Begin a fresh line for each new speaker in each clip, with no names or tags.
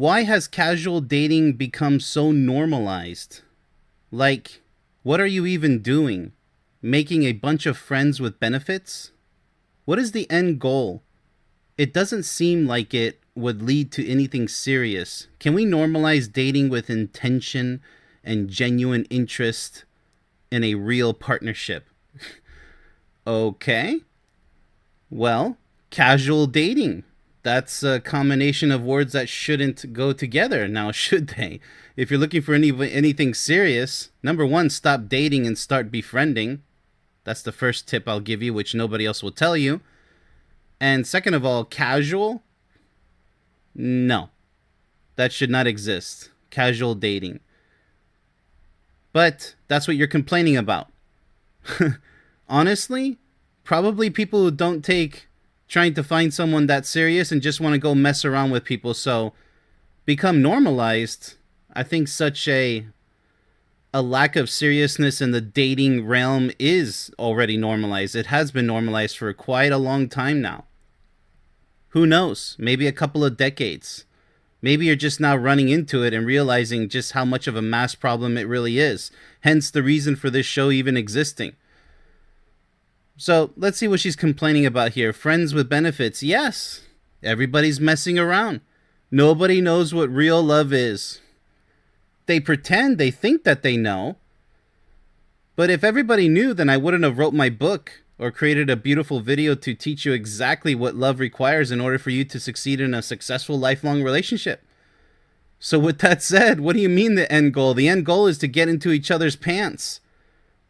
Why has casual dating become so normalized? Like, what are you even doing? Making a bunch of friends with benefits? What is the end goal? It doesn't seem like it would lead to anything serious. Can we normalize dating with intention and genuine interest in a real partnership? Okay. Well, casual dating. That's a combination of words that shouldn't go together now, should they? If you're looking for anything serious, number one, stop dating and start befriending. That's the first tip I'll give you, which nobody else will tell you. And second of all, casual? No, that should not exist. Casual dating. But that's what you're complaining about. Honestly, probably people who don't take trying to find someone that serious and just want to go mess around with people. So become normalized. I think such a lack of seriousness in the dating realm is already normalized. It has been normalized for quite a long time now. Who knows? Maybe a couple of decades. Maybe you're just now running into it and realizing just how much of a mass problem it really is. Hence the reason for this show even existing. So let's see what she's complaining about here. Friends with benefits. Yes, everybody's messing around. Nobody knows what real love is. They pretend they think that they know. But if everybody knew, then I wouldn't have wrote my book or created a beautiful video to teach you exactly what love requires in order for you to succeed in a successful lifelong relationship. So with that said, what do you mean the end goal? The end goal is to get into each other's pants.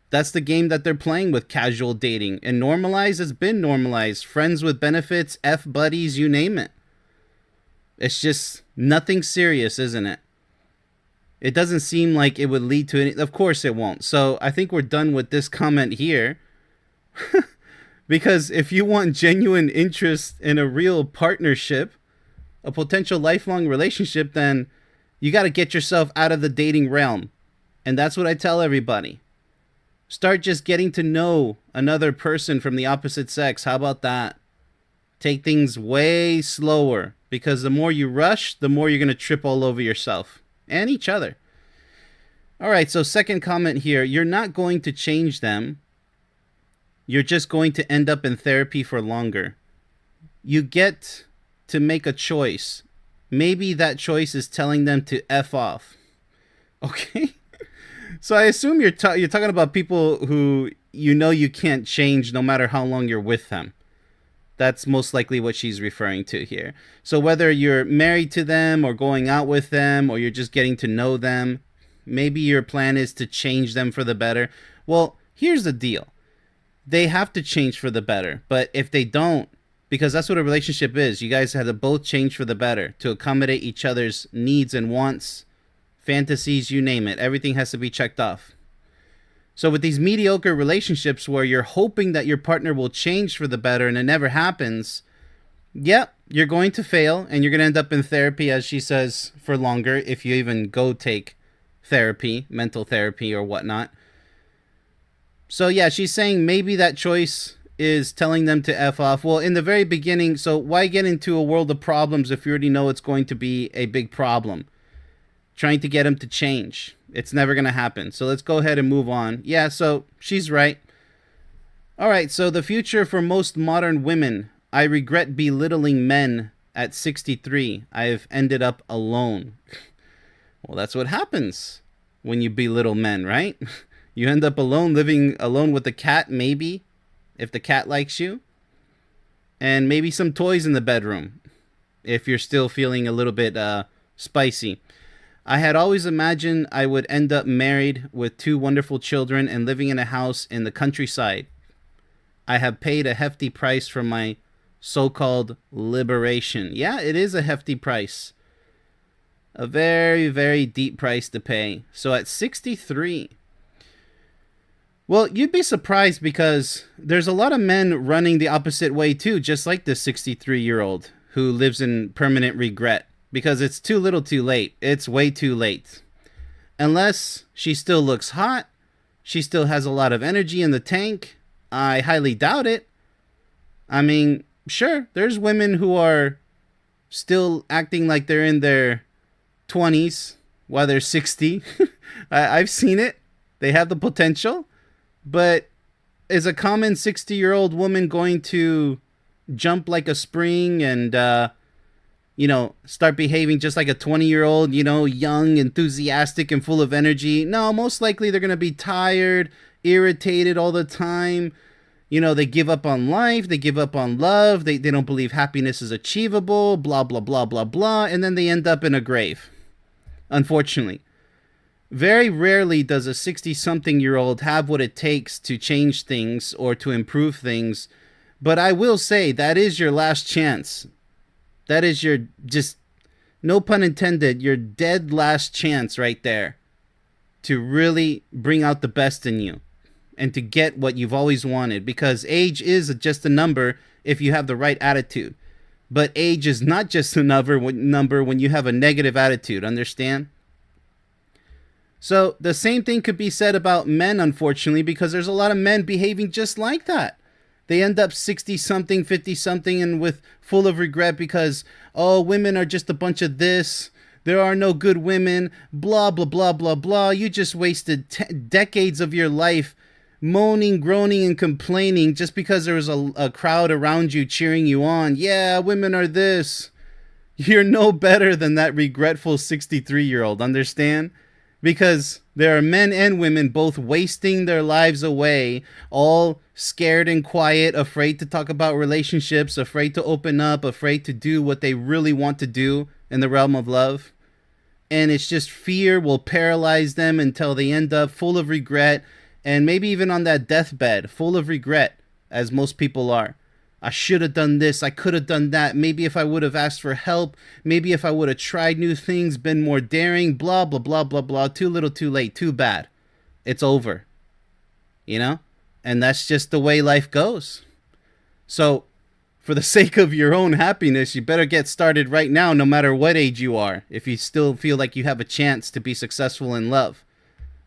That's the game that they're playing with casual dating. And normalized has been normalized. Friends with benefits, F buddies, you name it. It's just nothing serious, isn't it? It doesn't seem like it would lead to any... Of course it won't. So I think we're done with this comment here. Because if you want genuine interest in a real partnership, a potential lifelong relationship, then you got to get yourself out of the dating realm. And that's what I tell everybody. Start just getting to know another person from the opposite sex. How about that? Take things way slower, because the more you rush, the more you're going to trip all over yourself and each other. All right, so second comment here. You're not going to change them. You're just going to end up in therapy for longer. You get to make a choice. Maybe that choice is telling them to F off. Okay? So I assume you're talking about people who you know you can't change no matter how long you're with them. That's most likely what she's referring to here. So whether you're married to them or going out with them or you're just getting to know them, maybe your plan is to change them for the better. Well, here's the deal. They have to change for the better. But if they don't, because that's what a relationship is, you guys have to both change for the better to accommodate each other's needs and wants, fantasies, you name it. Everything has to be checked off. So with these mediocre relationships where you're hoping that your partner will change for the better and it never happens, yep, you're going to fail and you're going to end up in therapy, as she says, for longer if you even go take therapy, mental therapy or whatnot. So yeah, she's saying maybe that choice is telling them to F off. Well, in the very beginning, so why get into a world of problems if you already know it's going to be a big problem? Trying to get them to change. It's never going to happen. So let's go ahead and move on. Yeah, so she's right. All right, so the future for most modern women. I regret belittling men at 63. I've ended up alone. Well, that's what happens when you belittle men, right? You end up alone, living alone with the cat, maybe, if the cat likes you. And maybe some toys in the bedroom, if you're still feeling a little bit spicy. I had always imagined I would end up married with 2 wonderful children and living in a house in the countryside. I have paid a hefty price for my so-called liberation. Yeah, it is a hefty price. A very, very deep price to pay. So at 63... Well, you'd be surprised because there's a lot of men running the opposite way too, just like this 63-year-old who lives in permanent regret because it's too little too late. It's way too late. Unless she still looks hot, she still has a lot of energy in the tank. I highly doubt it. I mean, sure, there's women who are still acting like they're in their 20s while they're 60. I've seen it. They have the potential. But is a common 60-year-old woman going to jump like a spring and, start behaving just like a 20-year-old, young, enthusiastic, and full of energy? No, most likely they're going to be tired, irritated all the time. They give up on life, they give up on love, they don't believe happiness is achievable, blah, blah, blah, blah, blah, and then they end up in a grave, unfortunately. Very rarely does a 60-something-year-old have what it takes to change things or to improve things, but I will say that is your last chance. That is your, just, no pun intended, your dead last chance right there to really bring out the best in you. And to get what you've always wanted, because age is just a number if you have the right attitude. But age is not just a number when you have a negative attitude, understand? So the same thing could be said about men, unfortunately, because there's a lot of men behaving just like that. They end up 60-something, 50-something, and with full of regret because, women are just a bunch of this. There are no good women, blah, blah, blah, blah, blah. You just wasted decades of your life moaning, groaning, and complaining just because there was a crowd around you cheering you on. Yeah, women are this. You're no better than that regretful 63-year-old, understand? Because there are men and women both wasting their lives away, all scared and quiet, afraid to talk about relationships, afraid to open up, afraid to do what they really want to do in the realm of love. And it's just fear will paralyze them until they end up full of regret, and maybe even on that deathbed, full of regret, as most people are. I should have done this. I could have done that. Maybe if I would have asked for help. Maybe if I would have tried new things, been more daring, blah, blah, blah, blah, blah. Too little, too late, too bad. It's over. And that's just the way life goes. So, for the sake of your own happiness, you better get started right now, no matter what age you are, if you still feel like you have a chance to be successful in love.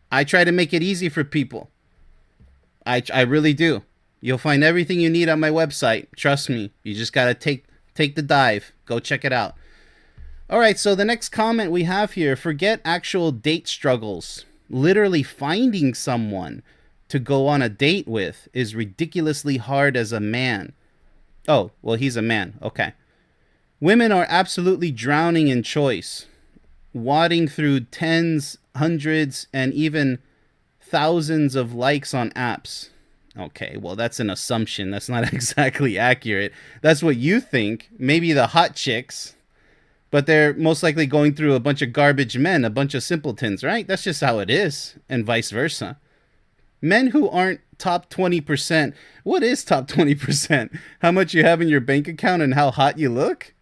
I try to make it easy for people. I really do. You'll find everything you need on my website. Trust me. You just got to take the dive. Go check it out. All right, so the next comment we have here, forget actual date struggles. Literally finding someone to go on a date with is ridiculously hard as a man. Oh, well, he's a man. Okay. Women are absolutely drowning in choice, wading through tens, hundreds, and even thousands of likes on apps. Okay, well, that's an assumption. That's not exactly accurate. That's what you think. Maybe the hot chicks, but they're most likely going through a bunch of garbage men, a bunch of simpletons, right? That's just how it is, and vice versa. Men who aren't top 20%. What is top 20%? How much you have in your bank account and how hot you look?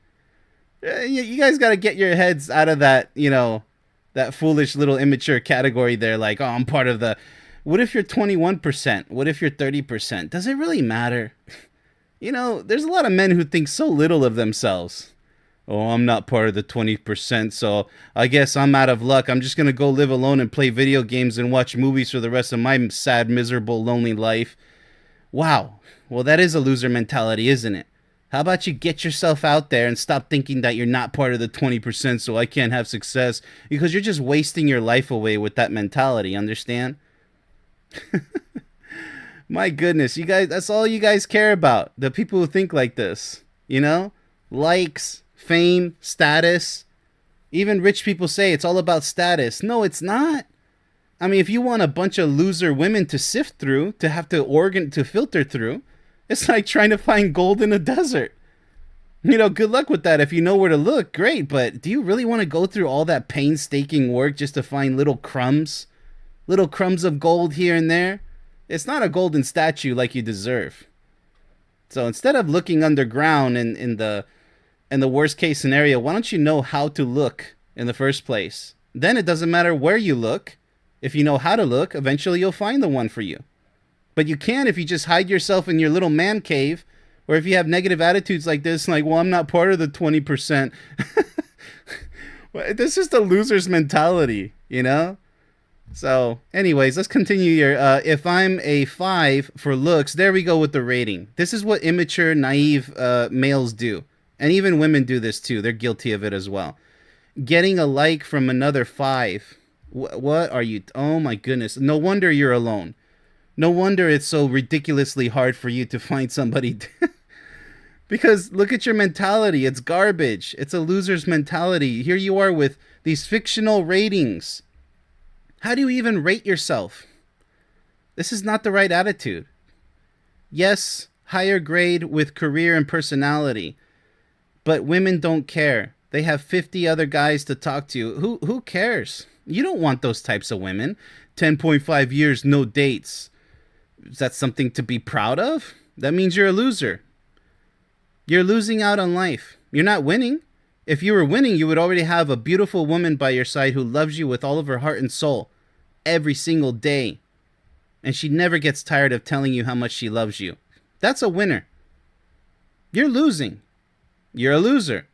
You guys got to get your heads out of that, that foolish little immature category there. Like, oh, I'm part of the... What if you're 21%? What if you're 30%? Does it really matter? There's a lot of men who think so little of themselves. Oh, I'm not part of the 20%, so I guess I'm out of luck. I'm just going to go live alone and play video games and watch movies for the rest of my sad, miserable, lonely life. Wow. Well, that is a loser mentality, isn't it? How about you get yourself out there and stop thinking that you're not part of the 20%, so I can't have success, because you're just wasting your life away with that mentality, understand? My goodness, you guys, that's all you guys care about. The people who think like this, likes, fame, status. Even rich people say it's all about status. No, it's not. I mean, if you want a bunch of loser women to sift through, to have to filter through, it's like trying to find gold in a desert. Good luck with that. If you know where to look, great. But do you really want to go through all that painstaking work just to find little crumbs of gold here and there? It's not a golden statue like you deserve. So instead of looking underground in the worst case scenario, why don't you know how to look in the first place? Then it doesn't matter where you look. If you know how to look, eventually you'll find the one for you. But you can't if you just hide yourself in your little man cave, or if you have negative attitudes like this, like, well, I'm not part of the 20%. This is the loser's mentality, So, anyways, let's continue here. If I'm a 5 for looks, there we go with the rating. This is what immature, naive males do. And even women do this too. They're guilty of it as well. getting a like from another five. What are you? Oh my goodness. No wonder you're alone. No wonder it's so ridiculously hard for you to find somebody. Because look at your mentality. It's garbage. It's a loser's mentality. Here you are with these fictional ratings. How do you even rate yourself? This is not the right attitude. Yes, higher grade with career and personality. But women don't care. They have 50 other guys to talk to. Who cares? You don't want those types of women. 10.5 years, no dates. Is that something to be proud of? That means you're a loser. You're losing out on life. You're not winning. If you were winning, you would already have a beautiful woman by your side who loves you with all of her heart and soul every single day. And she never gets tired of telling you how much she loves you. That's a winner. You're losing. You're a loser.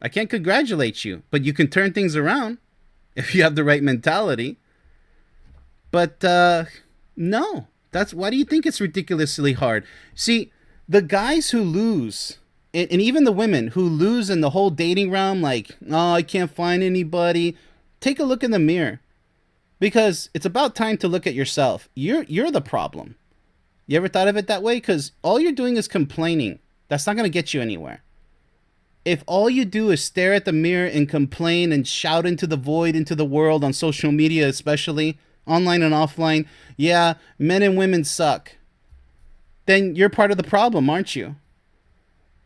I can't congratulate you, but you can turn things around if you have the right mentality. But no, why do you think it's ridiculously hard? See, the guys who lose, and even the women who lose in the whole dating realm, like, oh, I can't find anybody. Take a look in the mirror, because it's about time to look at yourself. You're the problem. You ever thought of it that way? Because all you're doing is complaining. That's not going to get you anywhere. If all you do is stare at the mirror and complain and shout into the void, into the world, on social media especially, online and offline, yeah, men and women suck, then you're part of the problem, aren't you?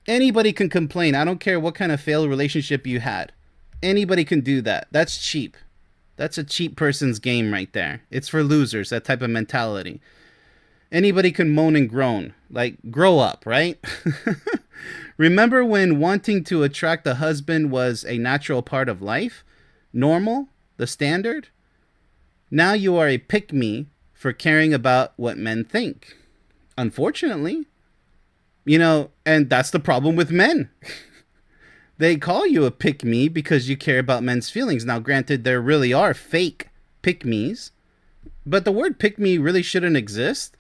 Anybody can complain. I don't care what kind of failed relationship you had. Anybody can do that. That's cheap. That's a cheap person's game right there. It's for losers, that type of mentality. Anybody can moan and groan. Like, grow up, right? Remember when wanting to attract a husband was a natural part of life? Normal? The standard? Now you are a pick-me for caring about what men think. Unfortunately. And that's the problem with men. They call you a pick-me because you care about men's feelings. Now, granted, there really are fake pick-me's, but the word pick-me really shouldn't exist.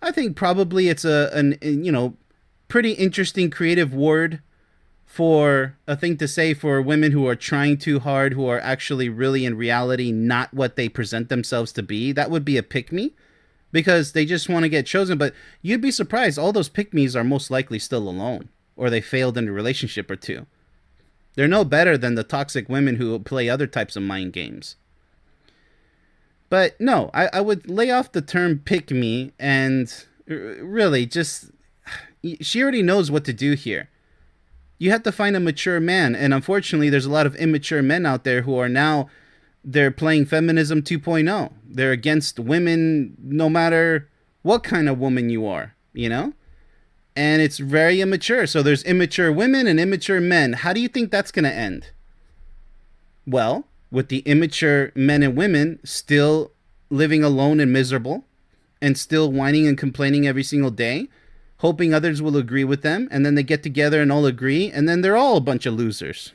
I think probably it's a pretty interesting creative word for a thing to say for women who are trying too hard, who are actually really in reality not what they present themselves to be. That would be a pick-me, because they just want to get chosen. But you'd be surprised, all those pick-me's are most likely still alone, or they failed in a relationship or two. They're no better than the toxic women who play other types of mind games. But no, I would lay off the term pick-me, and really just, she already knows what to do here. You have to find a mature man, and unfortunately there's a lot of immature men out there who are now, they're playing Feminism 2.0. They're against women no matter what kind of woman you are, And it's very immature. So there's immature women and immature men. How do you think that's going to end? Well, with the immature men and women still living alone and miserable, and still whining and complaining every single day, hoping others will agree with them, and then they get together and all agree, and then they're all a bunch of losers.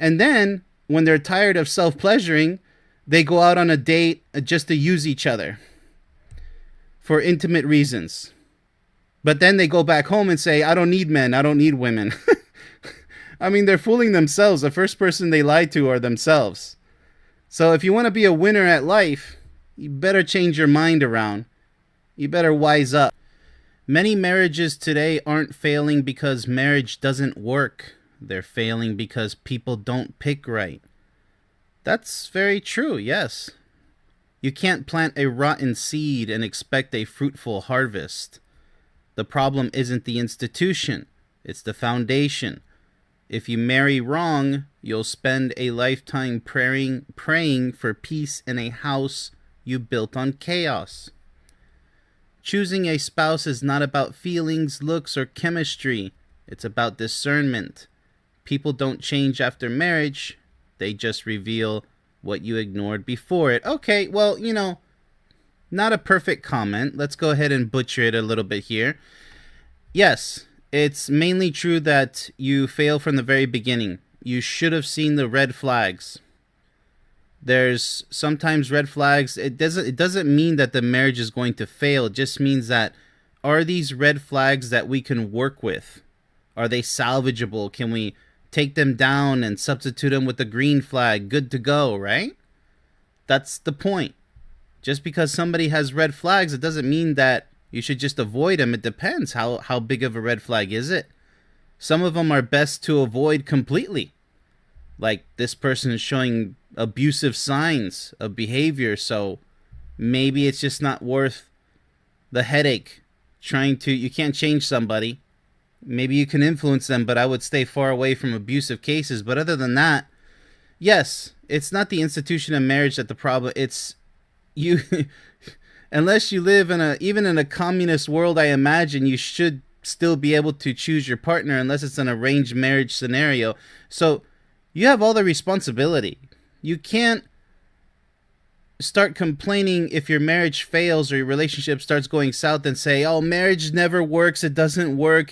And then, when they're tired of self-pleasuring, they go out on a date just to use each other for intimate reasons. But then they go back home and say, I don't need men, I don't need women. I mean, they're fooling themselves. The first person they lie to are themselves. So if you want to be a winner at life, you better change your mind around. You better wise up. Many marriages today aren't failing because marriage doesn't work. They're failing because people don't pick right. That's very true, yes. You can't plant a rotten seed and expect a fruitful harvest. The problem isn't the institution, it's the foundation. If you marry wrong, you'll spend a lifetime praying for peace in a house you built on chaos. Choosing a spouse is not about feelings, looks, or chemistry. It's about discernment. People don't change after marriage. They just reveal what you ignored before it. Okay, well, not a perfect comment. Let's go ahead and butcher it a little bit here. Yes, it's mainly true that you fail from the very beginning. You should have seen the red flags. There's sometimes red flags. It doesn't mean that the marriage is going to fail. It just means that, are these red flags that we can work with? Are they salvageable? Can we take them down and substitute them with the green flag, good to go, right? That's the point. Just because somebody has red flags, it doesn't mean that you should just avoid them. It depends. How big of a red flag is it? Some of them are best to avoid completely. Like, this person is showing abusive signs of behavior, so maybe it's just not worth the headache you can't change somebody. Maybe you can influence them, but I would stay far away from abusive cases. But other than that, yes, it's not the institution of marriage that the problem. It's you. Unless you live even in a communist world, I imagine you should still be able to choose your partner unless it's an arranged marriage scenario. So you have all the responsibility. You can't start complaining if your marriage fails or your relationship starts going south and say, oh, marriage never works, it doesn't work,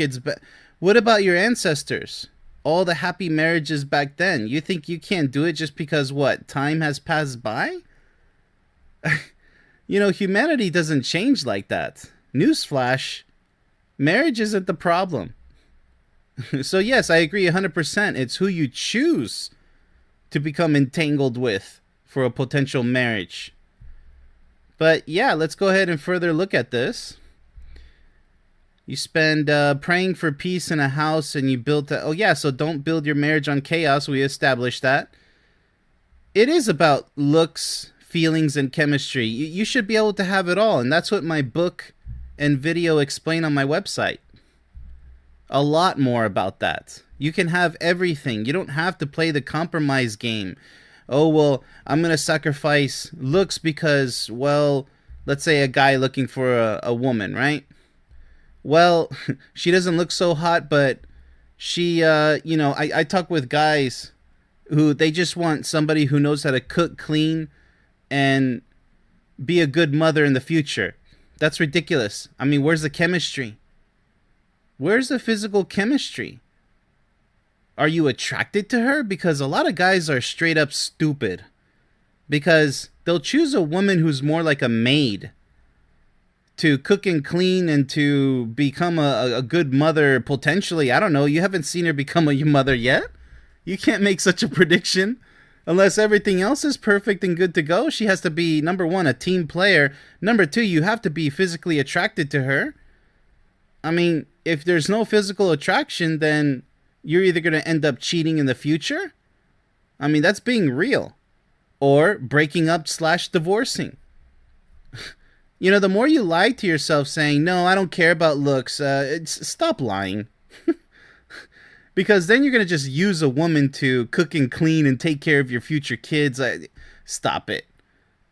what about your ancestors? All the happy marriages back then. You think you can't do it just because time has passed by? Humanity doesn't change like that. Newsflash, marriage isn't the problem. So yes, I agree 100%. It's who you choose to become entangled with for a potential marriage. But yeah, let's go ahead and further look at this. You spend praying for peace in a house and you built so don't build your marriage on chaos. We established that. It is about looks, feelings, and chemistry. You should be able to have it all, and that's what my book and video explain on my website. A lot more about that. You can have everything. You don't have to play the compromise game. Oh, well, I'm going to sacrifice looks because, let's say a guy looking for a woman, right? Well, she doesn't look so hot, but she, I talk with guys who they just want somebody who knows how to cook, clean, and be a good mother in the future. That's ridiculous. I mean, where's the chemistry? Where's the physical chemistry? Are you attracted to her? Because a lot of guys are straight up stupid. Because they'll choose a woman who's more like a maid to cook and clean and to become a good mother, potentially. I don't know. You haven't seen her become a mother yet. You can't make such a prediction. Unless everything else is perfect and good to go. She has to be, number one, a team player. Number two, you have to be physically attracted to her. I mean, if there's no physical attraction, then you're either going to end up cheating in the future. I mean, that's being real. Or breaking up / divorcing. The more you lie to yourself saying, no, I don't care about looks, stop lying. Because then you're going to just use a woman to cook and clean and take care of your future kids. Stop it.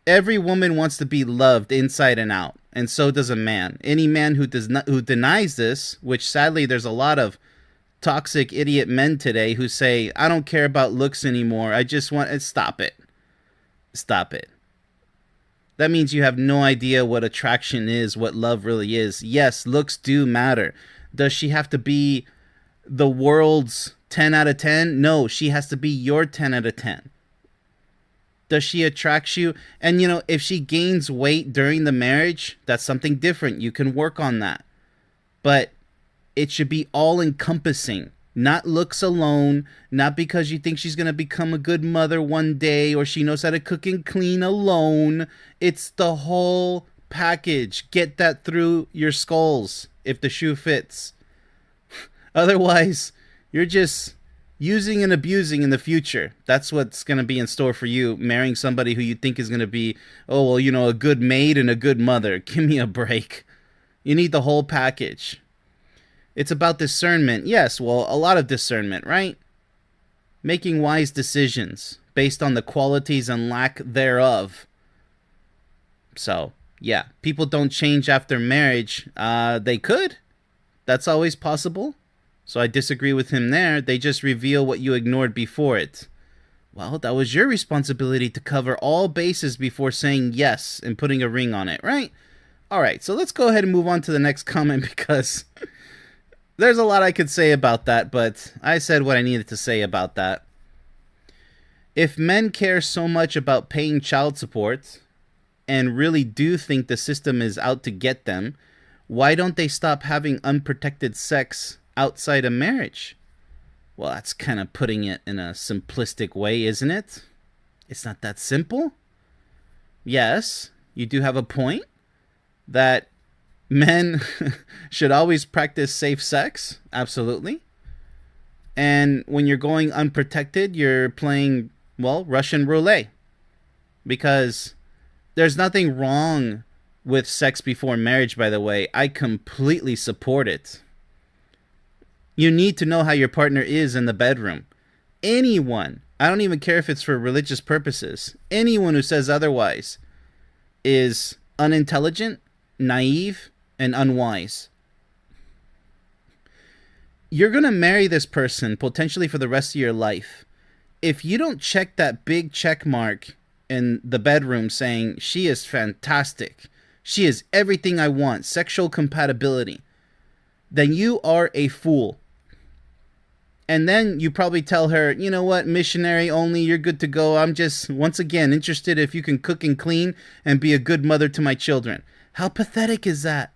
Every woman wants to be loved inside and out. And so does a man. Any man who denies this, which sadly there's a lot of toxic idiot men today who say, I don't care about looks anymore. I just want... Stop it. Stop it. That means you have no idea what attraction is, what love really is. Yes, looks do matter. Does she have to be the world's 10 out of 10? No, she has to be your 10 out of 10. Does she attract you? And, if she gains weight during the marriage, that's something different. You can work on that. But it should be all-encompassing. Not looks alone. Not because you think she's going to become a good mother one day or she knows how to cook and clean alone. It's the whole package. Get that through your skulls if the shoe fits. Otherwise, you're just using and abusing in the future. That's what's going to be in store for you, marrying somebody who you think is going to be, a good maid and a good mother. Give me a break. You need the whole package. It's about discernment. Yes, well, a lot of discernment, right? Making wise decisions based on the qualities and lack thereof. So, yeah, people don't change after marriage. They could. That's always possible. So I disagree with him there. They just reveal what you ignored before it. Well, that was your responsibility to cover all bases before saying yes and putting a ring on it, right? All right, so let's go ahead and move on to the next comment because there's a lot I could say about that, but I said what I needed to say about that. If men care so much about paying child support and really do think the system is out to get them, why don't they stop having unprotected sex outside of marriage? Well, that's kind of putting it in a simplistic way, isn't it? It's not that simple. Yes, you do have a point that men should always practice safe sex. Absolutely. And when you're going unprotected, you're playing, well, Russian roulette. Because there's nothing wrong with sex before marriage, by the way. I completely support it. You need to know how your partner is in the bedroom. Anyone, I don't even care if it's for religious purposes, anyone who says otherwise is unintelligent, naive, and unwise. You're going to marry this person potentially for the rest of your life. If you don't check that big check mark in the bedroom saying, she is fantastic, she is everything I want, sexual compatibility, then you are a fool. And then you probably tell her, you know what, missionary only, you're good to go. I'm just, once again, interested if you can cook and clean and be a good mother to my children. How pathetic is that?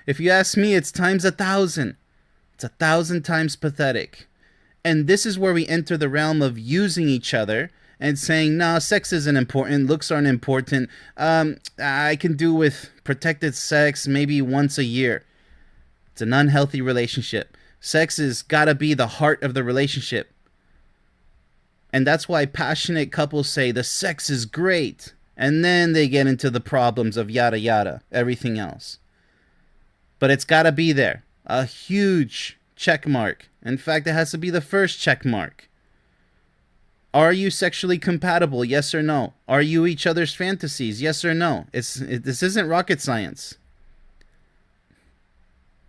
If you ask me, it's times 1,000. It's 1,000 times pathetic. And this is where we enter the realm of using each other and saying, nah, sex isn't important, looks aren't important. I can do with protected sex maybe once a year. It's an unhealthy relationship. Sex has got to be the heart of the relationship. And that's why passionate couples say the sex is great. And then they get into the problems of yada yada, everything else. But it's got to be there. A huge check mark. In fact, it has to be the first check mark. Are you sexually compatible? Yes or no? Are you each other's fantasies? Yes or no? This isn't rocket science.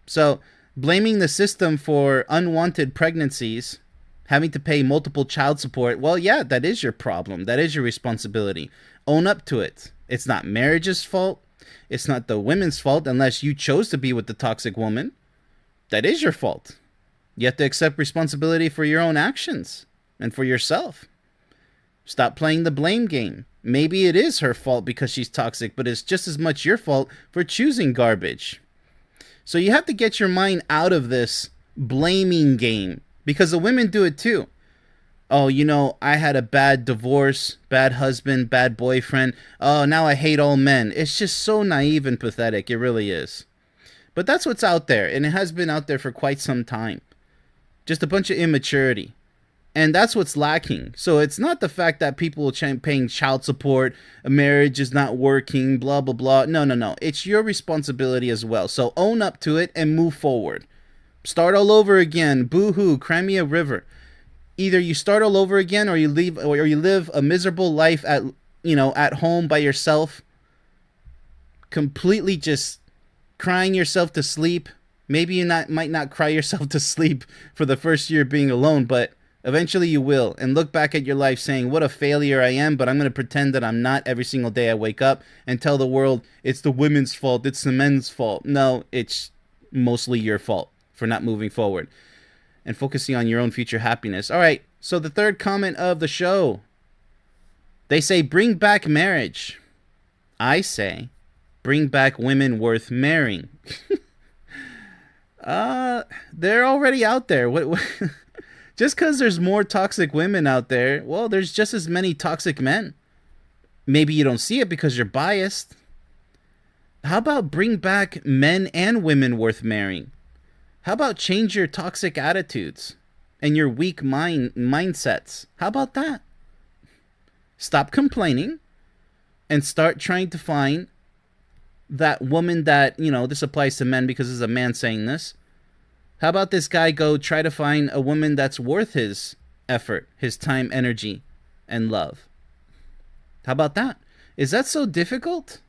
So, blaming the system for unwanted pregnancies, having to pay multiple child support, well, yeah, that is your problem. That is your responsibility. Own up to it. It's not marriage's fault. It's not the women's fault unless you chose to be with the toxic woman. That is your fault. You have to accept responsibility for your own actions and for yourself. Stop playing the blame game. Maybe it is her fault because she's toxic, but it's just as much your fault for choosing garbage. So you have to get your mind out of this blaming game, because the women do it too. Oh, you know, I had a bad divorce, bad husband, bad boyfriend. Oh, now I hate all men. It's just so naive and pathetic. It really is. But that's what's out there, and it has been out there for quite some time. Just a bunch of immaturity. And that's what's lacking. So it's not the fact that people are paying child support, a marriage is not working, blah, blah, blah. No. It's your responsibility as well. So own up to it and move forward. Start all over again. Boo-hoo, cry me a river. Either you start all over again or you live a miserable life at home by yourself, completely just crying yourself to sleep. Maybe you might not cry yourself to sleep for the first year being alone, but eventually you will, and look back at your life saying, what a failure I am, but I'm going to pretend that I'm not every single day I wake up and tell the world it's the women's fault, it's the men's fault. No, it's mostly your fault for not moving forward and focusing on your own future happiness. All right, so the third comment of the show. They say, bring back marriage. I say, bring back women worth marrying. They're already out there. What just because there's more toxic women out there, well, there's just as many toxic men. Maybe you don't see it because you're biased. How about bring back men and women worth marrying? How about change your toxic attitudes and your weak mindsets? How about that? Stop complaining and start trying to find that woman that, this applies to men because it's a man saying this. How about this guy go try to find a woman that's worth his effort, his time, energy, and love? How about that? Is that so difficult?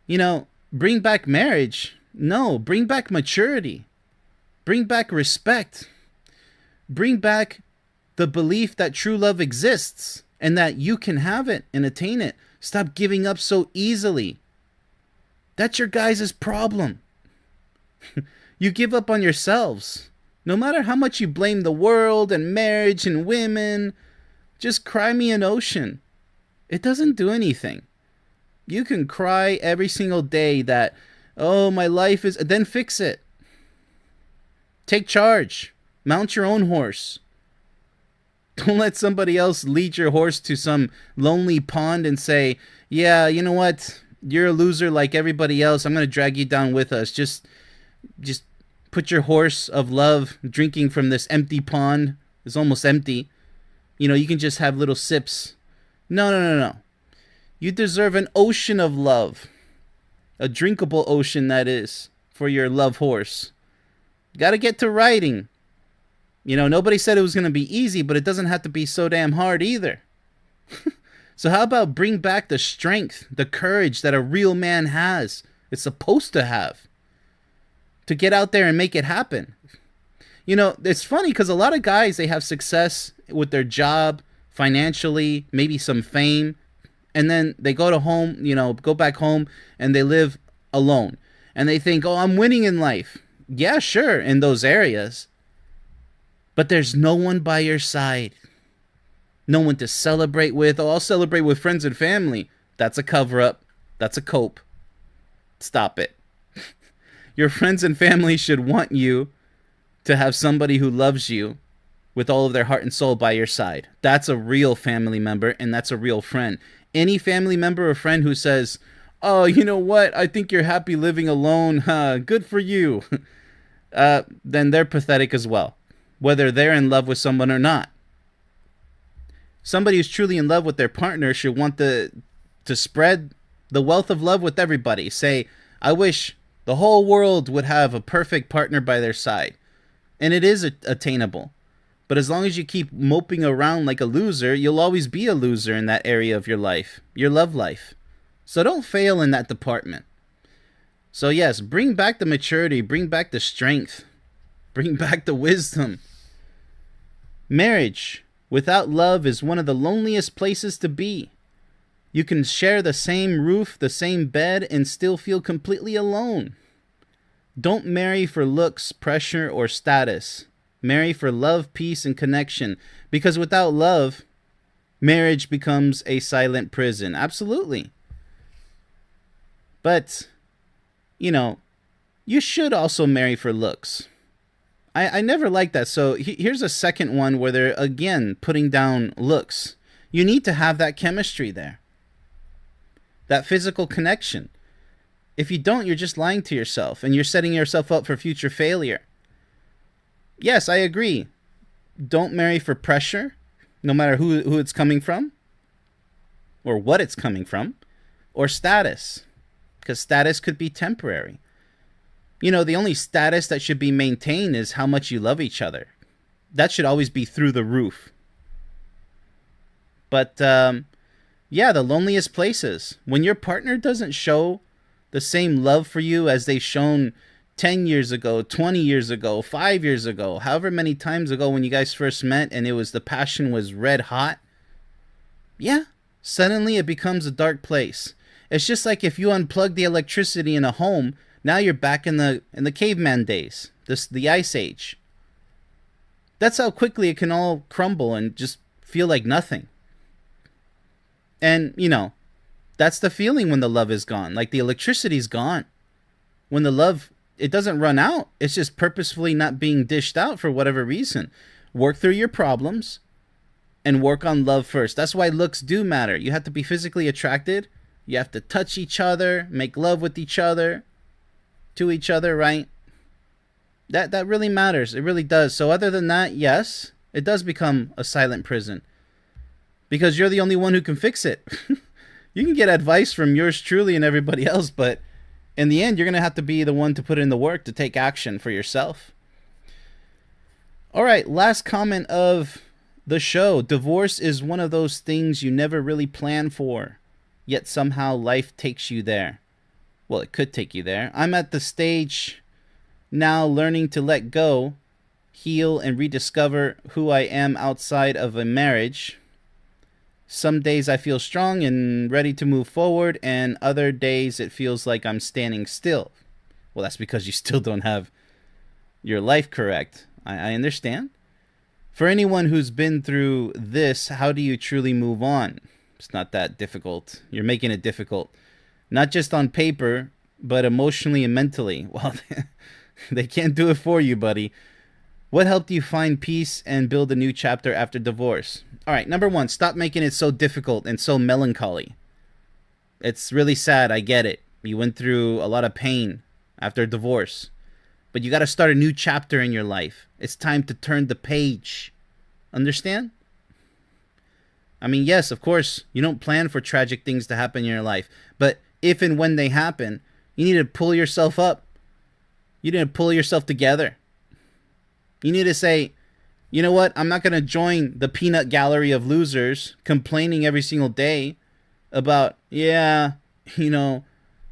Bring back marriage. No, bring back maturity. Bring back respect. Bring back the belief that true love exists and that you can have it and attain it. Stop giving up so easily. That's your guys' problem. You give up on yourselves. No matter how much you blame the world and marriage and women, just cry me an ocean. It doesn't do anything. You can cry every single day that, oh, my life is... Then fix it. Take charge. Mount your own horse. Don't let somebody else lead your horse to some lonely pond and say, yeah, you know what? You're a loser like everybody else. I'm going to drag you down with us. Just put your horse of love drinking from this empty pond. It's almost empty. You know, you can just have little sips. No, no, no, no. You deserve an ocean of love. A drinkable ocean, that is, for your love horse. Got to get to riding. You know, nobody said it was going to be easy, but it doesn't have to be so damn hard either. So how about bring back the strength, the courage that a real man has, it's supposed to have, to get out there and make it happen. You know, it's funny because a lot of guys, they have success with their job, financially, maybe some fame, and then they go to home, you know, go back home and they live alone. And they think, oh, I'm winning in life. Yeah, sure, in those areas. But there's no one by your side. No one to celebrate with. Oh, I'll celebrate with friends and family. That's a cover-up. That's a cope. Stop it. Your friends and family should want you to have somebody who loves you with all of their heart and soul by your side. That's a real family member, and that's a real friend. Any family member or friend who says, oh, you know what? I think you're happy living alone. Good for you. Then they're pathetic as well, whether they're in love with someone or not. Somebody who's truly in love with their partner should want to spread the wealth of love with everybody. Say, I wish the whole world would have a perfect partner by their side. And it is attainable. But as long as you keep moping around like a loser, you'll always be a loser in that area of your life, your love life. So don't fail in that department. So yes, bring back the maturity, bring back the strength, bring back the wisdom. Marriage without love is one of the loneliest places to be. You can share the same roof, the same bed, and still feel completely alone. Don't marry for looks, pressure, or status. Marry for love, peace, and connection. Because without love, marriage becomes a silent prison. Absolutely. But, you know, you should also marry for looks. I never liked that. So here's a second one where they're, again, putting down looks. You need to have that chemistry there. That physical connection. If you don't, you're just lying to yourself and you're setting yourself up for future failure. Yes, I agree. Don't marry for pressure, no matter who it's coming from, or what it's coming from, or status, because status could be temporary. You know, the only status that should be maintained is how much you love each other. That should always be through the roof. But, yeah, the loneliest places. When your partner doesn't show the same love for you as they've shown 10 years ago, 20 years ago, 5 years ago, however many times ago when you guys first met and the passion was red hot, yeah, suddenly it becomes a dark place. It's just like if you unplug the electricity in a home, now you're back in the caveman days, the ice age. That's how quickly it can all crumble and just feel like nothing. And, you know, that's the feeling when the love is gone. Like the electricity's gone. When the love, it doesn't run out. It's just purposefully not being dished out for whatever reason. Work through your problems and work on love first. That's why looks do matter. You have to be physically attracted. You have to touch each other, make love with each other, to each other, right? That really matters. It really does. So other than that, yes, it does become a silent prison. Because you're the only one who can fix it. You can get advice from yours truly and everybody else, but in the end, you're going to have to be the one to put in the work to take action for yourself. All right, last comment of the show. Divorce is one of those things you never really plan for, yet somehow life takes you there. Well, it could take you there. I'm at the stage now learning to let go, heal, and rediscover who I am outside of a marriage. Some days I feel strong and ready to move forward, and other days it feels like I'm standing still. Well, that's because you still don't have your life correct. I understand. For anyone who's been through this, how do you truly move on? It's not that difficult. You're making it difficult. Not just on paper, but emotionally and mentally. Well, they can't do it for you, buddy. What helped you find peace and build a new chapter after divorce? All right, number one, stop making it so difficult and so melancholy. It's really sad. I get it. You went through a lot of pain after divorce, but you got to start a new chapter in your life. It's time to turn the page. Understand? I mean, yes, of course, you don't plan for tragic things to happen in your life, but if and when they happen, you need to pull yourself up. You need to pull yourself together. You need to say, you know what? I'm not going to join the peanut gallery of losers complaining every single day about, yeah,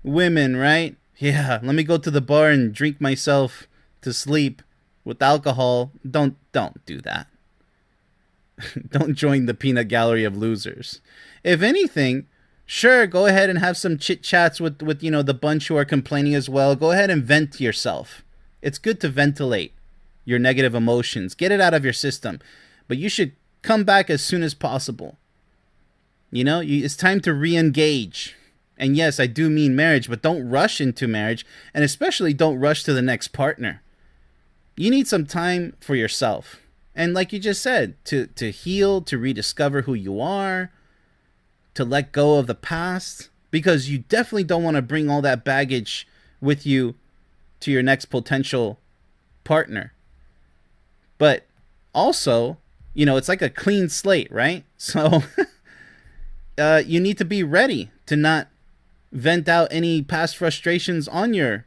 women, right? Yeah, let me go to the bar and drink myself to sleep with alcohol. Don't do that. Don't join the peanut gallery of losers. If anything, sure, go ahead and have some chit chats with the bunch who are complaining as well. Go ahead and vent to yourself. It's good to ventilate your negative emotions. Get it out of your system. But you should come back as soon as possible. It's time to re-engage. And yes, I do mean marriage, but don't rush into marriage, and especially don't rush to the next partner. You need some time for yourself. And like you just said, to heal, to rediscover who you are, to let go of the past, because you definitely don't want to bring all that baggage with you to your next potential partner. But also, it's like a clean slate, right? So you need to be ready to not vent out any past frustrations on your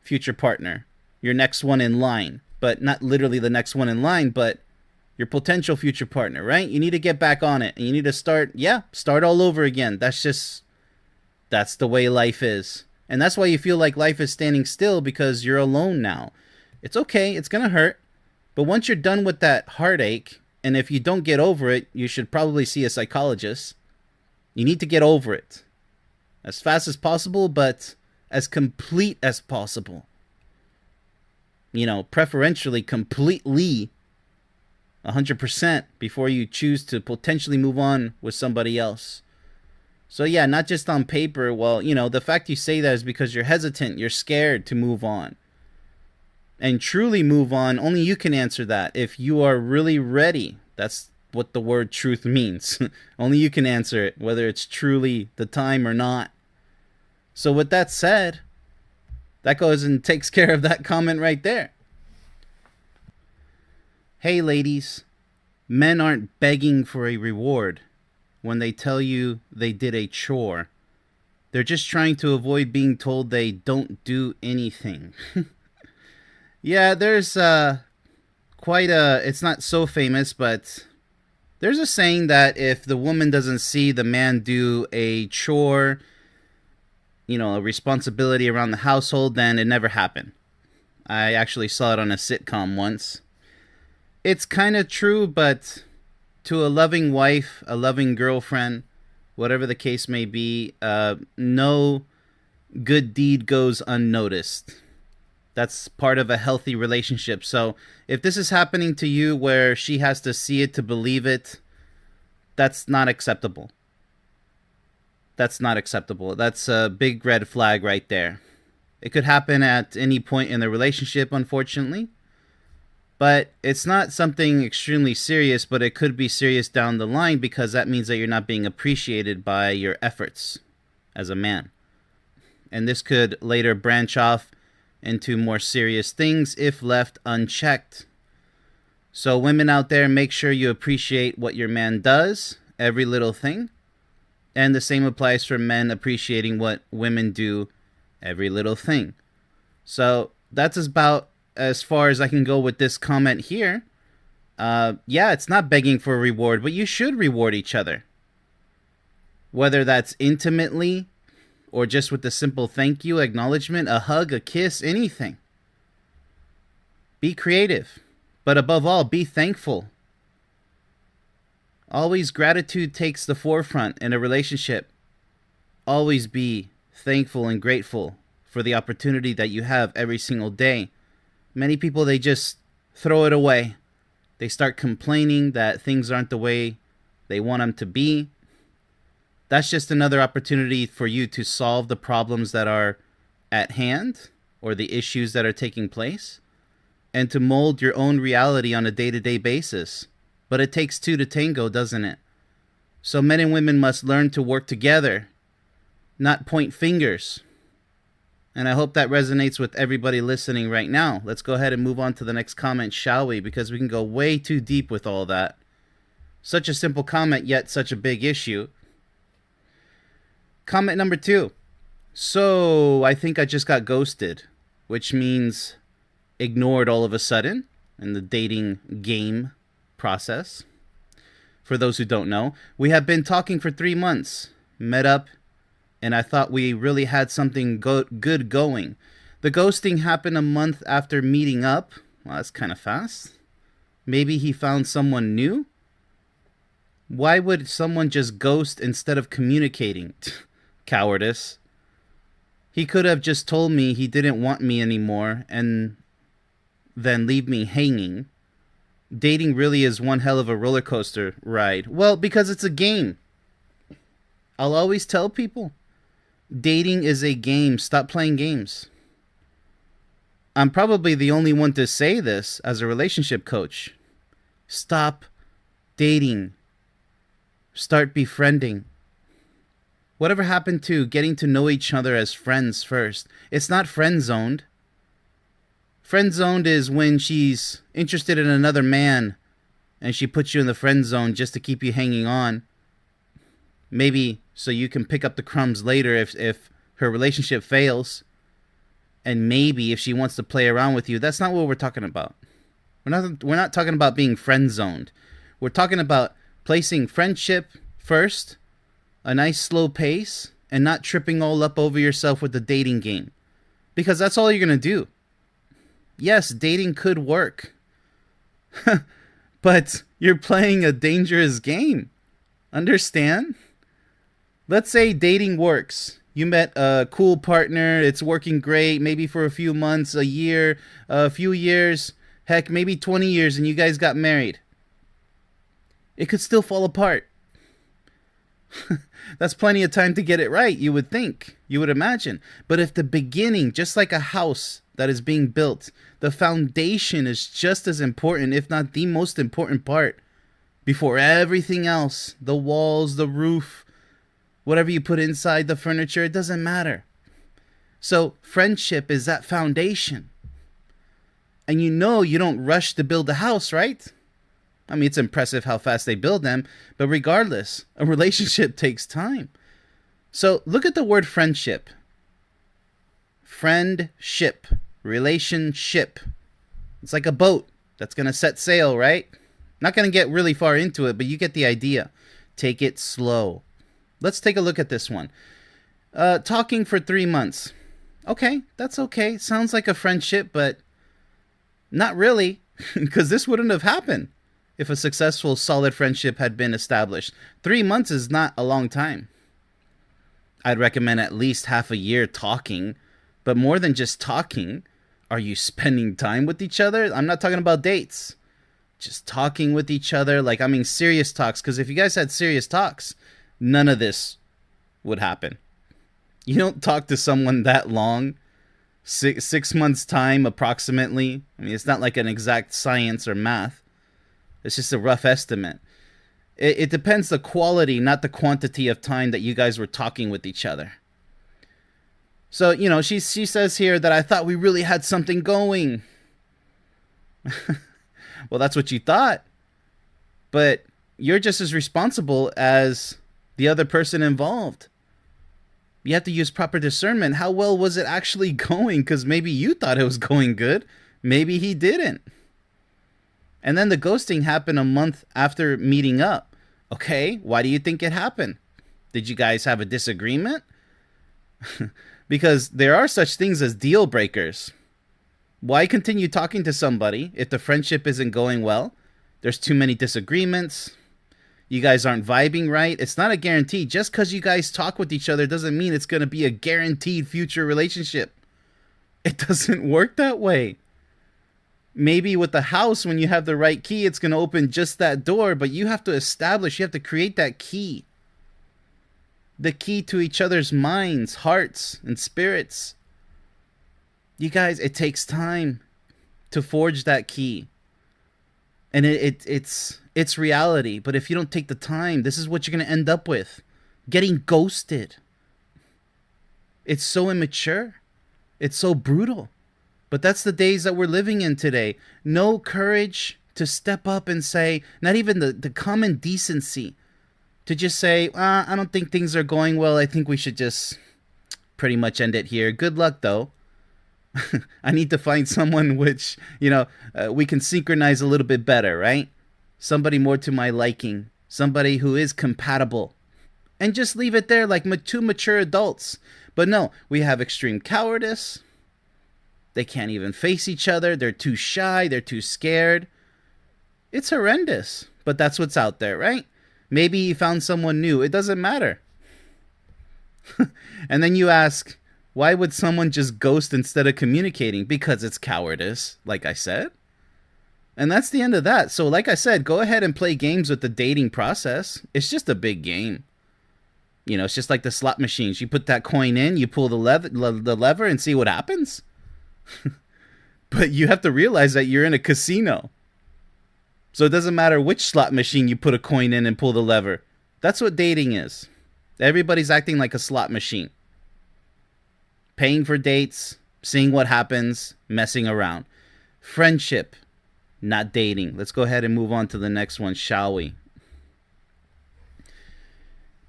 future partner, your next one in line. But not literally the next one in line, but your potential future partner, right? You need to get back on it. And you need to start all over again. That's the way life is. And that's why you feel like life is standing still, because you're alone now. It's okay. It's going to hurt. But once you're done with that heartache, and if you don't get over it, you should probably see a psychologist. You need to get over it as fast as possible, but as complete as possible. Preferentially completely 100% before you choose to potentially move on with somebody else. So yeah, not just on paper. Well, the fact you say that is because you're hesitant, you're scared to move on. And truly move on, only you can answer that. If you are really ready, that's what the word truth means. Only you can answer it, whether it's truly the time or not. So with that said, that goes and takes care of that comment right there. Hey ladies, men aren't begging for a reward when they tell you they did a chore. They're just trying to avoid being told they don't do anything. Yeah, there's it's not so famous, but there's a saying that if the woman doesn't see the man do a chore, a responsibility around the household, then it never happened. I actually saw it on a sitcom once. It's kind of true, but to a loving wife, a loving girlfriend, whatever the case may be, no good deed goes unnoticed. That's part of a healthy relationship. So if this is happening to you where she has to see it to believe it, that's not acceptable. That's not acceptable. That's a big red flag right there. It could happen at any point in the relationship, unfortunately. But it's not something extremely serious, but it could be serious down the line, because that means that you're not being appreciated by your efforts as a man. And this could later branch off into more serious things if left unchecked. So women out there, make sure you appreciate what your man does, every little thing. And the same applies for men appreciating what women do, every little thing. So that's about as far as I can go with this comment here. Yeah, it's not begging for a reward, but you should reward each other. Whether that's intimately or just with a simple thank you, acknowledgement, a hug, a kiss, anything. Be creative, but above all, be thankful. Always gratitude takes the forefront in a relationship. Always be thankful and grateful for the opportunity that you have every single day. Many people, they just throw it away. They start complaining that things aren't the way they want them to be. That's just another opportunity for you to solve the problems that are at hand or the issues that are taking place. and to mold your own reality on a day-to-day basis. But it takes two to tango, doesn't it? So men and women must learn to work together, not point fingers. And I hope that resonates with everybody listening right now. Let's go ahead and move on to the next comment, shall we? Because we can go way too deep with all that. Such a simple comment, yet such a big issue. Comment number 2. So, I think I just got ghosted, which means ignored all of a sudden in the dating game process. For those who don't know, we have been talking for 3 months, met up, and I thought we really had something good going. The ghosting happened a month after meeting up. Well, that's kind of fast. Maybe he found someone new? Why would someone just ghost instead of communicating? Cowardice. He could have just told me he didn't want me anymore and then leave me hanging. Dating really is one hell of a roller coaster ride. Well, because it's a game. I'll always tell people, dating is a game. Stop playing games. I'm probably the only one to say this as a relationship coach. Stop dating. Start befriending. Whatever happened to getting to know each other as friends first? It's not friend-zoned. Friend-zoned is when she's interested in another man and she puts you in the friend zone just to keep you hanging on. Maybe so you can pick up the crumbs later if her relationship fails. And maybe if she wants to play around with you. That's not what we're talking about. We're not talking about being friend-zoned. We're talking about placing friendship first, a nice slow pace, and not tripping all up over yourself with the dating game. Because that's all you're going to do. Yes, dating could work. But you're playing a dangerous game. Understand? Let's say dating works. You met a cool partner. It's working great. Maybe for a few months, a year, a few years. Heck, maybe 20 years and you guys got married. It could still fall apart. That's plenty of time to get it right, you would think. You would imagine. But if the beginning, just like a house that is being built, the foundation is just as important, if not the most important part, before everything else, the walls, the roof, whatever you put inside the furniture, it doesn't matter. So friendship is that foundation. And you don't rush to build a house, right? I mean, it's impressive how fast they build them, but regardless, a relationship takes time. So look at the word friendship. Friendship. Relationship. It's like a boat that's going to set sail, right? Not going to get really far into it, but you get the idea. Take it slow. Let's take a look at this one. Talking for 3 months. Okay, that's okay. Sounds like a friendship, but not really, because this wouldn't have happened if a successful, solid friendship had been established. 3 months is not a long time. I'd recommend at least half a year talking, but more than just talking, are you spending time with each other? I'm not talking about dates. Just talking with each other, serious talks, because if you guys had serious talks, none of this would happen. You don't talk to someone that long, 6 months time approximately. I mean, it's not like an exact science or math. It's just a rough estimate. It depends the quality, not the quantity of time that you guys were talking with each other. So, she says here that I thought we really had something going. Well, that's what you thought. But you're just as responsible as the other person involved. You have to use proper discernment. How well was it actually going? Because maybe you thought it was going good. Maybe he didn't. And then the ghosting happened a month after meeting up. Okay, why do you think it happened? Did you guys have a disagreement? Because there are such things as deal breakers. Why continue talking to somebody if the friendship isn't going well? There's too many disagreements. You guys aren't vibing right. It's not a guarantee. Just because you guys talk with each other doesn't mean it's going to be a guaranteed future relationship. It doesn't work that way. Maybe with the house, when you have the right key, it's going to open just that door, but you have to create that key. The key to each other's minds, hearts, and spirits. You guys, it takes time. to forge that key. And it's reality. But if you don't take the time, this is what you're going to end up with. Getting ghosted. It's so immature. It's so brutal. But that's the days that we're living in today. No courage to step up and say, not even the common decency, to just say, I don't think things are going well. I think we should just pretty much end it here. Good luck, though. I need to find someone which, we can synchronize a little bit better, right? Somebody more to my liking. Somebody who is compatible. And just leave it there like two mature adults. But no, we have extreme cowardice. They can't even face each other. They're too shy. They're too scared. It's horrendous. But that's what's out there, right? Maybe you found someone new. It doesn't matter. And then you ask, why would someone just ghost instead of communicating? Because it's cowardice, like I said. And that's the end of that. So like I said, go ahead and play games with the dating process. It's just a big game. It's just like the slot machines. You put that coin in, you pull the lever and see what happens. But you have to realize that you're in a casino. So it doesn't matter which slot machine you put a coin in and pull the lever. That's what dating is. Everybody's acting like a slot machine. Paying for dates, seeing what happens, messing around. Friendship, not dating. Let's go ahead and move on to the next one, shall we?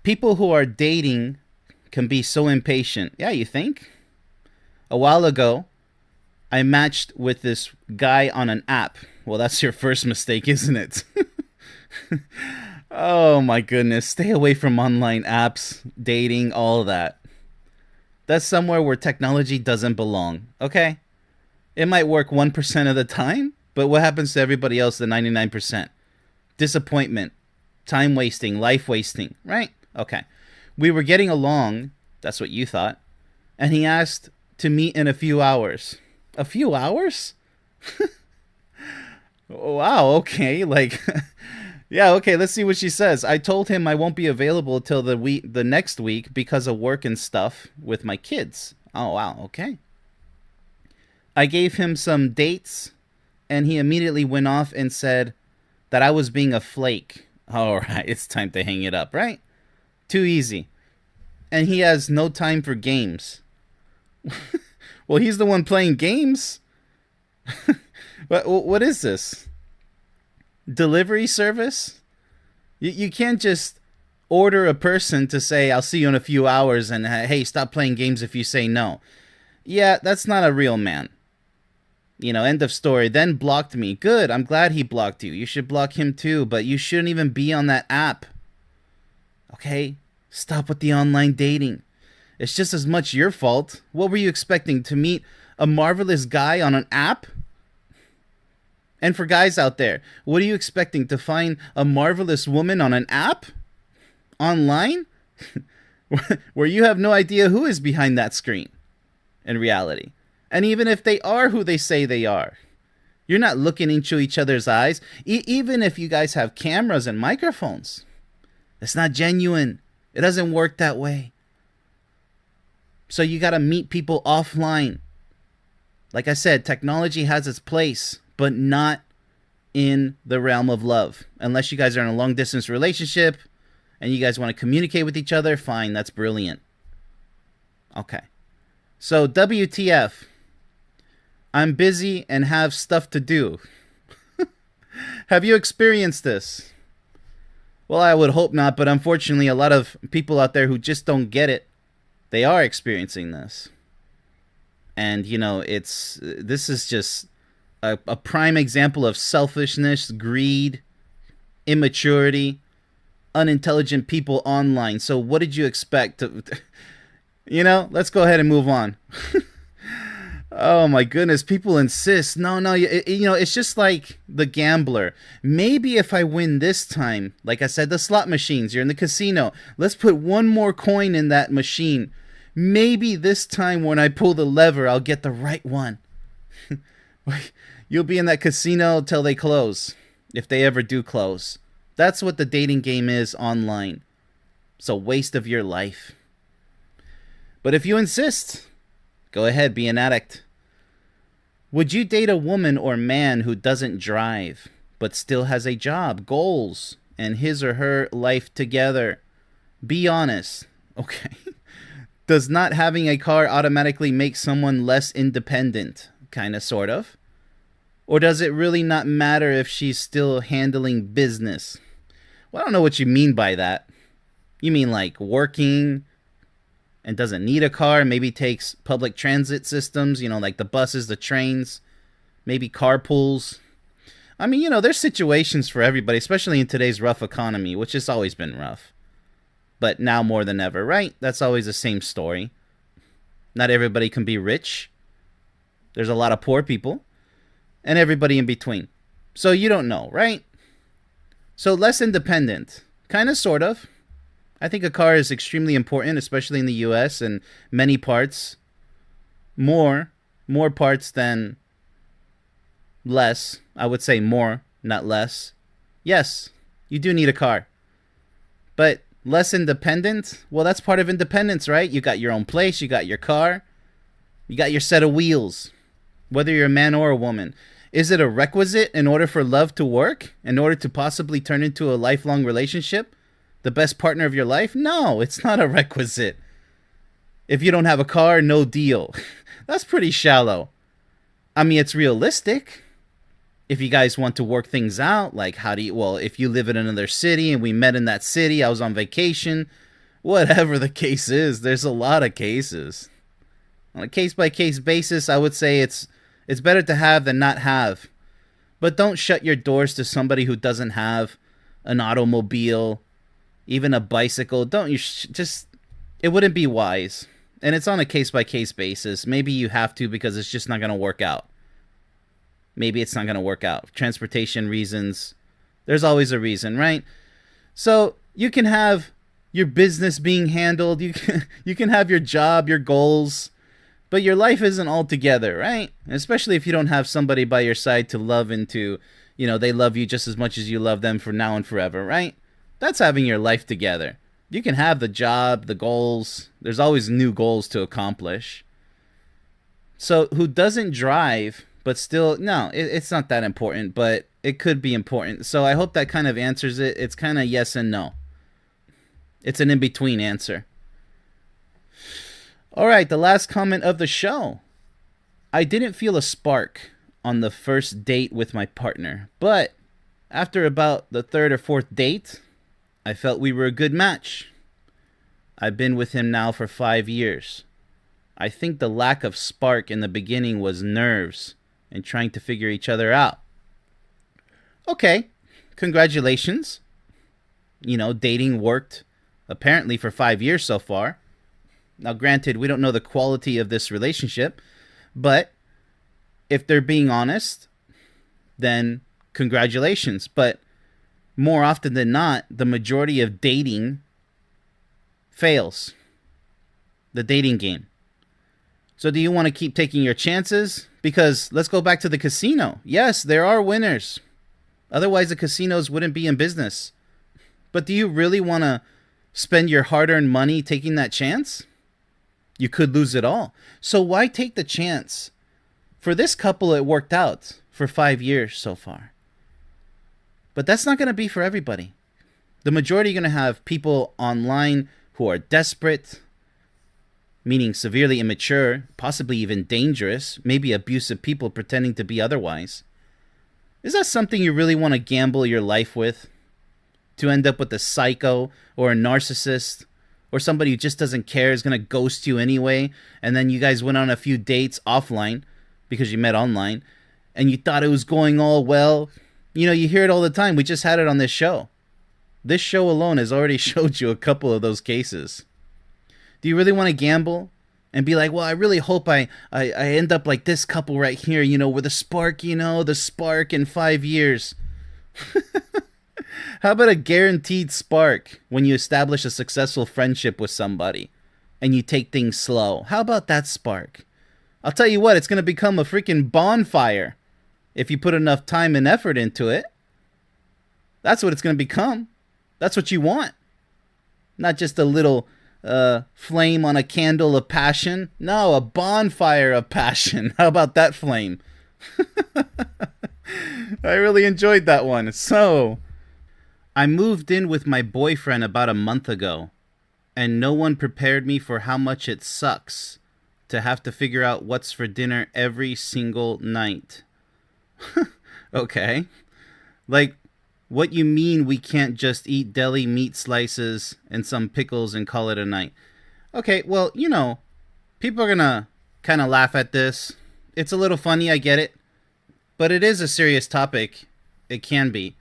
People who are dating can be so impatient. Yeah, you think? A while ago, I matched with this guy on an app. Well, that's your first mistake, isn't it? Oh my goodness. Stay away from online apps, dating, all that. That's somewhere where technology doesn't belong, okay? It might work 1% of the time, but what happens to everybody else, the 99%? Disappointment, time wasting, life wasting, right? Okay. We were getting along, that's what you thought, and he asked to meet in a few hours. A few hours? Wow, okay, yeah, okay, let's see what she says. I told him I won't be available till the next week because of work and stuff with my kids. Oh, wow, okay. I gave him some dates, and he immediately went off and said that I was being a flake. All right, it's time to hang it up, right? Too easy. And he has no time for games. Well, he's the one playing games. What is this? Delivery service? You can't just order a person to say, I'll see you in a few hours, and hey, stop playing games if you say no. Yeah, that's not a real man. End of story. Then blocked me. Good, I'm glad he blocked you. You should block him too, but you shouldn't even be on that app. Okay? Stop with the online dating. It's just as much your fault. What were you expecting? To meet a marvelous guy on an app? And for guys out there, what are you expecting? To find a marvelous woman on an app? Online? Where you have no idea who is behind that screen in reality. And even if they are who they say they are, you're not looking into each other's eyes. Even if you guys have cameras and microphones, it's not genuine. It doesn't work that way. So you got to meet people offline. Like I said, technology has its place, but not in the realm of love. Unless you guys are in a long distance relationship and you guys want to communicate with each other, fine, that's brilliant. Okay. So WTF. I'm busy and have stuff to do. Have you experienced this? Well, I would hope not, but unfortunately a lot of people out there who just don't get it, they are experiencing this. And, this is just a prime example of selfishness, greed, immaturity, unintelligent people online. So what did you expect? Let's go ahead and move on. Oh my goodness, people insist. No, it's just like the gambler. Maybe if I win this time, like I said, the slot machines, you're in the casino. Let's put one more coin in that machine. Maybe this time when I pull the lever, I'll get the right one. You'll be in that casino till they close, if they ever do close. That's what the dating game is online. It's a waste of your life. But if you insist, go ahead, be an addict. Would you date a woman or man who doesn't drive, but still has a job, goals, and his or her life together? Be honest. Okay. Does not having a car automatically make someone less independent? Kind of, sort of. Or does it really not matter if she's still handling business? Well, I don't know what you mean by that. You mean like working and doesn't need a car, maybe takes public transit systems, like the buses, the trains, maybe carpools. I mean, there's situations for everybody, especially in today's rough economy, which has always been rough. But now more than ever, right? That's always the same story. Not everybody can be rich. There's a lot of poor people. And everybody in between. So you don't know, right? So less independent. Kind of, sort of. I think a car is extremely important, especially in the US and many parts. More parts than less. I would say more, not less. Yes, you do need a car. But less independent? Well, that's part of independence, right? You got your own place, you got your car, you got your set of wheels, whether you're a man or a woman. Is it a requisite in order for love to work? In order to possibly turn into a lifelong relationship? The best partner of your life? No, it's not a requisite. If you don't have a car, no deal. That's pretty shallow. I mean, it's realistic. If you guys want to work things out, like if you live in another city and we met in that city, I was on vacation, whatever the case is, there's a lot of cases. On a case-by-case basis, I would say it's better to have than not have. But don't shut your doors to somebody who doesn't have an automobile, even a bicycle. It wouldn't be wise. And it's on a case-by-case basis. Maybe you have to because it's just not going to work out. Maybe it's not going to work out. Transportation reasons. There's always a reason, right? So you can have your business being handled. You can have your job, your goals. But your life isn't all together, right? Especially if you don't have somebody by your side to love and to, they love you just as much as you love them for now and forever, right? That's having your life together. You can have the job, the goals. There's always new goals to accomplish. So who doesn't drive, but still, no, it's not that important, but it could be important. So I hope that kind of answers it. It's kind of yes and no. It's an in-between answer. All right, the last comment of the show. I didn't feel a spark on the first date with my partner, but after about the third or fourth date, I felt we were a good match. I've been with him now for 5 years. I think the lack of spark in the beginning was nerves and trying to figure each other out. Okay, congratulations. Dating worked apparently for 5 years so far. Now, granted, we don't know the quality of this relationship, but if they're being honest, then congratulations. But more often than not, the majority of dating fails. The dating game. So do you want to keep taking your chances? Because let's go back to the casino. Yes, there are winners. Otherwise, the casinos wouldn't be in business. But do you really want to spend your hard-earned money taking that chance? You could lose it all. So why take the chance? For this couple, it worked out for 5 years so far. But that's not going to be for everybody. The majority are going to have people online who are desperate, meaning severely immature, possibly even dangerous, maybe abusive people pretending to be otherwise. Is that something you really want to gamble your life with? To end up with a psycho or a narcissist? Or somebody who just doesn't care, is going to ghost you anyway, and then you guys went on a few dates offline because you met online, and you thought it was going all well. You hear it all the time. We just had it on this show. This show alone has already showed you a couple of those cases. Do you really want to gamble and be like, well, I really hope I end up like this couple right here, with a spark, the spark in 5 years. How about a guaranteed spark when you establish a successful friendship with somebody and you take things slow? How about that spark? I'll tell you what, it's going to become a freaking bonfire if you put enough time and effort into it. That's what it's going to become. That's what you want. Not just a little flame on a candle of passion. No, a bonfire of passion. How about that flame? I really enjoyed that one. So, I moved in with my boyfriend about a month ago, and no one prepared me for how much it sucks to have to figure out what's for dinner every single night. Okay. Like, what you mean we can't just eat deli meat slices and some pickles and call it a night? Okay, well, people are gonna kind of laugh at this. It's a little funny, I get it. But it is a serious topic. It can be.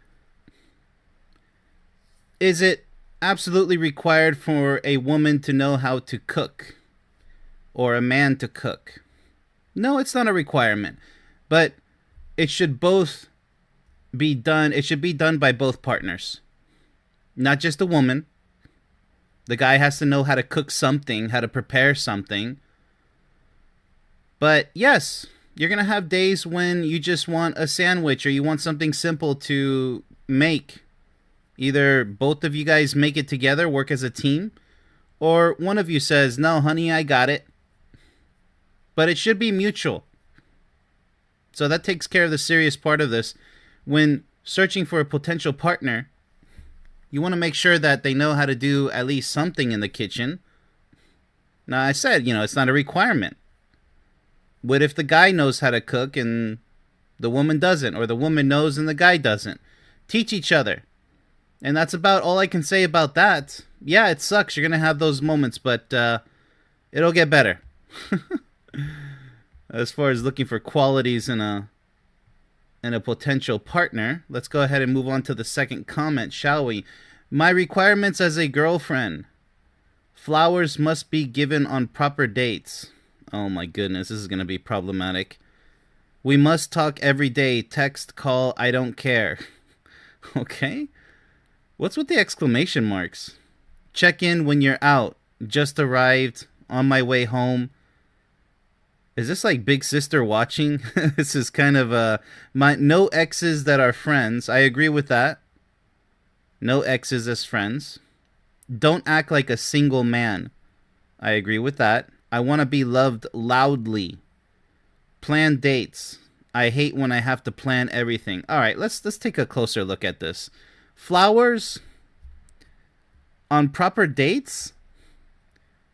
Is it absolutely required for a woman to know how to cook? Or a man to cook? No, it's not a requirement. But it should both be done. It should be done by both partners. Not just a woman. The guy has to know how to cook something, how to prepare something. But yes, you're going to have days when you just want a sandwich or you want something simple to make. Either both of you guys make it together, work as a team, or one of you says, "No, honey, I got it." But it should be mutual. So that takes care of the serious part of this. When searching for a potential partner, you want to make sure that they know how to do at least something in the kitchen. Now, I said, it's not a requirement. What if the guy knows how to cook and the woman doesn't, or the woman knows and the guy doesn't? Teach each other. And that's about all I can say about that. Yeah, it sucks. You're going to have those moments, but it'll get better. As far as looking for qualities in a potential partner, let's go ahead and move on to the second comment, shall we? My requirements as a girlfriend. Flowers must be given on proper dates. Oh my goodness, this is going to be problematic. We must talk every day. Text, call, I don't care. Okay? What's with the exclamation marks? Check in when you're out. Just arrived. On my way home. Is this like Big Sister watching? This is kind of no exes that are friends. I agree with that. No exes as friends. Don't act like a single man. I agree with that. I want to be loved loudly. Plan dates. I hate when I have to plan everything. All right, let's take a closer look at this. Flowers on proper dates?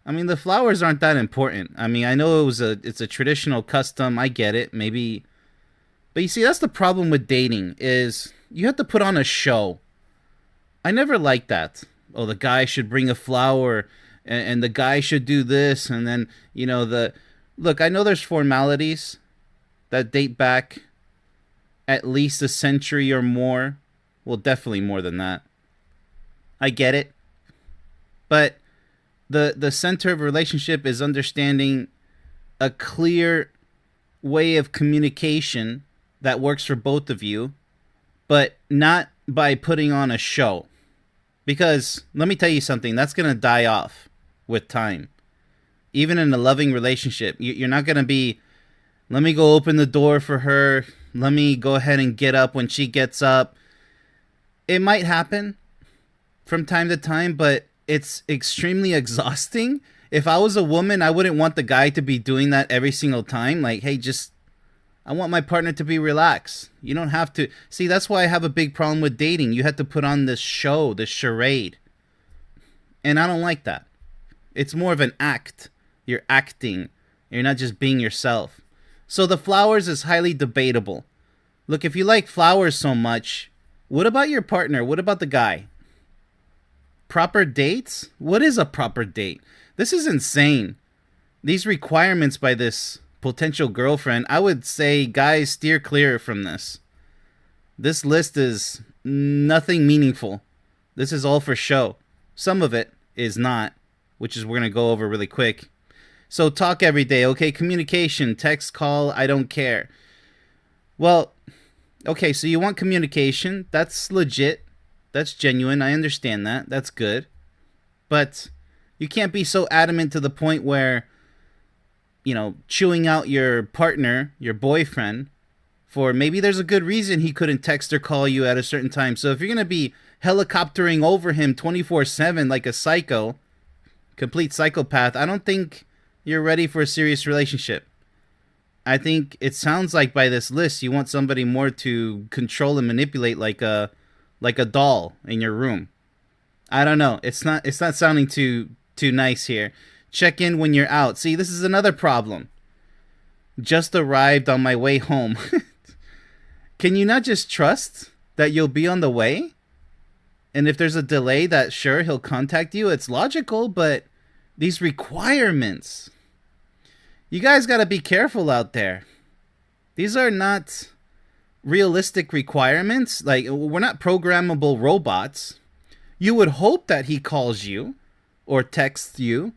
I mean, the flowers aren't that important. I mean, I know it's a traditional custom. I get it. Maybe. But you see, that's the problem with dating is you have to put on a show. I never liked that. Oh, the guy should bring a flower and the guy should do this. And then, look, I know there's formalities that date back at least a century or more. Well, definitely more than that. I get it. But the center of a relationship is understanding a clear way of communication that works for both of you, but not by putting on a show. Because let me tell you something, that's going to die off with time. Even in a loving relationship, you're not going to be, let me go open the door for her. Let me go ahead and get up when she gets up. It might happen from time to time, but it's extremely exhausting. If I was a woman, I wouldn't want the guy to be doing that every single time. Like, hey, I want my partner to be relaxed. You don't have to. See, that's why I have a big problem with dating. You have to put on this show, this charade. And I don't like that. It's more of an act. You're acting. You're not just being yourself. So the flowers is highly debatable. Look, if you like flowers so much, what about your partner? What about the guy? Proper dates? What is a proper date? This is insane. These requirements by this potential girlfriend, I would say, guys, steer clear from this. This list is nothing meaningful. This is all for show. Some of it is not, which is we're going to go over really quick. So talk every day. Okay, communication, text, call, I don't care. Well, okay, so you want communication. That's legit. That's genuine. I understand that. That's good. But you can't be so adamant to the point where, chewing out your partner, your boyfriend, for maybe there's a good reason he couldn't text or call you at a certain time. So if you're going to be helicoptering over him 24/7 like a psycho, complete psychopath, I don't think you're ready for a serious relationship. I think it sounds like by this list you want somebody more to control and manipulate, like a doll in your room. I don't know. It's not sounding too nice here. Check in when you're out. See, this is another problem. Just arrived on my way home. Can you not just trust that you'll be on the way? And if there's a delay, that sure, he'll contact you. It's logical, but these requirements. You guys got to be careful out there. These are not realistic requirements. Like, we're not programmable robots. You would hope that he calls you or texts you,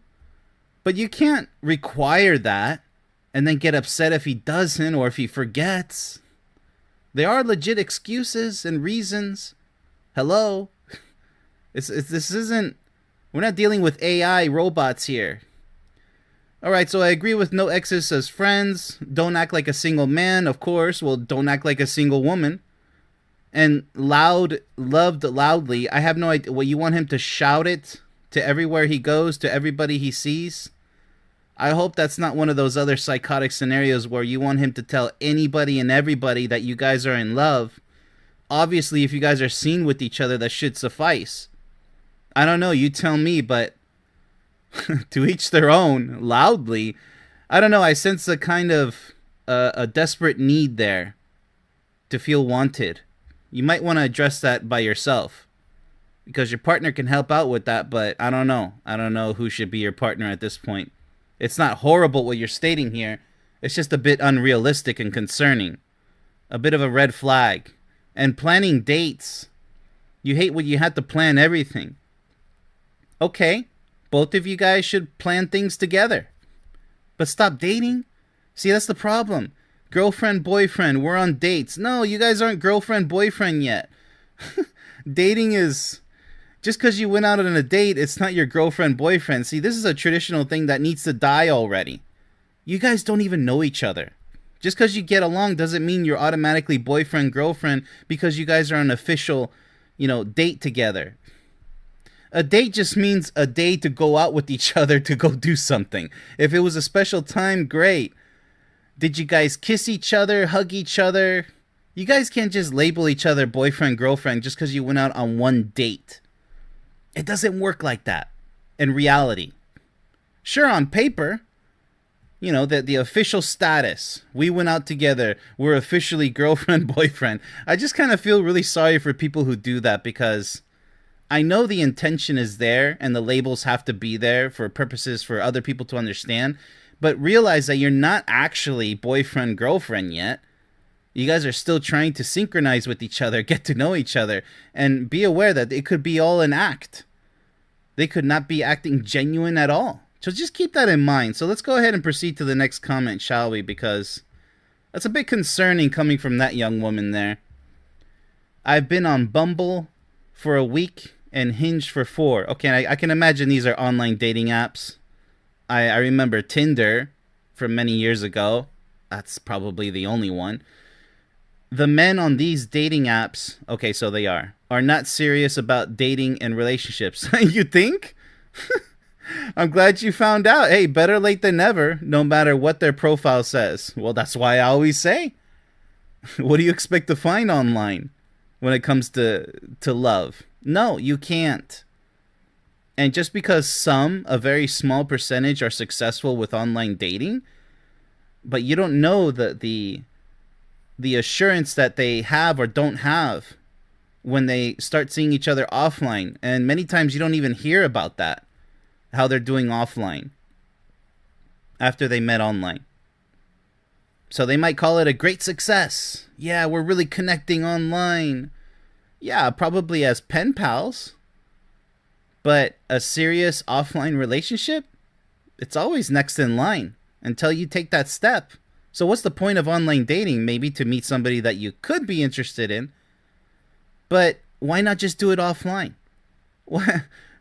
but you can't require that and then get upset if he doesn't or if he forgets. There are legit excuses and reasons. Hello? This isn't... We're not dealing with AI robots here. Alright, so I agree with no exes as friends. Don't act like a single man, of course. Well, don't act like a single woman. And loved loudly. I have no idea. Well, you want him to shout it to everywhere he goes, to everybody he sees? I hope that's not one of those other psychotic scenarios where you want him to tell anybody and everybody that you guys are in love. Obviously, if you guys are seen with each other, that should suffice. I don't know, you tell me, but to each their own, loudly. I don't know, I sense a kind of a desperate need there to feel wanted. You might want to address that by yourself, because your partner can help out with that, but I don't know. I don't know who should be your partner at this point. It's not horrible what you're stating here. It's just a bit unrealistic and concerning. A bit of a red flag. And planning dates. You hate when you have to plan everything. Okay, both of you guys should plan things together. But stop dating? See, that's the problem. Girlfriend, boyfriend, we're on dates. No, you guys aren't girlfriend, boyfriend yet. Dating is... Just because you went out on a date, it's not your girlfriend, boyfriend. See, this is a traditional thing that needs to die already. You guys don't even know each other. Just because you get along doesn't mean you're automatically boyfriend, girlfriend because you guys are on an official, date together. A date just means a day to go out with each other to go do something. If it was a special time, great. Did you guys kiss each other, hug each other? You guys can't just label each other boyfriend, girlfriend just because you went out on one date. It doesn't work like that in reality. Sure, on paper, the official status. We went out together. We're officially girlfriend, boyfriend. I just kind of feel really sorry for people who do that because I know the intention is there and the labels have to be there for purposes for other people to understand. But realize that you're not actually boyfriend, girlfriend yet. You guys are still trying to synchronize with each other, get to know each other, and be aware that it could be all an act. They could not be acting genuine at all. So just keep that in mind. So let's go ahead and proceed to the next comment, shall we? Because that's a bit concerning coming from that young woman there. I've been on Bumble for a week and Hinge for 4. Okay, I can imagine these are online dating apps. I remember Tinder from many years ago. That's probably the only one. The men on these dating apps, okay, so they are not serious about dating and relationships. You think? I'm glad you found out. Hey, better late than never, no matter what their profile says. Well, that's why I always say, what do you expect to find online when it comes to love? No, you can't. And just because a very small percentage, are successful with online dating, but you don't know the assurance that they have or don't have when they start seeing each other offline. And many times you don't even hear about that, how they're doing offline after they met online. So they might call it a great success. Yeah, we're really connecting online. Yeah, probably as pen pals. But a serious offline relationship, it's always next in line until you take that step. So what's the point of online dating? Maybe to meet somebody that you could be interested in. But why not just do it offline?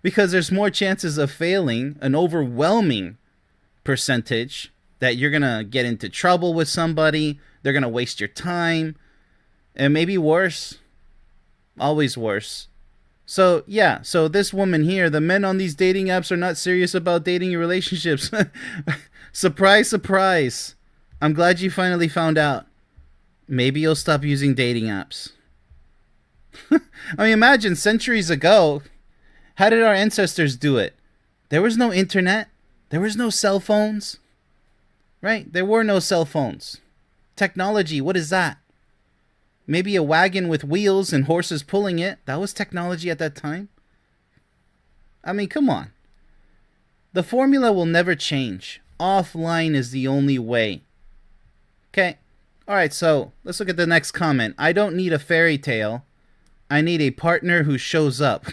Because there's more chances of failing, an overwhelming percentage, that you're going to get into trouble with somebody. They're going to waste your time. And maybe worse. Always worse. So, yeah. So this woman here, the men on these dating apps are not serious about dating and relationships. Surprise, surprise. I'm glad you finally found out. Maybe you'll stop using dating apps. I mean, imagine centuries ago, how did our ancestors do it? There was no internet. There was no cell phones. Right? There were no cell phones. Technology, what is that? Maybe a wagon with wheels and horses pulling it. That was technology at that time. I mean, come on. The formula will never change. Offline is the only way. Okay. Alright, so let's look at the next comment. I don't need a fairy tale. I need a partner who shows up.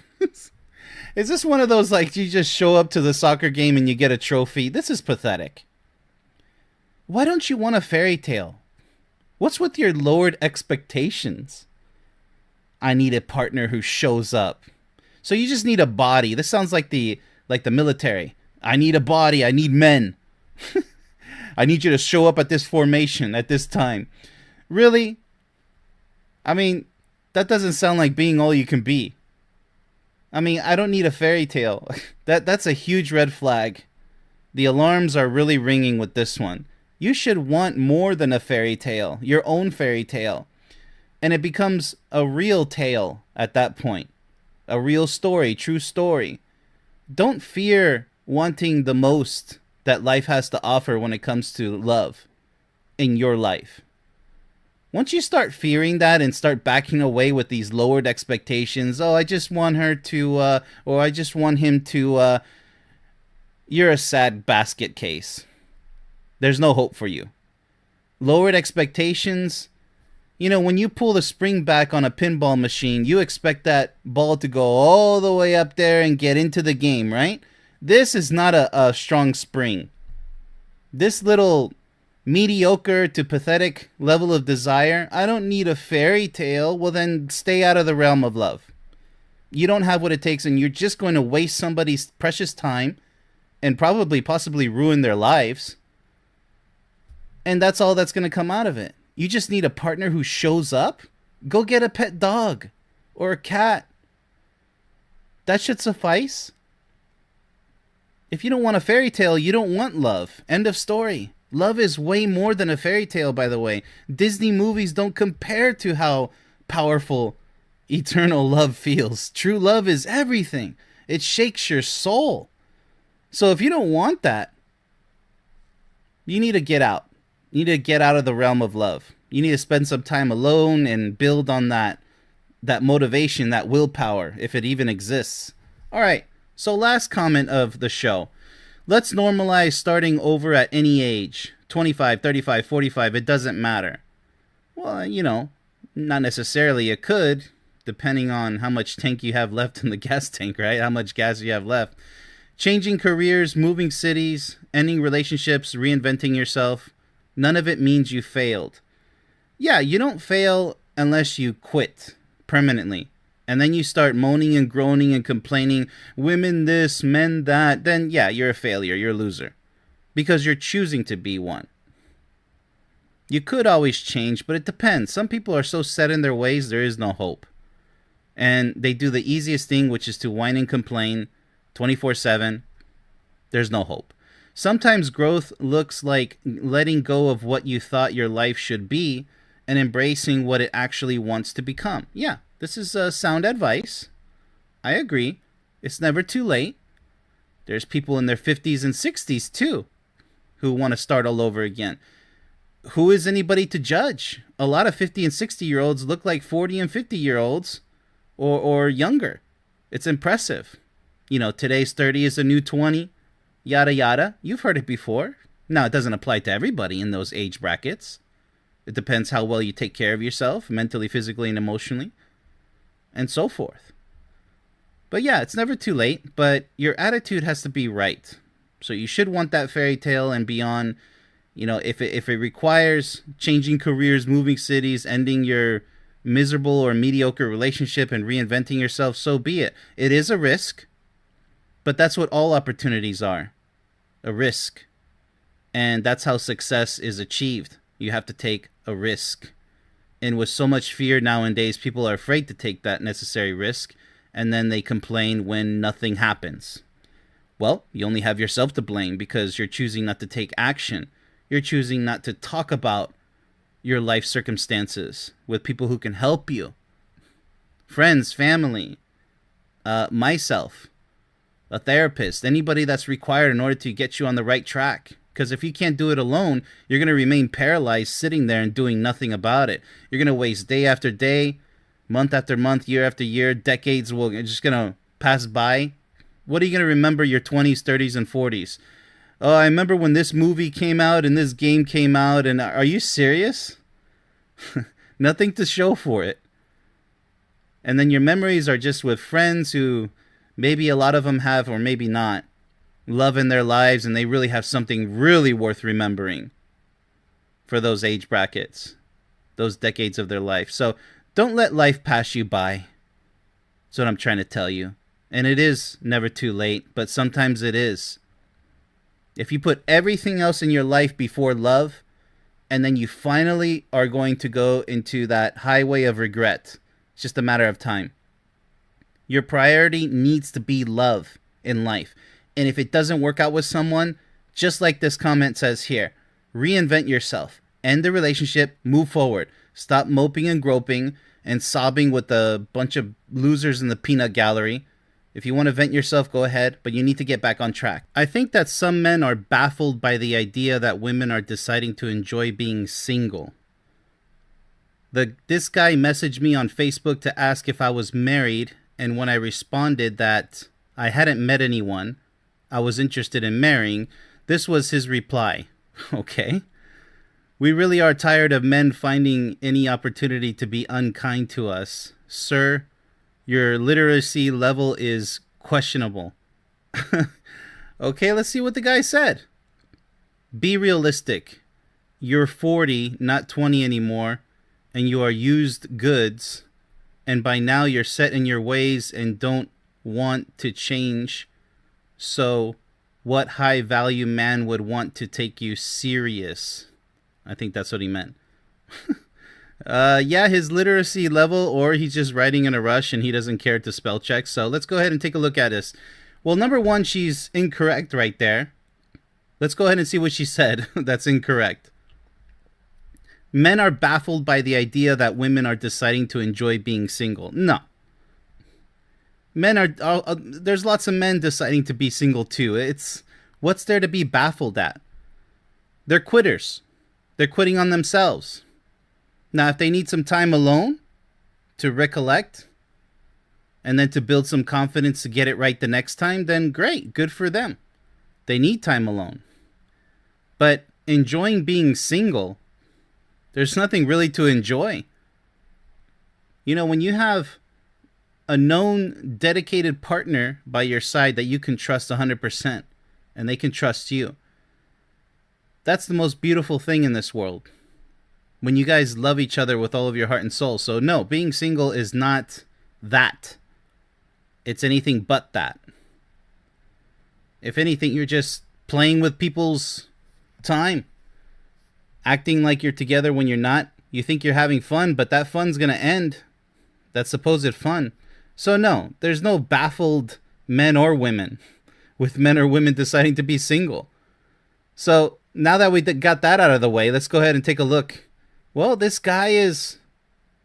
Is this one of those, like, you just show up to the soccer game and you get a trophy? This is pathetic. Why don't you want a fairy tale? What's with your lowered expectations? I need a partner who shows up. So you just need a body. This sounds like the military. I need a body. I need men. I need you to show up at this formation at this time. Really? I mean, that doesn't sound like being all you can be. I mean, I don't need a fairy tale. That's a huge red flag. The alarms are really ringing with this one. You should want more than a fairy tale, your own fairy tale. And it becomes a real tale at that point. A real story, true story. Don't fear wanting the most that life has to offer when it comes to love in your life. Once you start fearing that and start backing away with these lowered expectations, oh, I just want her to, or I just want him to, you're a sad basket case. There's no hope for you. Lowered expectations, you know, when you pull the spring back on a pinball machine, you expect that ball to go all the way up there and get into the game, right? This is not a strong spring. This little mediocre to pathetic level of desire, I don't need a fairy tale. Well, then stay out of the realm of love. You don't have what it takes, and you're just going to waste somebody's precious time and possibly ruin their lives. And that's all that's going to come out of it. You just need a partner who shows up. Go get a pet dog or a cat. That should suffice. If you don't want a fairy tale, you don't want love. End of story. Love is way more than a fairy tale, by the way. Disney movies don't compare to how powerful eternal love feels. True love is everything. It shakes your soul. So if you don't want that, you need to get out. You need to get out of the realm of love. You need to spend some time alone and build on that motivation, that willpower, if it even exists. All right. So last comment of the show. Let's normalize starting over at any age. 25, 35, 45, it doesn't matter. Well, you know, not necessarily. It could, depending on how much tank you have left in the gas tank, right? How much gas you have left. Changing careers, moving cities, ending relationships, reinventing yourself. None of it means you failed. Yeah, you don't fail unless you quit permanently. And then you start moaning and groaning and complaining, women this, men that, then yeah, you're a failure, you're a loser. Because you're choosing to be one. You could always change, but it depends. Some people are so set in their ways, there is no hope. And they do the easiest thing, which is to whine and complain 24/7. There's no hope. Sometimes growth looks like letting go of what you thought your life should be and embracing what it actually wants to become. Yeah, this is sound advice. I agree. It's never too late. There's people in their 50s and 60s too who want to start all over again. Who is anybody to judge? A lot of 50 and 60-year-olds look like 40 and 50-year-olds or younger. It's impressive. You know, today's 30 is a new 20. Yada, yada. You've heard it before. Now, it doesn't apply to everybody in those age brackets. It depends how well you take care of yourself, mentally, physically, and emotionally, and so forth. But yeah, it's never too late, but your attitude has to be right. So you should want that fairy tale and beyond. You know, if it requires changing careers, moving cities, ending your miserable or mediocre relationship and reinventing yourself, so be it. It is a risk, but that's what all opportunities are. A risk. And that's how success is achieved. You have to take a risk. And with so much fear nowadays, people are afraid to take that necessary risk, and then they complain when nothing happens. Well, you only have yourself to blame because you're choosing not to take action. You're choosing not to talk about your life circumstances with people who can help you. Friends, family, myself, a therapist, anybody that's required in order to get you on the right track. Because if you can't do it alone, you're going to remain paralyzed sitting there and doing nothing about it. You're going to waste day after day, month after month, year after year, decades will just going to pass by. What are you going to remember your 20s, 30s, and 40s? Oh, I remember when this movie came out and this game came out, and are you serious? Nothing to show for it. And then your memories are just with friends who maybe a lot of them have, or maybe not, love in their lives, and they really have something really worth remembering for those age brackets, those decades of their life. So don't let life pass you by. That's what I'm trying to tell you. And it is never too late, but sometimes it is. If you put everything else in your life before love, and then you finally are going to go into that highway of regret, it's just a matter of time. Your priority needs to be love in life. And if it doesn't work out with someone, just like this comment says here, reinvent yourself, end the relationship, move forward. Stop moping and groping and sobbing with a bunch of losers in the peanut gallery. If you want to vent yourself, go ahead, but you need to get back on track. I think that some men are baffled by the idea that women are deciding to enjoy being single. This guy messaged me on Facebook to ask if I was married, and when I responded that I hadn't met anyone I was interested in marrying, this was his reply. Okay. We really are tired of men finding any opportunity to be unkind to us. Sir, your literacy level is questionable. Okay, let's see what the guy said. Be realistic. You're 40, not 20 anymore, and you are used goods, and by now you're set in your ways and don't want to change. So what high value man would want to take you serious? I think that's what he meant. Yeah, his literacy level, or he's just writing in a rush and he doesn't care to spell check. So let's go ahead and take a look at this. Well, number one, she's incorrect right there. Let's go ahead and see what she said. That's incorrect. Men are baffled by the idea that women are deciding to enjoy being single. No. Men are, there's lots of men deciding to be single too. What's there to be baffled at? They're quitters. They're quitting on themselves. Now, if they need some time alone to recollect and then to build some confidence to get it right the next time, then great, good for them. They need time alone. But enjoying being single, there's nothing really to enjoy. You know, when you have a known dedicated partner by your side that you can trust 100% and they can trust you, that's the most beautiful thing in this world. When you guys love each other with all of your heart and soul. So no, being single is not that. It's anything but that. If anything, you're just playing with people's time. Acting like you're together when you're not. You think you're having fun, but that fun's going to end. That supposed fun. So no, there's no baffled men or women with men or women deciding to be single. So now that we got that out of the way, let's go ahead and take a look. Well, this guy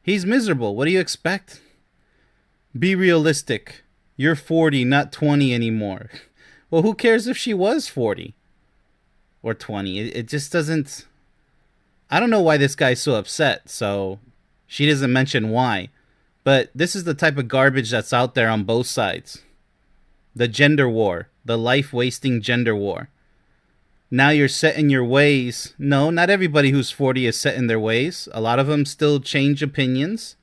he's miserable. What do you expect? Be realistic. You're 40, not 20 anymore. Well, who cares if she was 40 or 20? It just doesn't... I don't know why this guy's so upset, so she doesn't mention why. But this is the type of garbage that's out there on both sides. The gender war. The life-wasting gender war. Now you're set in your ways. No, not everybody who's 40 is set in their ways. A lot of them still change opinions.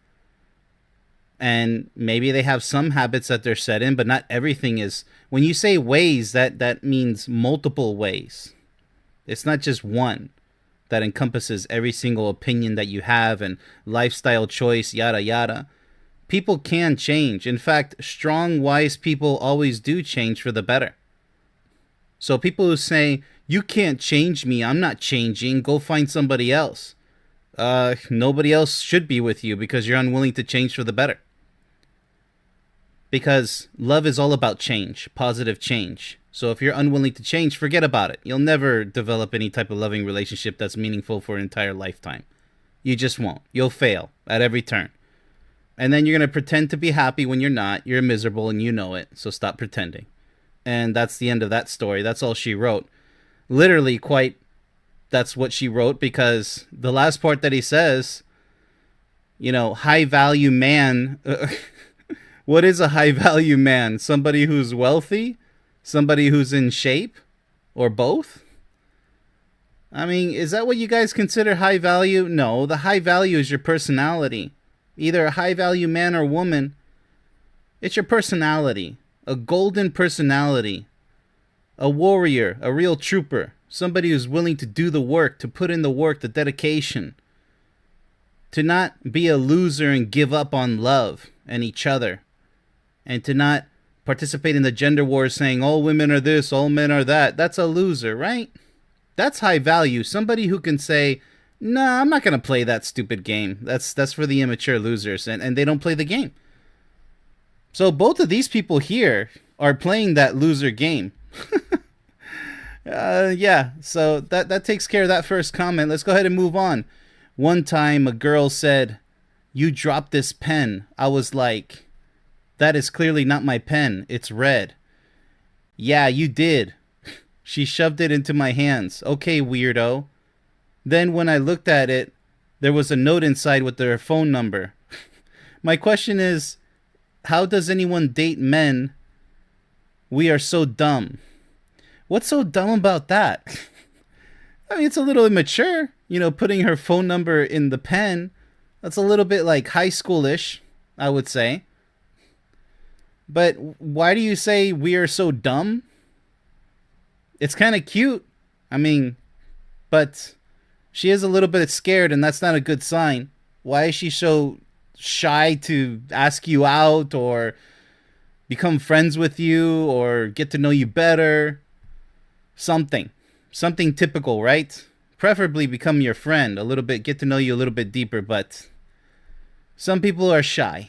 And maybe they have some habits that they're set in, but not everything is. When you say ways, that means multiple ways. It's not just one that encompasses every single opinion that you have and lifestyle choice, yada, yada. People can change. In fact, strong, wise people always do change for the better. So people who say, you can't change me, I'm not changing, go find somebody else. Nobody else should be with you because you're unwilling to change for the better. because love is all about change, positive change. So if you're unwilling to change, forget about it. You'll never develop any type of loving relationship that's meaningful for an entire lifetime. You just won't. You'll fail at every turn. And then you're going to pretend to be happy when you're not. You're miserable and you know it. So stop pretending. And that's the end of that story. That's all she wrote. Literally, that's what she wrote, because the last part that he says, high value man. What is a high value man? Somebody who's wealthy? Somebody who's in shape? Or both? I mean, is that what you guys consider high value? No, the high value is your personality. Either a high value man or woman. It's your personality. A golden personality. A warrior, a real trooper. Somebody who's willing to do the work, to put in the work, the dedication. To not be a loser and give up on love and each other. And to not participate in the gender wars saying all women are this, all men are that. That's a loser, right? That's high value. Somebody who can say, nah, I'm not going to play that stupid game. That's for the immature losers. And they don't play the game. So both of these people here are playing that loser game. Yeah, so that takes care of that first comment. Let's go ahead and move on. One time a girl said, "You dropped this pen." I was like, "That is clearly not my pen. It's red." "Yeah, you did." She shoved it into my hands. "Okay, weirdo." Then when I looked at it, there was a note inside with their phone number. My question is, how does anyone date men? We are so dumb. What's so dumb about that? I mean, it's a little immature, putting her phone number in the pen. That's a little bit like high schoolish, I would say. But why do you say we are so dumb? It's kind of cute. I mean, but she is a little bit scared, and that's not a good sign. Why is she so shy to ask you out or become friends with you or get to know you better? Something typical, right? Preferably become your friend a little bit, get to know you a little bit deeper, but some people are shy.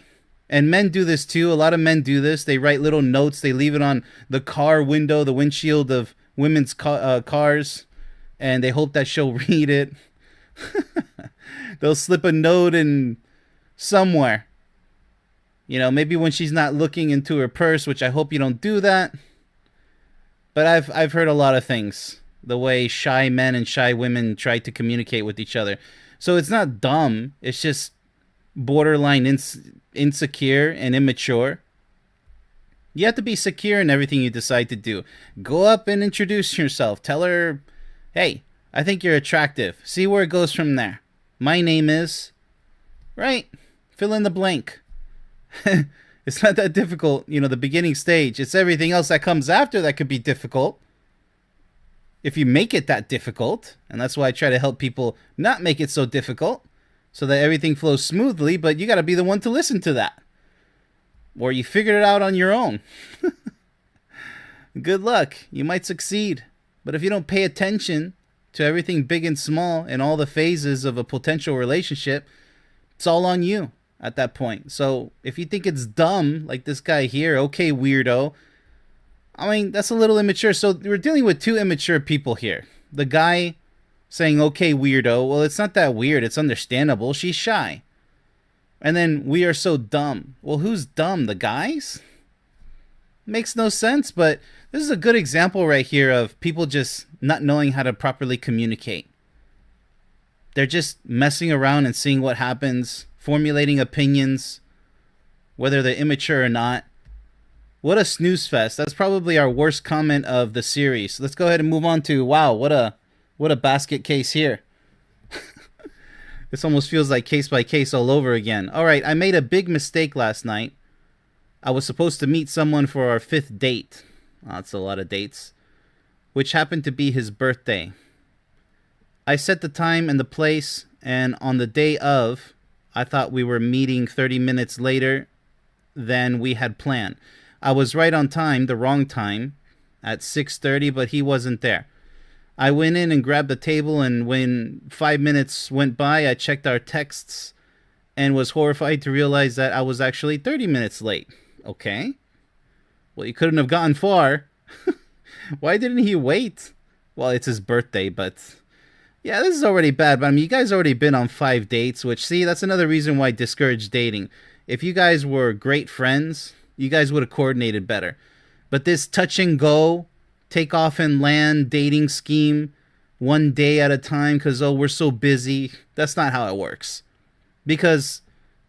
And men do this too. A lot of men do this. They write little notes. They leave it on the car window, the windshield of women's cars, and they hope that she'll read it. They'll slip a note in somewhere. Maybe when she's not looking into her purse, which I hope you don't do that. But I've heard a lot of things, the way shy men and shy women try to communicate with each other. So it's not dumb. It's just borderline insecure and immature. You have to be secure in everything you decide to do. Go up and introduce yourself. Tell her, "Hey, I think you're attractive." See where it goes from there. My name is... Right? Fill in the blank. It's not that difficult, the beginning stage. It's everything else that comes after that could be difficult. If you make it that difficult, and that's why I try to help people not make it so difficult, so that everything flows smoothly, but you got to be the one to listen to that. Or you figured it out on your own. Good luck. You might succeed. But if you don't pay attention to everything big and small and all the phases of a potential relationship, it's all on you at that point. So if you think it's dumb, like this guy here, "Okay, weirdo," I mean, that's a little immature. So we're dealing with two immature people here. The guy saying, "Okay, weirdo." Well, it's not that weird. It's understandable. She's shy. And then, "We are so dumb." Well, who's dumb? The guys? Makes no sense, but this is a good example right here of people just not knowing how to properly communicate. They're just messing around and seeing what happens, formulating opinions, whether they're immature or not. What a snooze fest. That's probably our worst comment of the series. Let's go ahead and move on to, wow, what a basket case here. This almost feels like case by case all over again. All right, I made a big mistake last night. I was supposed to meet someone for our 5th date. Oh, that's a lot of dates. Which happened to be his birthday. I set the time and the place, and on the day of, I thought we were meeting 30 minutes later than we had planned. I was right on time, the wrong time, at 6:30, but he wasn't there. I went in and grabbed the table, and when 5 minutes went by, I checked our texts and was horrified to realize that I was actually 30 minutes late. Okay. Well, you couldn't have gotten far. Why didn't he wait? Well, it's his birthday, but yeah, this is already bad. But I mean, you guys already been on 5 dates, which, see, that's another reason why I discourage dating. If you guys were great friends, you guys would have coordinated better. But this touch and go, take off and land dating scheme, one day at a time because, oh, we're so busy, that's not how it works. Because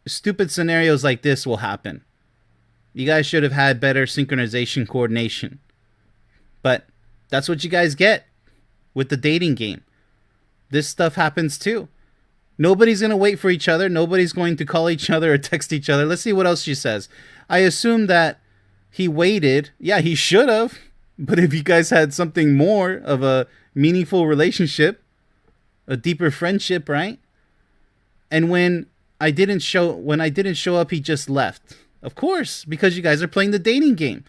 stupid scenarios like this will happen. You guys should have had better synchronization coordination. But that's what you guys get with the dating game. This stuff happens too. Nobody's going to wait for each other. Nobody's going to call each other or text each other. Let's see what else she says. I assume that he waited. Yeah, he should have. But if you guys had something more of a meaningful relationship, a deeper friendship, right? And when I didn't show up, he just left. Of course, because you guys are playing the dating game.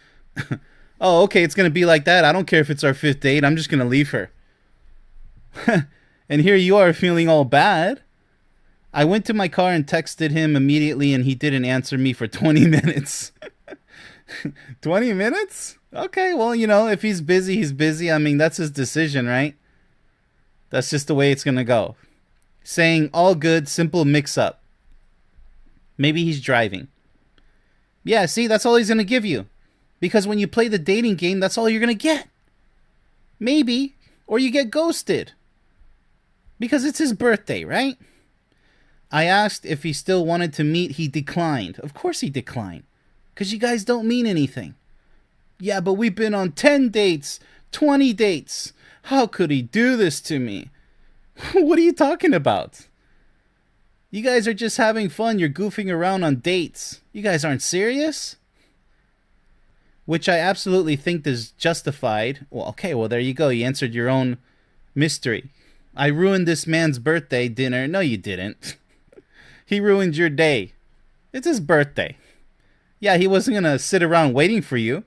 Oh, okay, it's going to be like that. I don't care if it's our 5th date. I'm just going to leave her. And here you are feeling all bad. I went to my car and texted him immediately, and he didn't answer me for 20 minutes. 20 minutes? Okay, well, you know, if he's busy, he's busy. I mean, that's his decision, right? That's just the way it's going to go. Saying, all good, simple mix-up. Maybe he's driving. Yeah, see, that's all he's going to give you. Because when you play the dating game, that's all you're going to get. Maybe. Or you get ghosted. Because it's his birthday, right? I asked if he still wanted to meet. He declined. Of course he declined. Because you guys don't mean anything. Yeah, but we've been on 10 dates, 20 dates. How could he do this to me? What are you talking about? You guys are just having fun. You're goofing around on dates. You guys aren't serious? Which I absolutely think is justified. Well, okay, well, there you go. You answered your own mystery. I ruined this man's birthday dinner. No, you didn't. He ruined your day. It's his birthday. Yeah, he wasn't going to sit around waiting for you.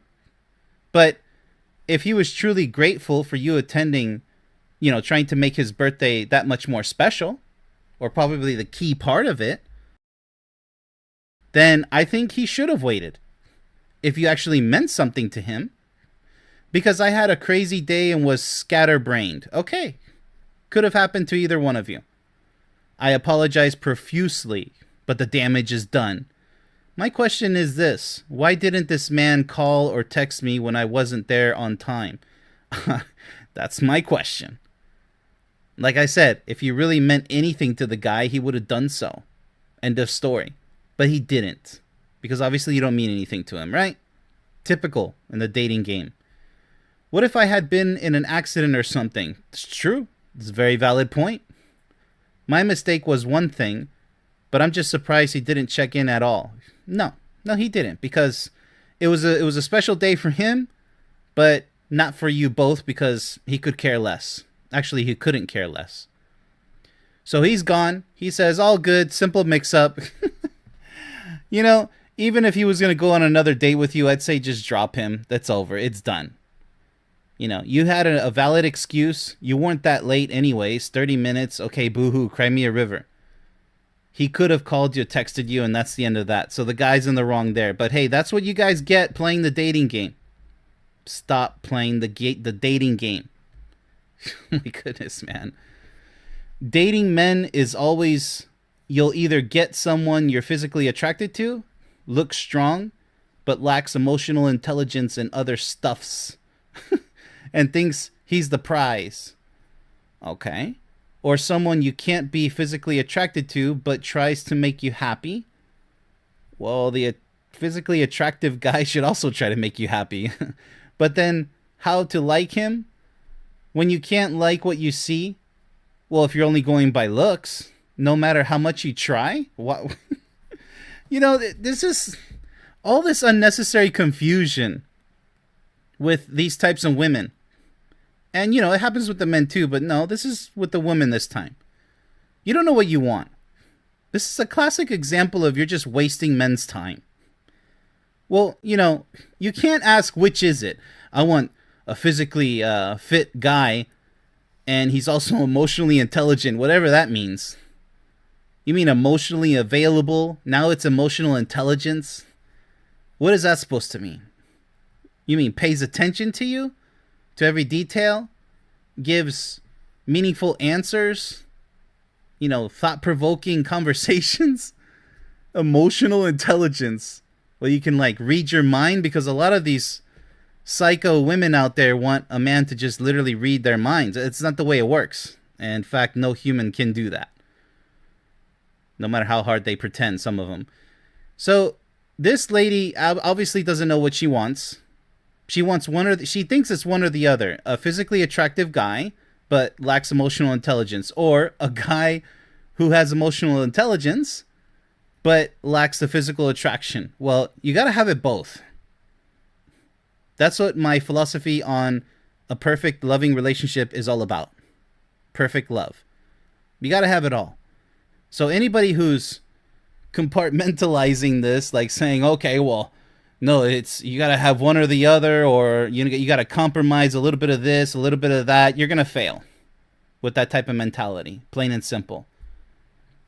But if he was truly grateful for you attending, you know, trying to make his birthday that much more special, or probably the key part of it, then I think he should have waited. If you actually meant something to him. Because I had a crazy day and was scatterbrained. Okay. Could have happened to either one of you. I apologize profusely, but the damage is done. My question is this. Why didn't this man call or text me when I wasn't there on time? That's my question. Like I said, if you really meant anything to the guy, he would have done so. End of story. But he didn't. Because obviously you don't mean anything to him, right? Typical in the dating game. What if I had been in an accident or something? It's true. It's a very valid point. My mistake was one thing, but I'm just surprised he didn't check in at all. No, he didn't, because it was a special day for him, but not for you both, because he could care less. Actually, he couldn't care less. So he's gone. He says, all good, simple mix-up. You know, even if he was going to go on another date with you, I'd say just drop him. That's over. It's done. You know, you had a valid excuse. You weren't that late anyways. 30 minutes. Okay, boo-hoo, cry me a river. He could have called you, texted you, and that's the end of that. So the guy's in the wrong there. But hey, that's what you guys get playing the dating game. Stop playing the dating game. My goodness, man. Dating men is always, you'll either get someone you're physically attracted to, looks strong, but lacks emotional intelligence and other stuffs, and thinks he's the prize. Okay. Or someone you can't be physically attracted to, but tries to make you happy. Well, the physically attractive guy should also try to make you happy. But then, how to like him? When you can't like what you see? Well, if you're only going by looks, no matter how much you try? What? You know, this is all this unnecessary confusion with these types of women. And, you know, it happens with the men too, but no, this is with the women this time. You don't know what you want. This is a classic example of you're just wasting men's time. Well, you know, you can't ask which is it. I want a physically fit guy, and he's also emotionally intelligent, whatever that means. You mean emotionally available? Now it's emotional intelligence? What is that supposed to mean? You mean pays attention to you? To every detail? Gives meaningful answers? Thought-provoking conversations? Emotional intelligence? Well, you can like read your mind, because a lot of these psycho women out there want a man to just literally read their minds. It's not the way it works. And in fact, no human can do that. No matter how hard they pretend, some of them. So this lady obviously doesn't know what she wants. She wants she thinks it's one or the other. A physically attractive guy, but lacks emotional intelligence. Or a guy who has emotional intelligence, but lacks the physical attraction. Well, you got to have it both. That's what my philosophy on a perfect loving relationship is all about. Perfect love. You got to have it all. So anybody who's compartmentalizing this, like saying, okay, well, no, it's you got to have one or the other, or you got to compromise a little bit of this, a little bit of that, you're going to fail with that type of mentality, plain and simple.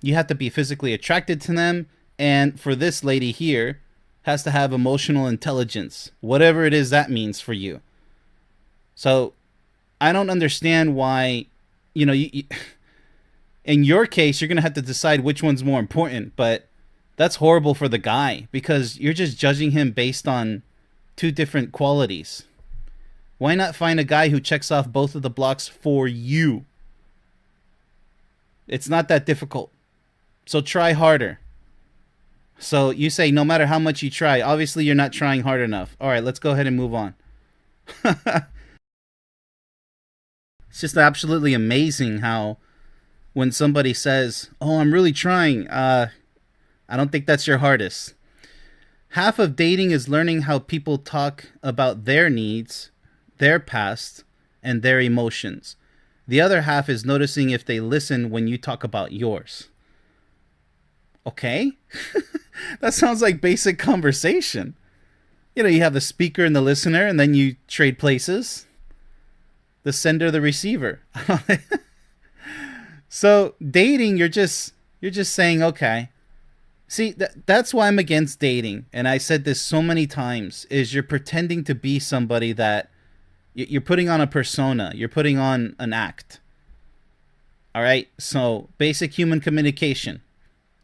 You have to be physically attracted to them, and for this lady here, has to have emotional intelligence, whatever it is that means for you. So I don't understand why, in your case, you're going to have to decide which one's more important, but that's horrible for the guy, because you're just judging him based on two different qualities. Why not find a guy who checks off both of the blocks for you? It's not that difficult. So try harder. So you say no matter how much you try, obviously you're not trying hard enough. All right, let's go ahead and move on. It's just absolutely amazing how when somebody says, oh, I'm really trying, I don't think that's your hardest. Half of dating is learning how people talk about their needs, their past, and their emotions. The other half is noticing if they listen when you talk about yours. Okay? That sounds like basic conversation. You have the speaker and the listener, and then you trade places. The sender, the receiver. So dating, you're just saying, okay. See, that's why I'm against dating. And I said this so many times, is you're pretending to be somebody that you're putting on a persona. You're putting on an act. All right. So basic human communication.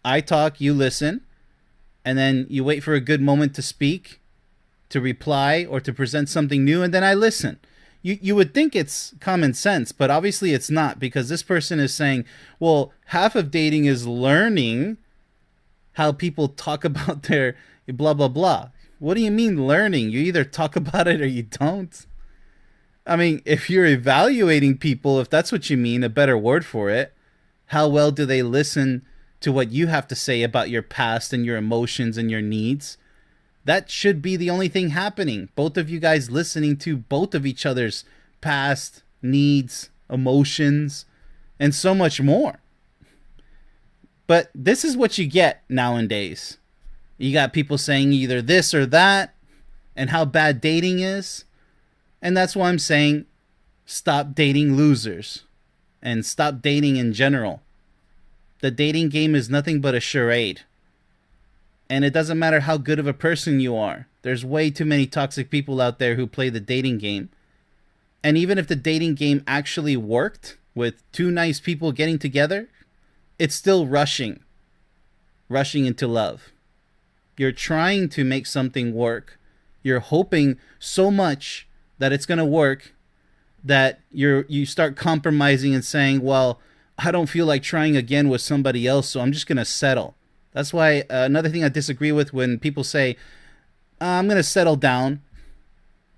I talk, you listen, and then you wait for a good moment to speak, to reply, or to present something new, and then I listen. You would think it's common sense, but obviously it's not, because this person is saying, well, half of dating is learning how people talk about their blah, blah, blah. What do you mean learning? You either talk about it or you don't. I mean, if you're evaluating people, if that's what you mean, a better word for it, how well do they listen to what you have to say about your past and your emotions and your needs? That should be the only thing happening. Both of you guys listening to both of each other's past, needs, emotions, and so much more. But this is what you get nowadays. You got people saying either this or that, and how bad dating is. And that's why I'm saying stop dating losers. And stop dating in general. The dating game is nothing but a charade. And it doesn't matter how good of a person you are. There's way too many toxic people out there who play the dating game. And even if the dating game actually worked, with two nice people getting together, it's still rushing into love. You're trying to make something work. You're hoping so much that it's going to work that you start compromising and saying, well, I don't feel like trying again with somebody else, so I'm just going to settle. That's why another thing I disagree with when people say, I'm going to settle down.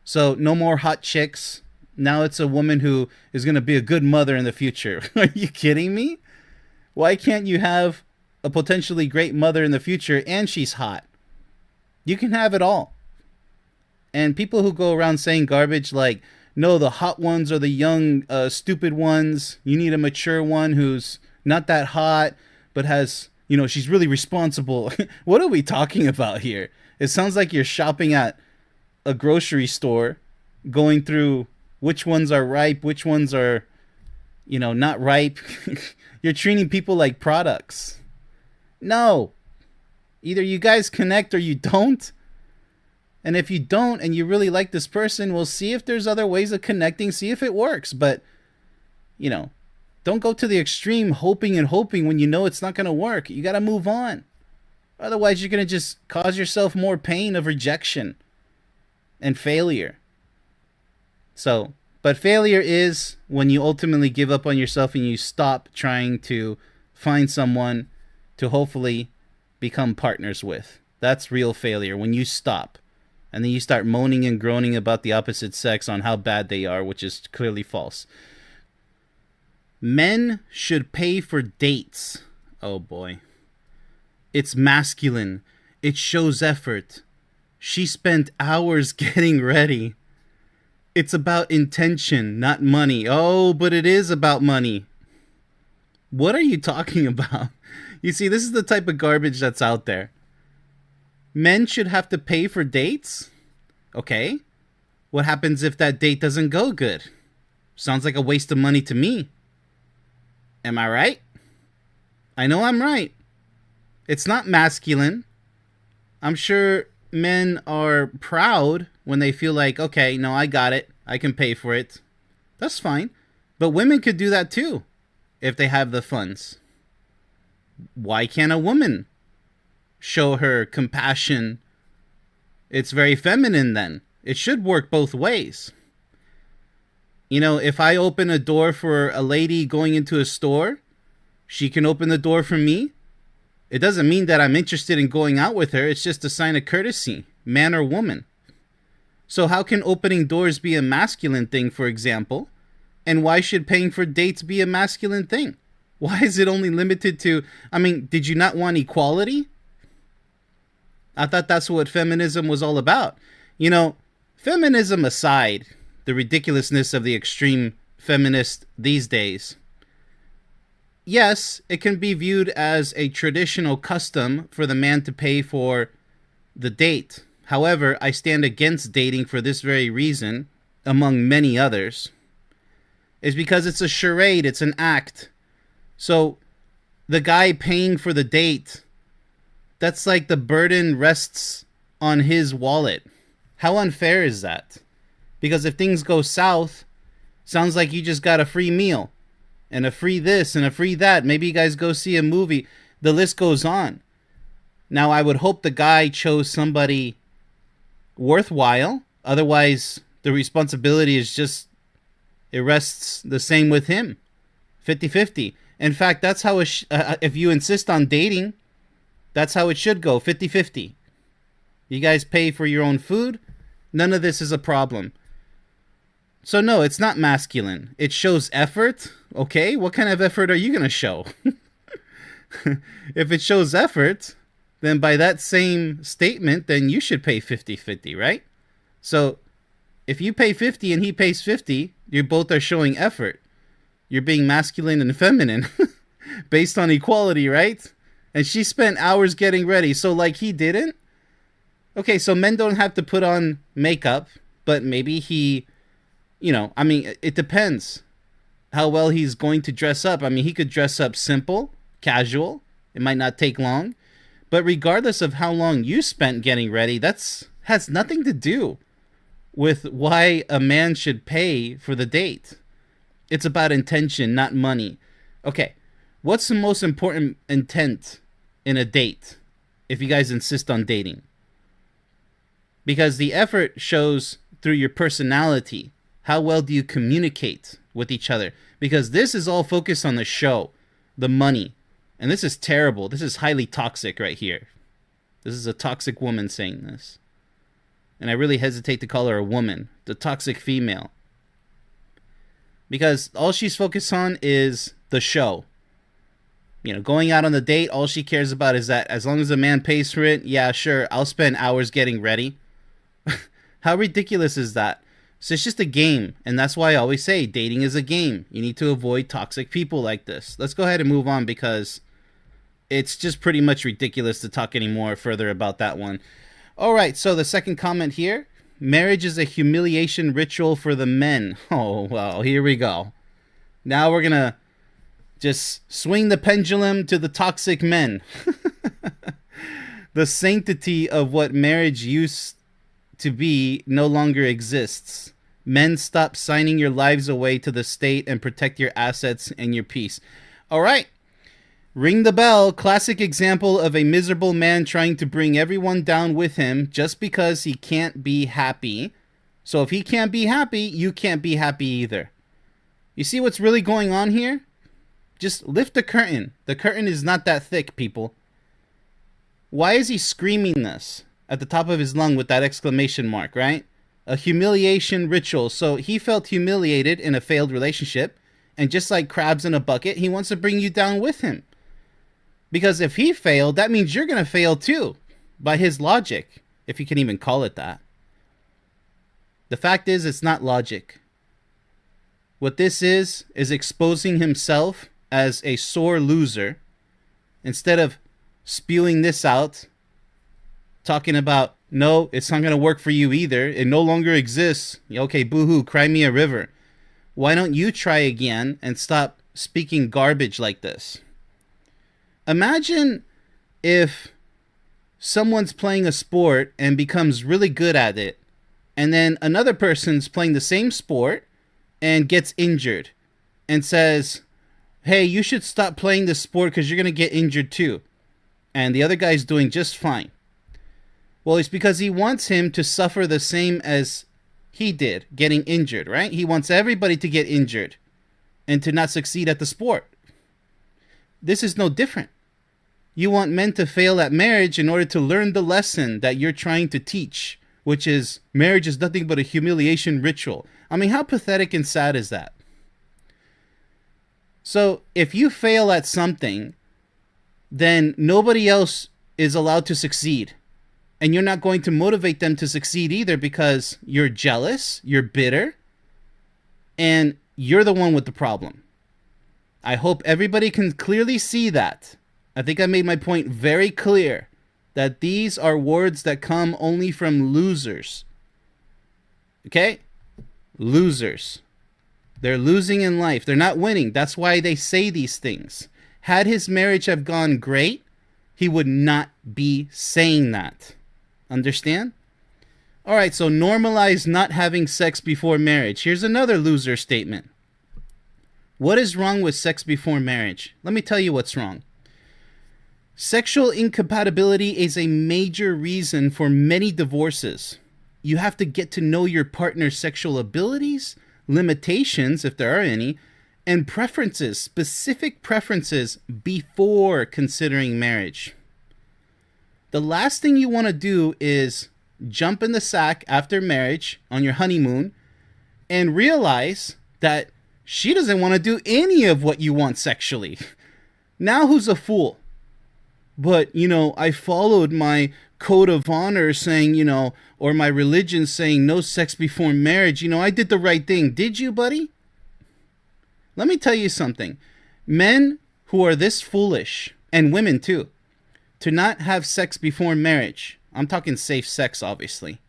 So no more hot chicks. Now it's a woman who is going to be a good mother in the future. Are you kidding me? Why can't you have a potentially great mother in the future and she's hot? You can have it all. And people who go around saying garbage like, no, the hot ones are the young, stupid ones. You need a mature one who's not that hot, but has... she's really responsible. What are we talking about here? It sounds like you're shopping at a grocery store, going through which ones are ripe, which ones are, not ripe. You're treating people like products. No. Either you guys connect or you don't. And if you don't and you really like this person, we'll see if there's other ways of connecting, see if it works. But, you know, don't go to the extreme hoping and hoping when you know it's not going to work. You got to move on. Otherwise, you're going to just cause yourself more pain of rejection and failure. So, but failure is when you ultimately give up on yourself and you stop trying to find someone to hopefully become partners with. That's real failure, when you stop. And then you start moaning and groaning about the opposite sex on how bad they are, which is clearly false. Men should pay for dates. Oh boy. It's masculine. It shows effort. She spent hours getting ready. It's about intention, not money. Oh, but it is about money. What are you talking about? You see, this is the type of garbage that's out there. Men should have to pay for dates? Okay. What happens if that date doesn't go good? Sounds like a waste of money to me. Am I right? I know I'm right. It's not masculine. I'm sure men are proud when they feel like, okay, no, I got it. I can pay for it. That's fine. But women could do that too, if they have the funds. Why can't a woman show her compassion? It's very feminine then. It should work both ways. You know, if I open a door for a lady going into a store, she can open the door for me. It doesn't mean that I'm interested in going out with her. It's just a sign of courtesy, man or woman. So how can opening doors be a masculine thing, for example? And why should paying for dates be a masculine thing? Why is it only limited to, I mean, did you not want equality? I thought that's what feminism was all about. You know, feminism aside, the ridiculousness of the extreme feminist these days, yes, it can be viewed as a traditional custom for the man to pay for the date. However, I stand against dating for this very reason, among many others. Is because it's a charade, it's an act. So, the guy paying for the date, that's like the burden rests on his wallet. How unfair is that? Because if things go south, sounds like you just got a free meal. And a free this and a free that. Maybe you guys go see a movie. The list goes on. Now, I would hope the guy chose somebody worthwhile. Otherwise, the responsibility is just, it rests the same with him. 50-50. In fact, that's how if you insist on dating, that's how it should go. 50-50. You guys pay for your own food. None of this is a problem. So no, it's not masculine. It shows effort. Okay, what kind of effort are you going to show? If it shows effort, then by that same statement, then you should pay 50-50, right? So if you pay 50 and he pays 50, you both are showing effort. You're being masculine and feminine based on equality, right? And she spent hours getting ready, so like he didn't? Okay, so men don't have to put on makeup, but maybe he, you know, I mean, it depends how well he's going to dress up. I mean, he could dress up simple, casual. It might not take long. But regardless of how long you spent getting ready, that's has nothing to do with why a man should pay for the date. It's about intention, not money. Okay, what's the most important intent in a date if you guys insist on dating? Because the effort shows through your personality. How well do you communicate with each other? Because this is all focused on the show, the money. And this is terrible. This is highly toxic right here. This is a toxic woman saying this. And I really hesitate to call her a woman. The toxic female. Because all she's focused on is the show. You know, going out on the date, all she cares about is that as long as the man pays for it, yeah, sure, I'll spend hours getting ready. How ridiculous is that? So it's just a game, and that's why I always say dating is a game. You need to avoid toxic people like this. Let's go ahead and move on because it's just pretty much ridiculous to talk any more further about that one. All right, so the second comment here. Marriage is a humiliation ritual for the men. Oh, well, here we go. Now we're going to just swing the pendulum to the toxic men. The sanctity of what marriage used to be no longer exists. Men, stop signing your lives away to the state and protect your assets and your peace. All right. Ring the bell. Classic example of a miserable man trying to bring everyone down with him just because he can't be happy. So if he can't be happy, you can't be happy either. You see what's really going on here? Just lift the curtain. The curtain is not that thick, people. Why is he screaming this at the top of his lung with that exclamation mark, right? A humiliation ritual. So he felt humiliated in a failed relationship. And just like crabs in a bucket, he wants to bring you down with him. Because if he failed, that means you're going to fail too. By his logic. If you can even call it that. The fact is, it's not logic. What this is exposing himself as a sore loser. Instead of spewing this out, talking about, no, it's not going to work for you either. It no longer exists. Okay, boo-hoo, cry me a river. Why don't you try again and stop speaking garbage like this? Imagine if someone's playing a sport and becomes really good at it, and then another person's playing the same sport and gets injured and says, hey, you should stop playing this sport because you're going to get injured too. And the other guy's doing just fine. Well, it's because he wants him to suffer the same as he did, getting injured, right? He wants everybody to get injured and to not succeed at the sport. This is no different. You want men to fail at marriage in order to learn the lesson that you're trying to teach, which is marriage is nothing but a humiliation ritual. I mean, how pathetic and sad is that? So if you fail at something, then nobody else is allowed to succeed. And you're not going to motivate them to succeed either because you're jealous, you're bitter, and you're the one with the problem. I hope everybody can clearly see that. I think I made my point very clear that these are words that come only from losers. Okay? Losers. They're losing in life. They're not winning. That's why they say these things. Had his marriage have gone great, he would not be saying that. Understand? All right, so normalize not having sex before marriage. Here's another loser statement. What is wrong with sex before marriage? Let me tell you what's wrong. Sexual incompatibility is a major reason for many divorces. You have to get to know your partner's sexual abilities, limitations, if there are any, and preferences, specific preferences, before considering marriage. The last thing you want to do is jump in the sack after marriage on your honeymoon and realize that she doesn't want to do any of what you want sexually. Now who's a fool? But, I followed my code of honor saying, or my religion saying no sex before marriage. I did the right thing. Did you, buddy? Let me tell you something. Men who are this foolish, and women too, to not have sex before marriage, I'm talking safe sex, obviously,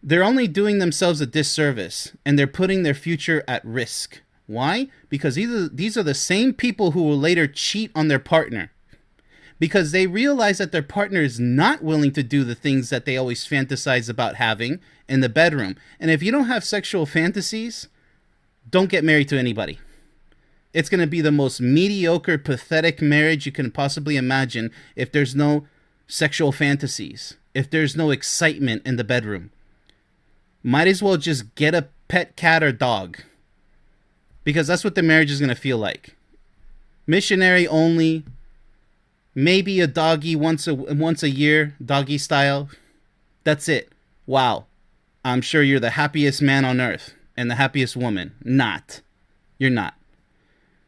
they're only doing themselves a disservice, and they're putting their future at risk. Why? Because these are the same people who will later cheat on their partner. Because they realize that their partner is not willing to do the things that they always fantasize about having in the bedroom. And if you don't have sexual fantasies, don't get married to anybody. It's going to be the most mediocre, pathetic marriage you can possibly imagine if there's no sexual fantasies, if there's no excitement in the bedroom. Might as well just get a pet cat or dog, because that's what the marriage is going to feel like. Missionary only, maybe a doggy once a year, doggy style. That's it. Wow. I'm sure you're the happiest man on earth and the happiest woman. Not. You're not.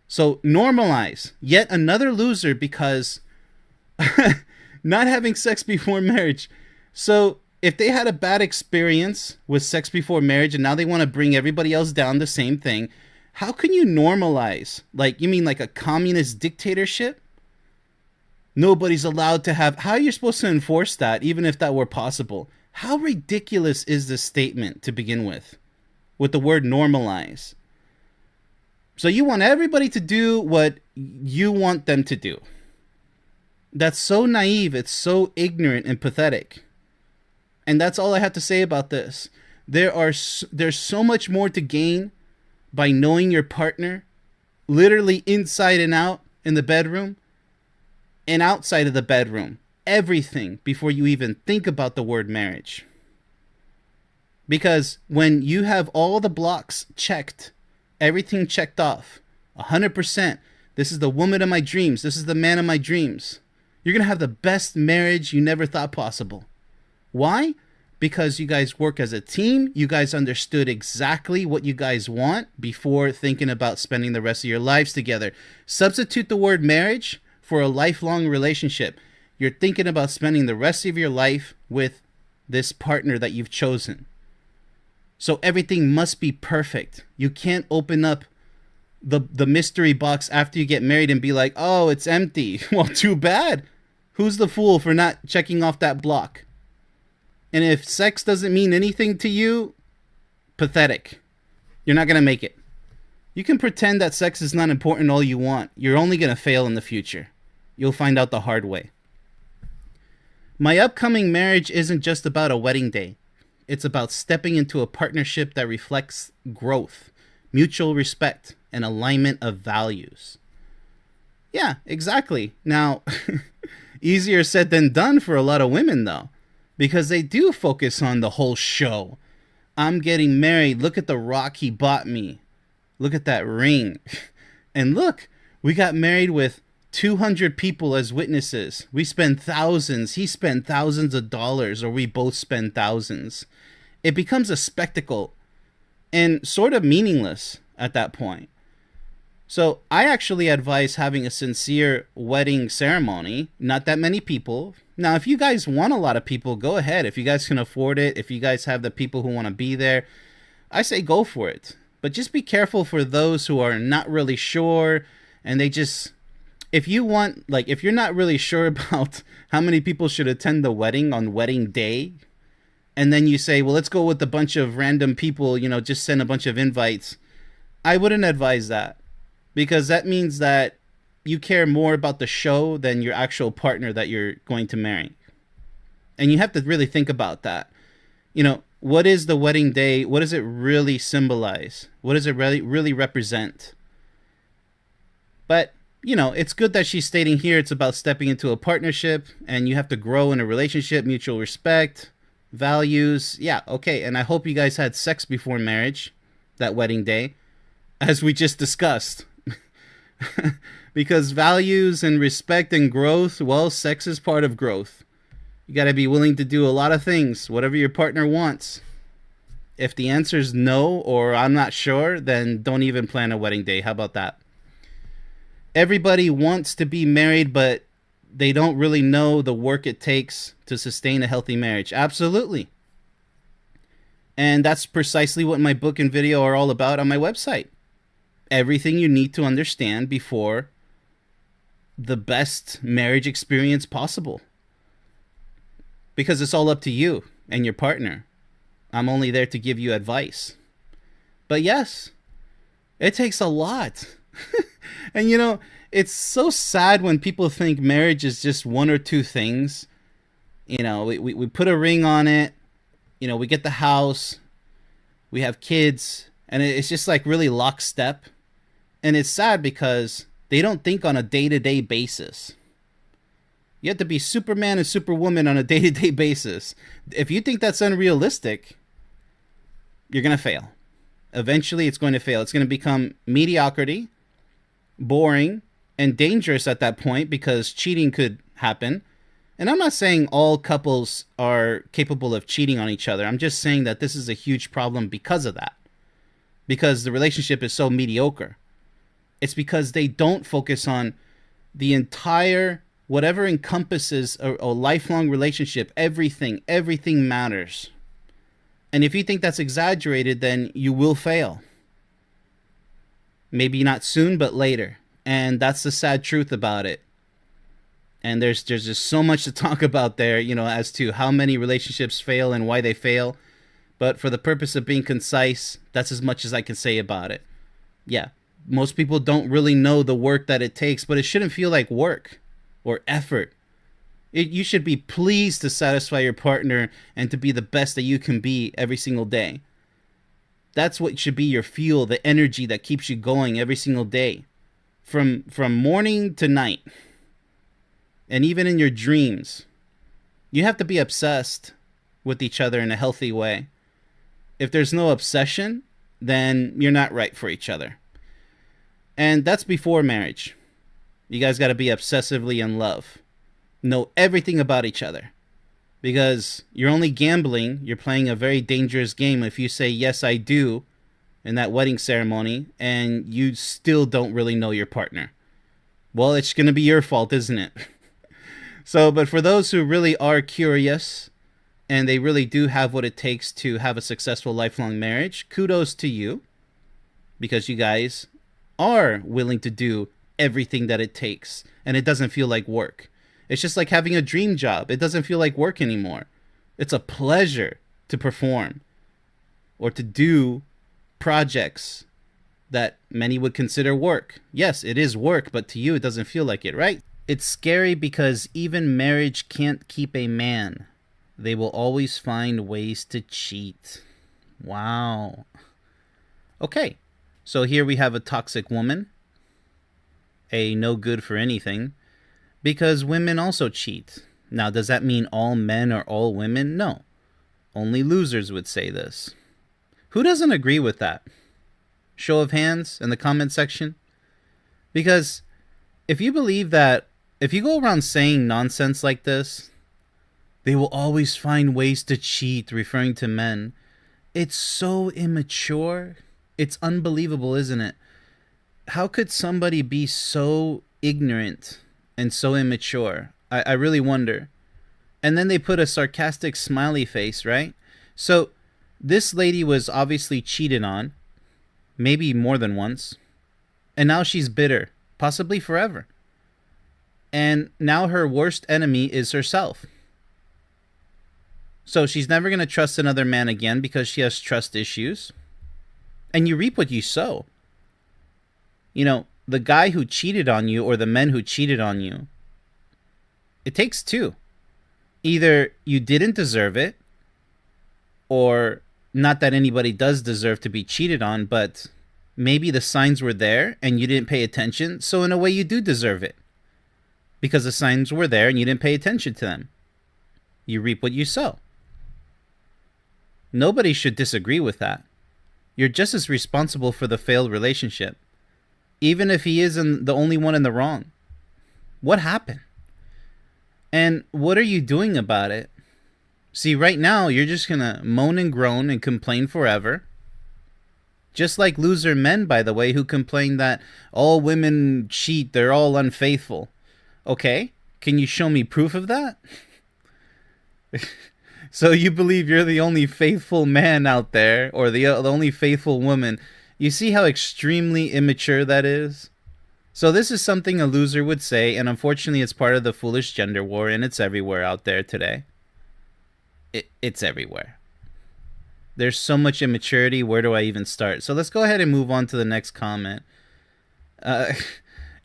So normalize. Yet another loser because not having sex before marriage. So if they had a bad experience with sex before marriage and now they want to bring everybody else down the same thing, how can you normalize? Like, you mean like a communist dictatorship? Nobody's allowed to have... How are you supposed to enforce that, even if that were possible? How ridiculous is this statement to begin with the word normalize? So you want everybody to do what you want them to do. That's so naive. It's so ignorant and pathetic. And that's all I have to say about this. There's so much more to gain by knowing your partner literally inside and out in the bedroom and outside of the bedroom. Everything before you even think about the word marriage. Because when you have all the blocks checked, everything checked off, 100%, this is the woman of my dreams, this is the man of my dreams, you're going to have the best marriage you never thought possible. Why? Because you guys work as a team. You guys understood exactly what you guys want before thinking about spending the rest of your lives together. Substitute the word marriage for a lifelong relationship. You're thinking about spending the rest of your life with this partner that you've chosen. So everything must be perfect. You can't open up the mystery box after you get married and be like, oh, it's empty. Well, too bad. Who's the fool for not checking off that block? And if sex doesn't mean anything to you, pathetic. You're not going to make it. You can pretend that sex is not important all you want. You're only going to fail in the future. You'll find out the hard way. My upcoming marriage isn't just about a wedding day. It's about stepping into a partnership that reflects growth, mutual respect, and alignment of values. Yeah, exactly. Now, easier said than done for a lot of women, though. Because they do focus on the whole show. I'm getting married. Look at the rock he bought me. Look at that ring. And look, we got married with 200 people as witnesses. We spend thousands. He spent thousands of dollars, or we both spend thousands. It becomes a spectacle and sort of meaningless at that point. So I actually advise having a sincere wedding ceremony. Not that many people. Now, if you guys want a lot of people, go ahead. If you guys can afford it, if you guys have the people who want to be there, I say go for it. But just be careful for those who are not really sure, and they just, if you're not really sure about how many people should attend the wedding on wedding day, and then you say, well, let's go with a bunch of random people, just send a bunch of invites. I wouldn't advise that, because that means that you care more about the show than your actual partner that you're going to marry. And you have to really think about that. What is the wedding day? What does it really symbolize? What does it really represent? But, it's good that she's stating here it's about stepping into a partnership, and you have to grow in a relationship, mutual respect, values. Yeah, okay. And I hope you guys had sex before marriage, that wedding day, as we just discussed. Because values and respect and growth, well, sex is part of growth. You got to be willing to do a lot of things, whatever your partner wants. If the answer is no, or I'm not sure, then don't even plan a wedding day. How about that? Everybody wants to be married, but they don't really know the work it takes to sustain a healthy marriage. Absolutely. And that's precisely what my book and video are all about on my website. Everything you need to understand before the best marriage experience possible. Because it's all up to you and your partner. I'm only there to give you advice. But yes, it takes a lot. And it's so sad when people think marriage is just one or two things. We put a ring on it. We get the house. We have kids. And it's just like really lockstep. And it's sad because they don't think on a day-to-day basis. You have to be Superman and Superwoman on a day-to-day basis. If you think that's unrealistic, you're going to fail. Eventually, it's going to fail. It's going to become mediocrity, boring, and dangerous at that point because cheating could happen. And I'm not saying all couples are capable of cheating on each other. I'm just saying that this is a huge problem because of that. Because the relationship is so mediocre. It's because they don't focus on the entire, whatever encompasses a lifelong relationship. Everything matters. And if you think that's exaggerated, then you will fail. Maybe not soon, but later. And that's the sad truth about it. And there's just so much to talk about there, as to how many relationships fail and why they fail. But for the purpose of being concise, that's as much as I can say about it. Yeah. Most people don't really know the work that it takes, but it shouldn't feel like work or effort. You should be pleased to satisfy your partner and to be the best that you can be every single day. That's what should be your fuel, the energy that keeps you going every single day. From morning to night. And even in your dreams. You have to be obsessed with each other in a healthy way. If there's no obsession, then you're not right for each other. And that's before marriage. You guys got to be obsessively in love. Know everything about each other. Because you're only gambling, you're playing a very dangerous game if you say, yes, I do, in that wedding ceremony, and you still don't really know your partner. Well, it's going to be your fault, isn't it? So, but for those who really are curious, and they really do have what it takes to have a successful lifelong marriage, kudos to you. Because you guys are willing to do everything that it takes, and it doesn't feel like work. It's just like having a dream job. It doesn't feel like work anymore. It's a pleasure to perform or to do projects that many would consider work. Yes, it is work, but to you it doesn't feel like it, right? It's scary because even marriage can't keep a man. They will always find ways to cheat. Wow. Okay, so here we have a toxic woman, a no good for anything, because women also cheat. Now, does that mean all men are all women? No. Only losers would say this. Who doesn't agree with that? Show of hands in the comment section. Because if you believe that, if you go around saying nonsense like this, they will always find ways to cheat, referring to men. It's so immature. It's unbelievable, isn't it? How could somebody be so ignorant and so immature? I really wonder. And then they put a sarcastic smiley face, right? So this lady was obviously cheated on, maybe more than once. And now she's bitter, possibly forever. And now her worst enemy is herself. So she's never going to trust another man again because she has trust issues. And you reap what you sow. You know, the guy who cheated on you or the men who cheated on you, it takes two. Either you didn't deserve it, or not that anybody does deserve to be cheated on, but maybe the signs were there and you didn't pay attention. So in a way you do deserve it. Because the signs were there and you didn't pay attention to them. You reap what you sow. Nobody should disagree with that. You're just as responsible for the failed relationship. Even if he isn't the only one in the wrong. What happened? And what are you doing about it? See, right now, you're just going to moan and groan and complain forever. Just like loser men, by the way, who complain that all women cheat, they're all unfaithful. Okay, can you show me proof of that? So you believe you're the only faithful man out there, or the only faithful woman. You see how extremely immature that is? So this is something a loser would say, and unfortunately it's part of the foolish gender war, and it's everywhere out there today. It's everywhere. There's so much immaturity, where do I even start? So let's go ahead and move on to the next comment.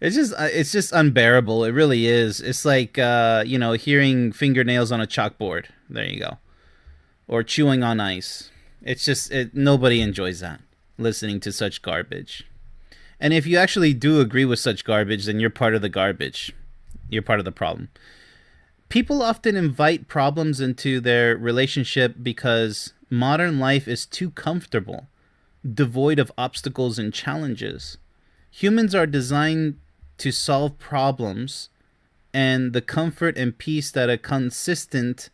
It's just unbearable. It really is. It's like, hearing fingernails on a chalkboard. There you go. Or chewing on ice. It's just, nobody enjoys that, listening to such garbage. And if you actually do agree with such garbage, then you're part of the garbage. You're part of the problem. People often invite problems into their relationship because modern life is too comfortable, devoid of obstacles and challenges. Humans are designed to solve problems, and the comfort and peace that a consistent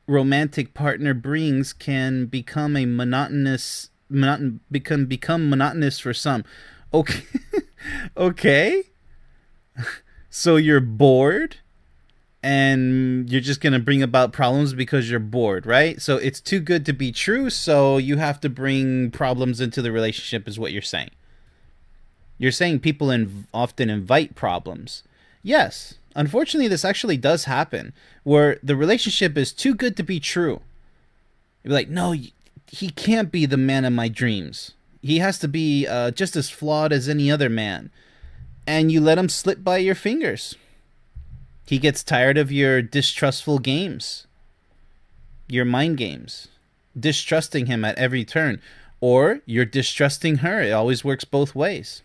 romantic partner brings can become monotonous for some. Okay. Okay. So you're bored and you're just going to bring about problems because you're bored, right? So it's too good to be true, so you have to bring problems into the relationship is what you're saying. You're saying people often invite problems. Yes, unfortunately, this actually does happen, where the relationship is too good to be true. You're like, no, he can't be the man of my dreams. He has to be just as flawed as any other man. And you let him slip by your fingers. He gets tired of your distrustful games, your mind games, distrusting him at every turn, or you're distrusting her. It always works both ways.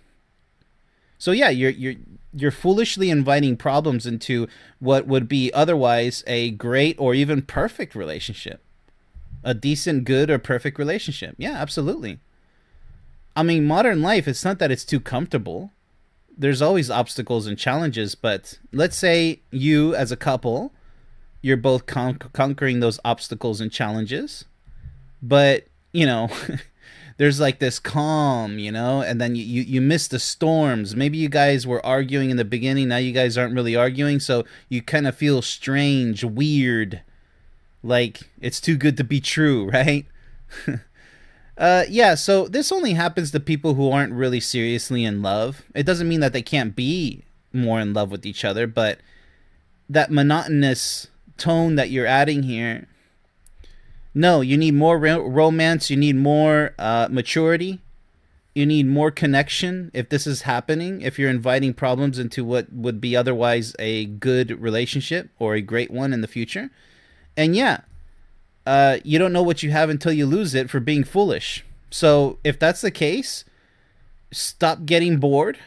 So yeah, you're foolishly inviting problems into what would be otherwise a great or even perfect relationship. A decent, good, or perfect relationship. Yeah, absolutely. I mean, modern life, it's not that it's too comfortable. There's always obstacles and challenges, but let's say you as a couple, you're both conquering those obstacles and challenges, but, you know, there's like this calm, you know, and then you miss the storms. Maybe you guys were arguing in the beginning, now you guys aren't really arguing, so you kind of feel strange, weird, like it's too good to be true, right? Yeah, so this only happens to people who aren't really seriously in love. It doesn't mean that they can't be more in love with each other, but that monotonous tone that you're adding here, no, you need more romance, you need more maturity, you need more connection if this is happening, if you're inviting problems into what would be otherwise a good relationship or a great one in the future. And yeah, you don't know what you have until you lose it for being foolish. So if that's the case, stop getting bored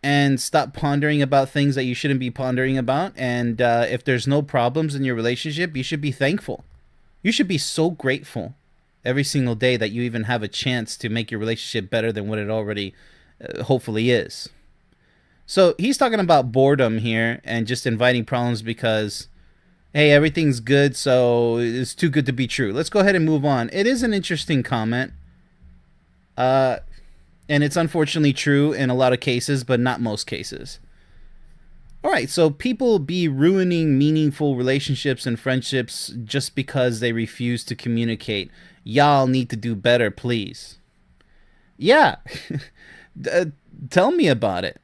and stop pondering about things that you shouldn't be pondering about. And if there's no problems in your relationship, you should be thankful. You should be so grateful every single day that you even have a chance to make your relationship better than what it already hopefully is. So he's talking about boredom here and just inviting problems because, hey, everything's good, so it's too good to be true. Let's go ahead and move on. It is an interesting comment. And it's unfortunately true in a lot of cases, but not most cases. All right, so people be ruining meaningful relationships and friendships just because they refuse to communicate. Y'all need to do better, please. Yeah, tell me about it.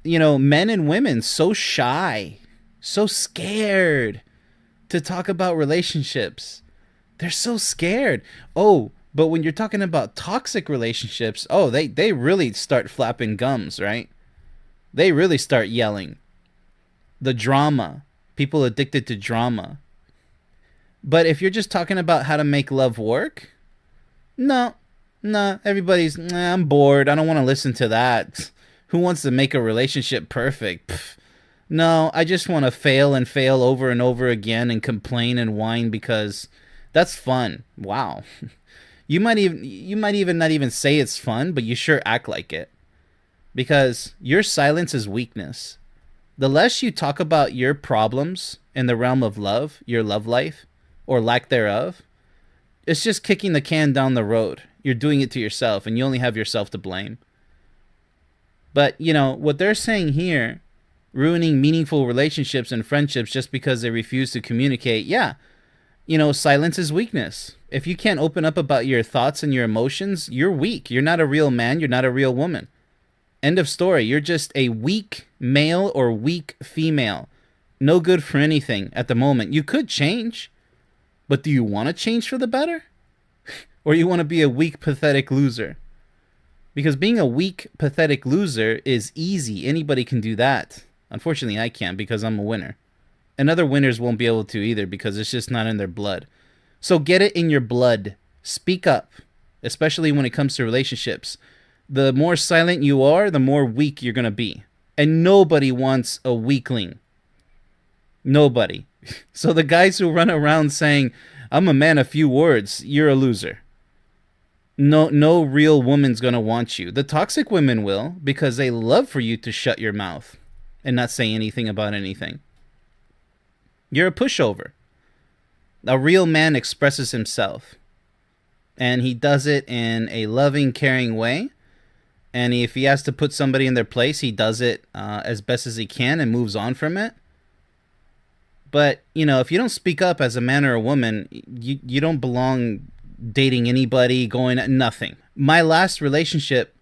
You know, men and women so shy, so scared to talk about relationships. They're so scared. Oh, but when you're talking about toxic relationships, oh, they really start flapping gums, right? They really start yelling. The drama. People addicted to drama. But if you're just talking about how to make love work, no, everybody's, I'm bored. I don't want to listen to that. Who wants to make a relationship perfect? Pff, no, I just want to fail and fail over and over again and complain and whine because that's fun. Wow. You might even not even say it's fun, but you sure act like it. Because your silence is weakness. The less you talk about your problems in the realm of love, your love life, or lack thereof, it's just kicking the can down the road. You're doing it to yourself, and you only have yourself to blame. But, you know, what they're saying here, ruining meaningful relationships and friendships just because they refuse to communicate, yeah, you know, silence is weakness. If you can't open up about your thoughts and your emotions, you're weak. You're not a real man. You're not a real woman. End of story. You're just a weak male or weak female. No good for anything at the moment. You could change, but do you want to change for the better? Or you want to be a weak, pathetic loser? Because being a weak, pathetic loser is easy. Anybody can do that. Unfortunately, I can't because I'm a winner. And other winners won't be able to either because it's just not in their blood. So get it in your blood. Speak up, especially when it comes to relationships. The more silent you are, the more weak you're going to be. And nobody wants a weakling. Nobody. So the guys who run around saying, I'm a man of few words, you're a loser. No real woman's going to want you. The toxic women will, because they love for you to shut your mouth and not say anything about anything. You're a pushover. A real man expresses himself. And he does it in a loving, caring way. And if he has to put somebody in their place, he does it as best as he can and moves on from it. But, you know, if you don't speak up as a man or a woman, you don't belong dating anybody, going at nothing. My last relationship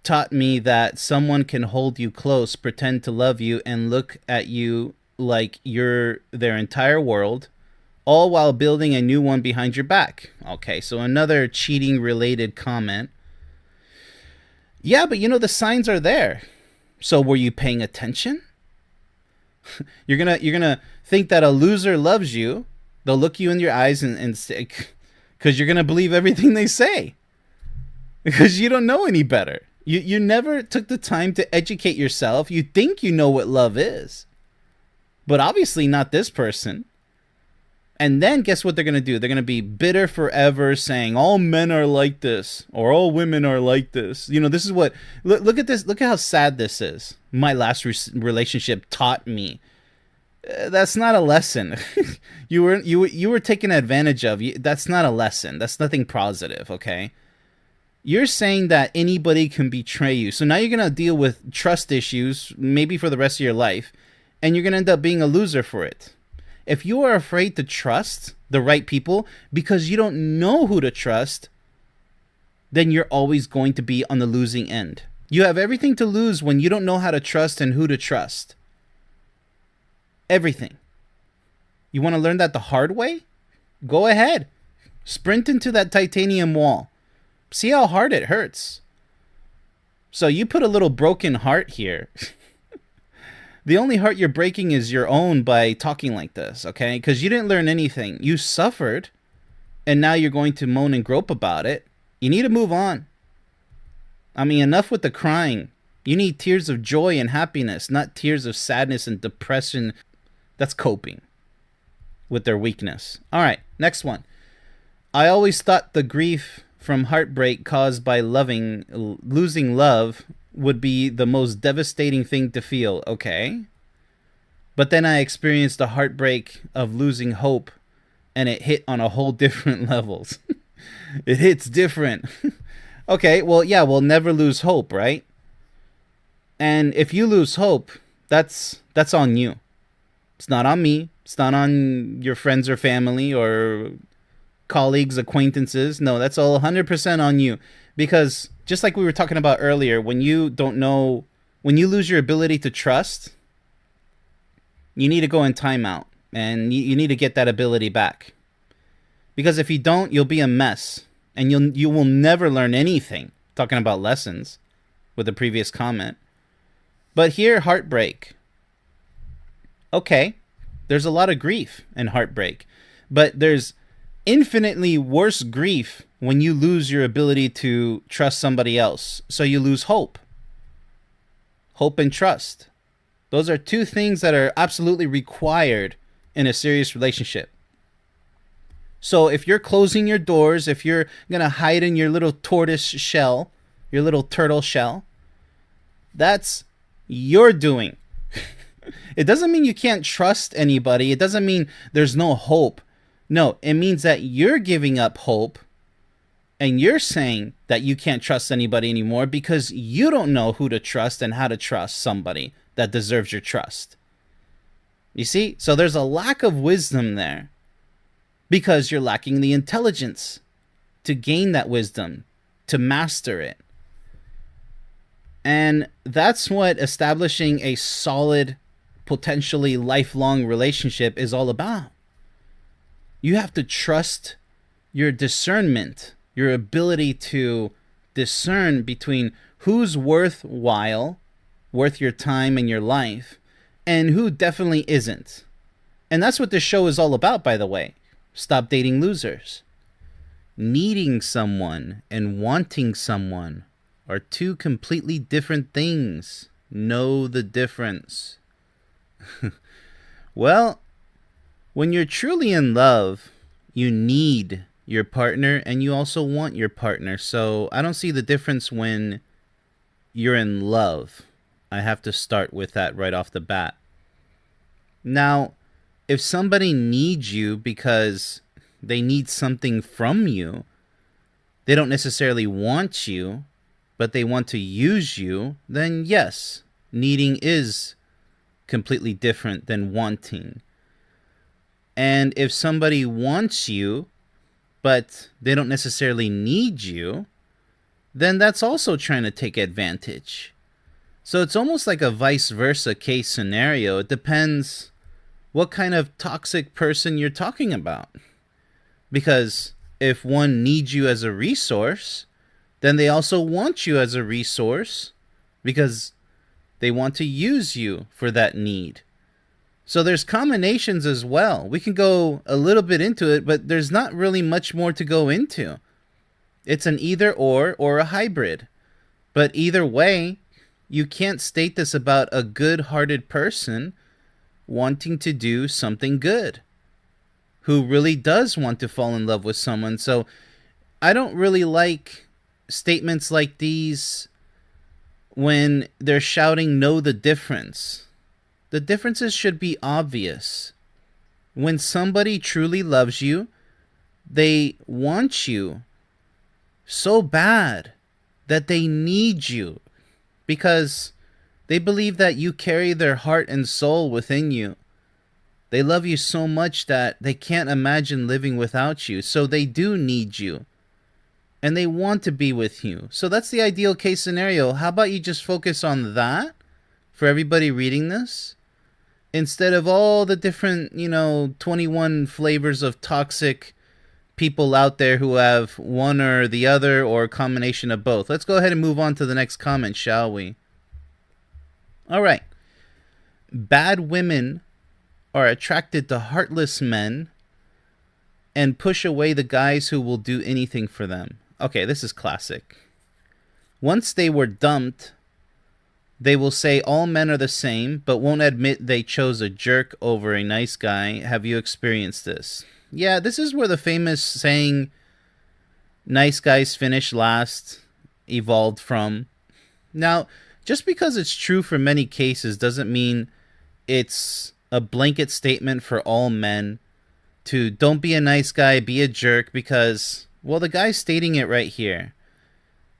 taught me that someone can hold you close, pretend to love you, and look at you like you're their entire world, all while building a new one behind your back. Okay, so another cheating-related comment. Yeah, but you know, the signs are there. So were you paying attention? You're gonna think that a loser loves you. They'll look you in your eyes and say, because you're gonna believe everything they say, because you don't know any better. You never took the time to educate yourself. You think you know what love is, but obviously not this person. And then guess what they're going to do? They're going to be bitter forever, saying all men are like this or all women are like this. You know, this is what, look at this. Look at how sad this is. My last relationship taught me. That's not a lesson. you were taken advantage of. That's not a lesson. That's nothing positive, okay? You're saying that anybody can betray you. So now you're going to deal with trust issues, maybe for the rest of your life, and you're going to end up being a loser for it. If you are afraid to trust the right people because you don't know who to trust, then you're always going to be on the losing end. You have everything to lose when you don't know how to trust and who to trust. Everything. You want to learn that the hard way? Go ahead. Sprint into that titanium wall. See how hard it hurts. So you put a little broken heart here. The only heart you're breaking is your own by talking like this, okay? Because you didn't learn anything. You suffered, and now you're going to moan and grope about it. You need to move on. I mean, enough with the crying. You need tears of joy and happiness, not tears of sadness and depression. That's coping with their weakness. All right, next one. I always thought the grief from heartbreak caused by losing love would be the most devastating thing to feel. Okay. But then I experienced the heartbreak of losing hope, and it hit on a whole different levels. It hits different. Okay, well, yeah, we'll never lose hope, right? And if you lose hope, that's on you. It's not on me. It's not on your friends or family or colleagues, acquaintances. No, that's all 100% on you. Because just like we were talking about earlier, when you lose your ability to trust, you need to go in timeout and you need to get that ability back. Because if you don't, you'll be a mess and you will never learn anything. Talking about lessons with the previous comment. But here, heartbreak. Okay, there's a lot of grief and heartbreak, but there's infinitely worse grief when you lose your ability to trust somebody else. So you lose hope. Hope and trust. Those are two things that are absolutely required in a serious relationship. So if you're closing your doors, if you're going to hide in your little tortoise shell, your little turtle shell, that's your doing. It doesn't mean you can't trust anybody. It doesn't mean there's no hope. No, it means that you're giving up hope and you're saying that you can't trust anybody anymore because you don't know who to trust and how to trust somebody that deserves your trust. You see? So there's a lack of wisdom there because you're lacking the intelligence to gain that wisdom, to master it. And that's what establishing a solid, potentially lifelong relationship is all about. You have to trust your discernment, your ability to discern between who's worthwhile, worth your time and your life, and who definitely isn't. And that's what this show is all about, by the way. Stop dating losers. Needing someone and wanting someone are two completely different things. Know the difference. Well, when you're truly in love, you need your partner and you also want your partner. So I don't see the difference when you're in love. I have to start with that right off the bat. Now, if somebody needs you because they need something from you, they don't necessarily want you, but they want to use you, then yes, needing is completely different than wanting. And if somebody wants you, but they don't necessarily need you, then that's also trying to take advantage. So it's almost like a vice versa case scenario. It depends what kind of toxic person you're talking about. Because if one needs you as a resource, then they also want you as a resource because they want to use you for that need. So there's combinations as well. We can go a little bit into it, but there's not really much more to go into. It's an either or a hybrid. But either way, you can't state this about a good-hearted person wanting to do something good, who really does want to fall in love with someone. So I don't really like statements like these when they're shouting know the difference. The differences should be obvious. When somebody truly loves you, they want you so bad that they need you because they believe that you carry their heart and soul within you. They love you so much that they can't imagine living without you. So they do need you. And they want to be with you. So that's the ideal case scenario. How about you just focus on that for everybody reading this? Instead of all the different, 21 flavors of toxic people out there who have one or the other or a combination of both. Let's go ahead and move on to the next comment, shall we? All right. Bad women are attracted to heartless men and push away the guys who will do anything for them. Okay, this is classic. Once they were dumped, they will say all men are the same, but won't admit they chose a jerk over a nice guy. Have you experienced this? Yeah, this is where the famous saying, nice guys finish last, evolved from. Now, just because it's true for many cases doesn't mean it's a blanket statement for all men to don't be a nice guy, be a jerk, because, well, the guy's stating it right here.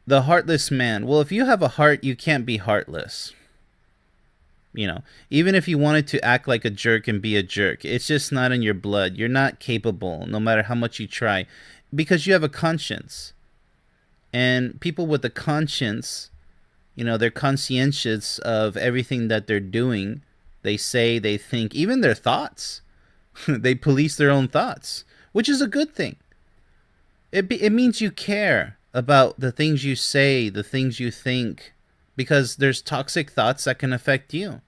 The heartless man. Well, if you have a heart, you can't be heartless. Even if you wanted to act like a jerk and be a jerk, it's just not in your blood. You're not capable, no matter how much you try, because you have a conscience. And people with a conscience, they're conscientious of everything that they're doing. They say, they think, even their thoughts. They police their own thoughts, which is a good thing. It means you care about the things you say, the things you think, because there's toxic thoughts that can affect you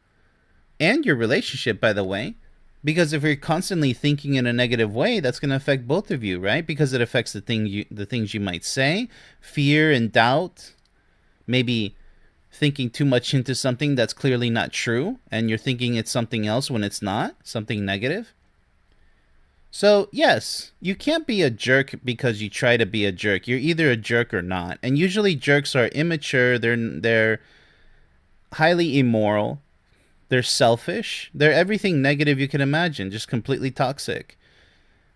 and your relationship, by the way, because if you're constantly thinking in a negative way, that's going to affect both of you, right? Because it affects the things you might say, fear and doubt, maybe thinking too much into something that's clearly not true, and you're thinking it's something else when it's not, something negative. So, yes, you can't be a jerk because you try to be a jerk. You're either a jerk or not. And usually jerks are immature, they're highly immoral, they're selfish, they're everything negative you can imagine, just completely toxic.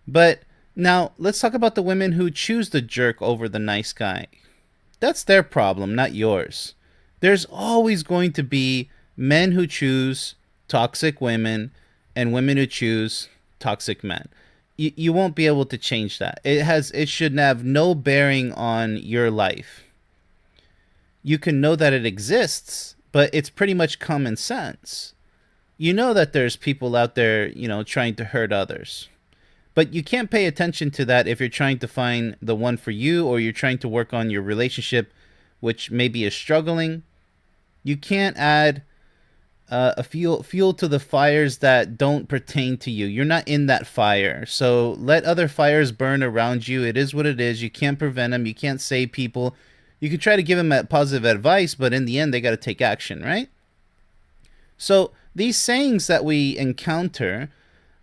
But now, let's talk about the women who choose the jerk over the nice guy. That's their problem, not yours. There's always going to be men who choose toxic women and women who choose toxic men. You won't be able to change that. It should have no bearing on your life. You can know that it exists, but it's pretty much common sense. You know that there's people out there, trying to hurt others. But you can't pay attention to that if you're trying to find the one for you, or you're trying to work on your relationship, which maybe is struggling. You can't add a fuel to the fires that don't pertain to you. You're not in that fire. So let other fires burn around you. It is what it is. You can't prevent them. You can't save people. You can try to give them positive advice, but in the end, they got to take action, right? So these sayings that we encounter,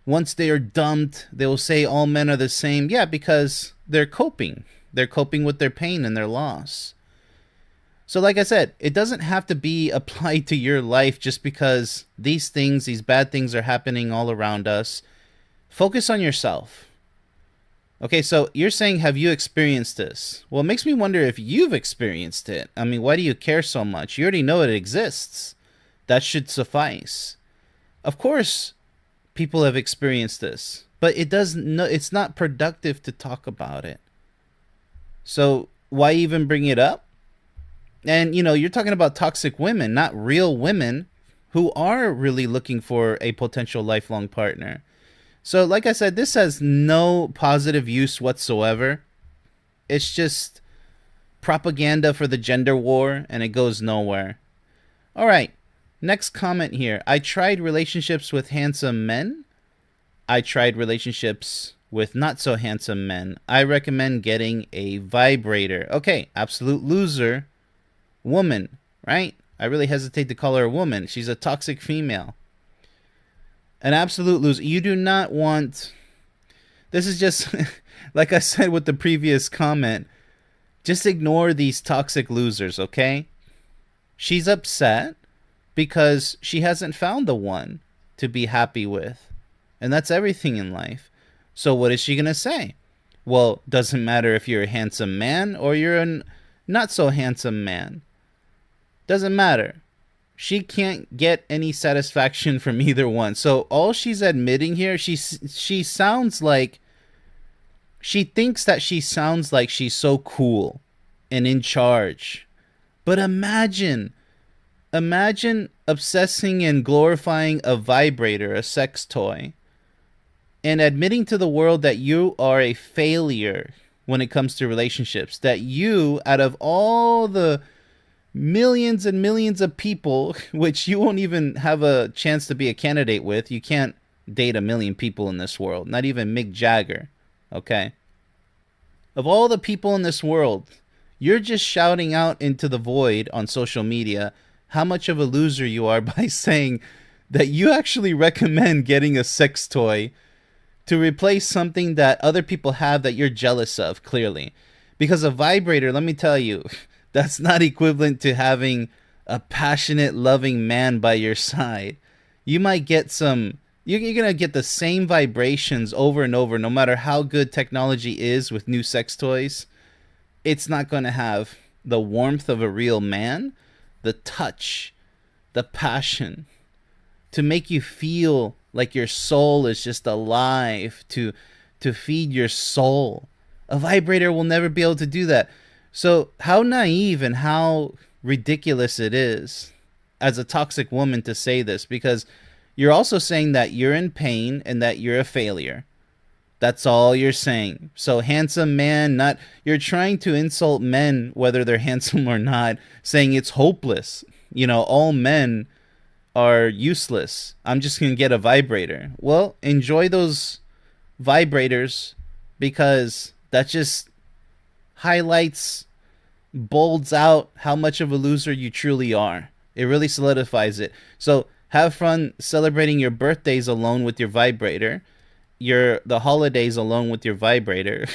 once they are dumped, they will say all men are the same. Yeah, because they're coping. They're coping with their pain and their loss. So like I said, it doesn't have to be applied to your life just because these bad things are happening all around us. Focus on yourself. Okay, so you're saying, have you experienced this? Well, it makes me wonder if you've experienced it. I mean, why do you care so much? You already know it exists. That should suffice. Of course, people have experienced this, but it's not productive to talk about it. So why even bring it up? And, you're talking about toxic women, not real women who are really looking for a potential lifelong partner. So, like I said, this has no positive use whatsoever. It's just propaganda for the gender war, and it goes nowhere. All right. Next comment here. I tried relationships with handsome men. I tried relationships with not so handsome men. I recommend getting a vibrator. Okay, absolute loser. Woman, right? I really hesitate to call her a woman. She's a toxic female. An absolute loser. You do not want... This is just, like I said with the previous comment, just ignore these toxic losers, okay? She's upset because she hasn't found the one to be happy with. And that's everything in life. So what is she going to say? Well, doesn't matter if you're a handsome man or you're a not so handsome man. Doesn't matter. She can't get any satisfaction from either one. So all she's admitting here, she sounds like, she thinks that she sounds like she's so cool and in charge. But imagine obsessing and glorifying a vibrator, a sex toy, and admitting to the world that you are a failure when it comes to relationships. That you, out of all the millions and millions of people, which you won't even have a chance to be a candidate with. You can't date a million people in this world, not even Mick Jagger, okay? Of all the people in this world, you're just shouting out into the void on social media how much of a loser you are by saying that you actually recommend getting a sex toy to replace something that other people have that you're jealous of, clearly. Because a vibrator, let me tell you, that's not equivalent to having a passionate, loving man by your side. You might get some... You're going to get the same vibrations over and over, no matter how good technology is with new sex toys. It's not going to have the warmth of a real man, the touch, the passion, to make you feel like your soul is just alive, to feed your soul. A vibrator will never be able to do that. So how naive and how ridiculous it is as a toxic woman to say this, because you're also saying that you're in pain and that you're a failure. That's all you're saying. So handsome man, not... You're trying to insult men, whether they're handsome or not, saying it's hopeless. You know, all men are useless. I'm just going to get a vibrator. Well, enjoy those vibrators, because that just highlights, bolds out how much of a loser you truly are. It really solidifies it. So have fun celebrating your birthdays alone with your vibrator, the holidays alone with your vibrator.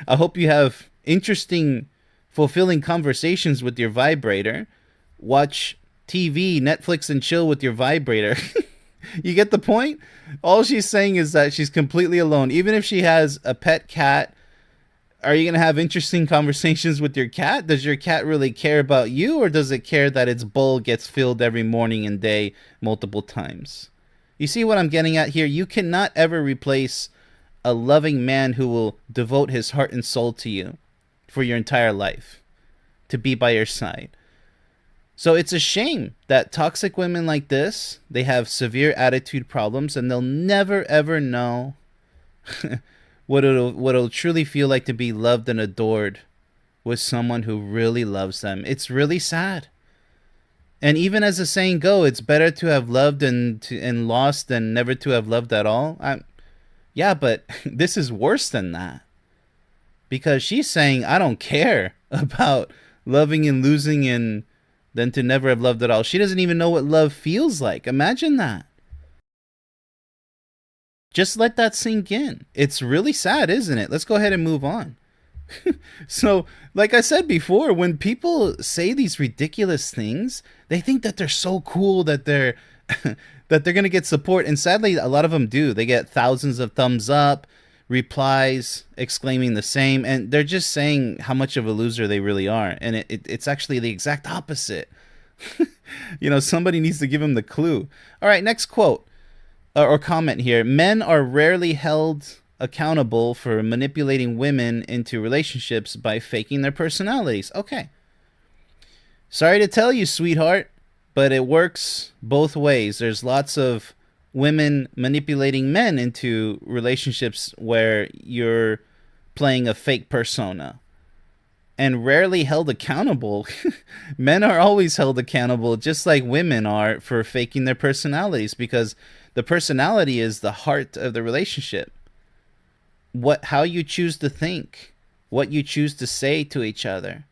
I hope you have interesting, fulfilling conversations with your vibrator. Watch TV, Netflix, and chill with your vibrator. You get the point? All she's saying is that she's completely alone. Even if she has a pet cat, are you going to have interesting conversations with your cat? Does your cat really care about you, or does it care that its bowl gets filled every morning and day multiple times? You see what I'm getting at here? You cannot ever replace a loving man who will devote his heart and soul to you for your entire life, to be by your side. So it's a shame that toxic women like this, they have severe attitude problems, and they'll never ever know what it'll truly feel like to be loved and adored with someone who really loves them. It's really sad. And even as the saying goes, it's better to have loved and lost than never to have loved at all. Yeah, but this is worse than that. Because she's saying, I don't care about loving and losing and than to never have loved at all. She doesn't even know what love feels like. Imagine that. Just let that sink in. It's really sad, isn't it? Let's go ahead and move on. So, like I said before, when people say these ridiculous things, they think that they're so cool, that they're that they're going to get support. And sadly, a lot of them do. They get thousands of thumbs up, replies exclaiming the same. And they're just saying how much of a loser they really are. And it's actually the exact opposite. You know, somebody needs to give them the clue. All right, next quote. Or comment here. Men are rarely held accountable for manipulating women into relationships by faking their personalities. Okay. Sorry to tell you, sweetheart, but it works both ways. There's lots of women manipulating men into relationships where you're playing a fake persona. and rarely held accountable. Men are always held accountable, just like women are, for faking their personalities, because the personality is the heart of the relationship. How you choose to think, what you choose to say to each other,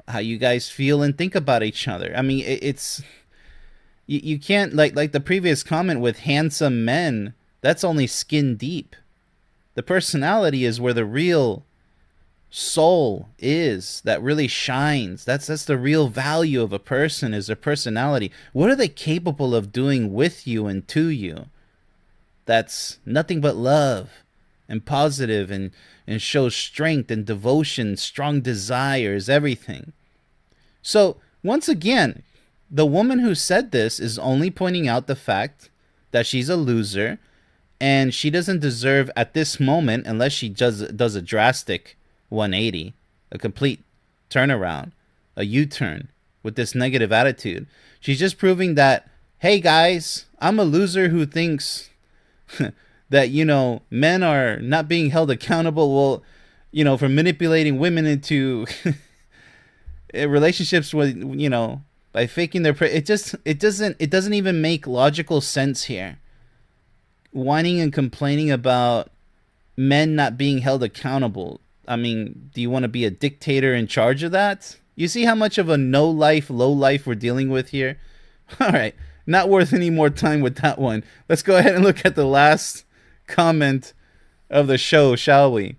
how you guys feel and think about each other. I mean, it's you can't, like the previous comment with handsome men, that's only skin deep. The personality is where the real soul is, that really shines. That's the real value of a person, is their personality. What are they capable of doing with you and to you? That's nothing but love and positive, and shows strength and devotion, strong desires, everything. So once again, the woman who said this is only pointing out the fact that she's a loser, and she doesn't deserve at this moment, unless she does a drastic 180, a complete turnaround, a U-turn with this negative attitude. She's just proving that, hey guys, I'm a loser who thinks that, men are not being held accountable, for manipulating women into relationships with, by faking their it doesn't even make logical sense here. Whining and complaining about men not being held accountable. I mean, do you want to be a dictator in charge of that? You see how much of a low life we're dealing with here? All right, not worth any more time with that one. Let's go ahead and look at the last comment of the show, shall we?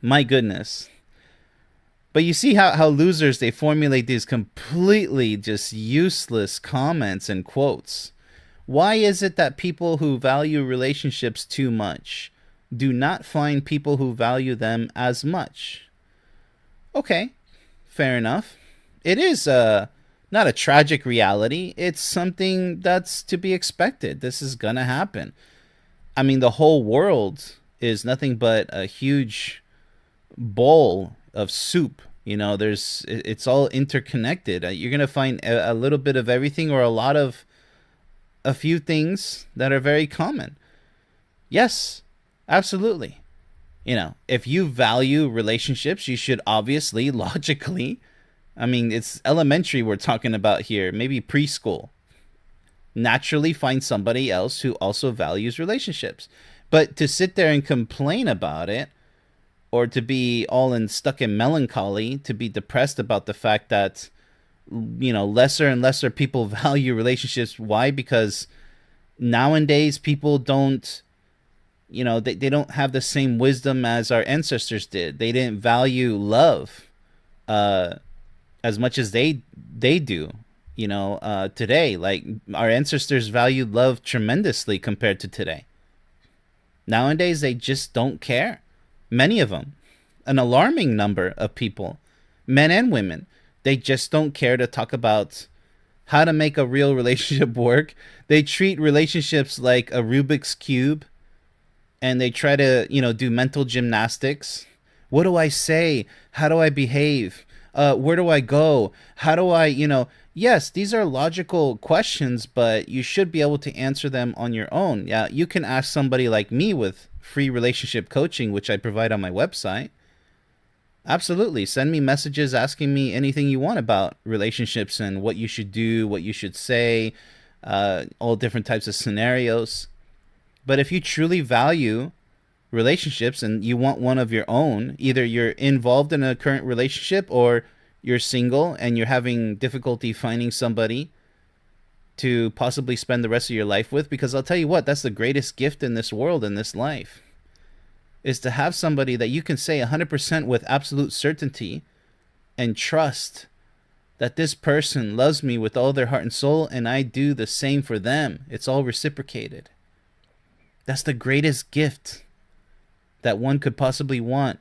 My goodness. But you see how losers, they formulate these completely just useless comments and quotes. Why is it that people who value relationships too much do not find people who value them as much? Okay, fair enough. It is not a tragic reality. It's something that's to be expected. This is gonna happen. I mean, the whole world is nothing but a huge bowl of soup. It's all interconnected. You're gonna find a little bit of everything, or a few things that are very common. Yes, absolutely. If you value relationships, you should obviously, logically, I mean, it's elementary we're talking about here, maybe preschool, naturally find somebody else who also values relationships. But to sit there and complain about it, or to be stuck in melancholy, to be depressed about the fact that, lesser and lesser people value relationships. Why? Because nowadays people don't, they don't have the same wisdom as our ancestors did. They didn't value love as much as they do, today. Like, our ancestors valued love tremendously compared to today. Nowadays, they just don't care. Many of them, an alarming number of people, men and women, they just don't care to talk about how to make a real relationship work. They treat relationships like a Rubik's Cube, and they try to, do mental gymnastics. What do I say? How do I behave? Where do I go? How do I, yes, these are logical questions, but you should be able to answer them on your own. Yeah, you can ask somebody like me with free relationship coaching, which I provide on my website. Absolutely. Send me messages asking me anything you want about relationships and what you should do, what you should say, all different types of scenarios. But if you truly value relationships and you want one of your own, either you're involved in a current relationship or you're single and you're having difficulty finding somebody to possibly spend the rest of your life with, because I'll tell you what, that's the greatest gift in this world, in this life, is to have somebody that you can say 100% with absolute certainty and trust that this person loves me with all their heart and soul, and I do the same for them. It's all reciprocated. That's the greatest gift that one could possibly want.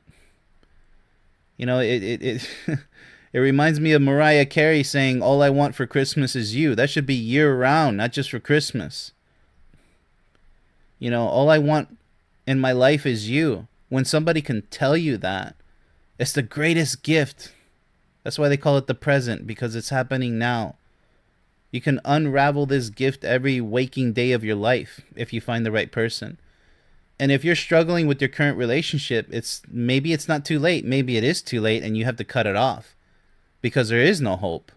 It it reminds me of Mariah Carey saying, "All I want for Christmas is you." That should be year round, not just for Christmas. All I want in my life is you. When somebody can tell you that, it's the greatest gift. That's why they call it the present, because it's happening now. You can unravel this gift every waking day of your life if you find the right person. And if you're struggling with your current relationship, it's not too late. Maybe it is too late and you have to cut it off because there is no hope.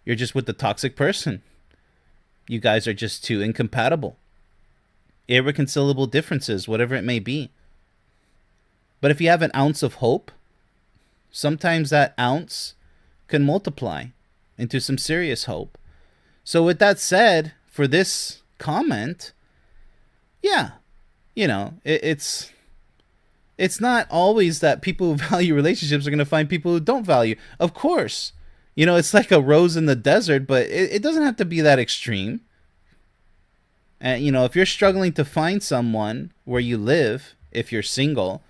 You're just with the toxic person. You guys are just too incompatible. Irreconcilable differences, whatever it may be. But if you have an ounce of hope, sometimes that ounce can multiply into some serious hope. So with that said, for this comment, yeah, it's not always that people who value relationships are going to find people who don't value. Of course, it's like a rose in the desert, but it doesn't have to be that extreme. And, if you're struggling to find someone where you live, if you're single,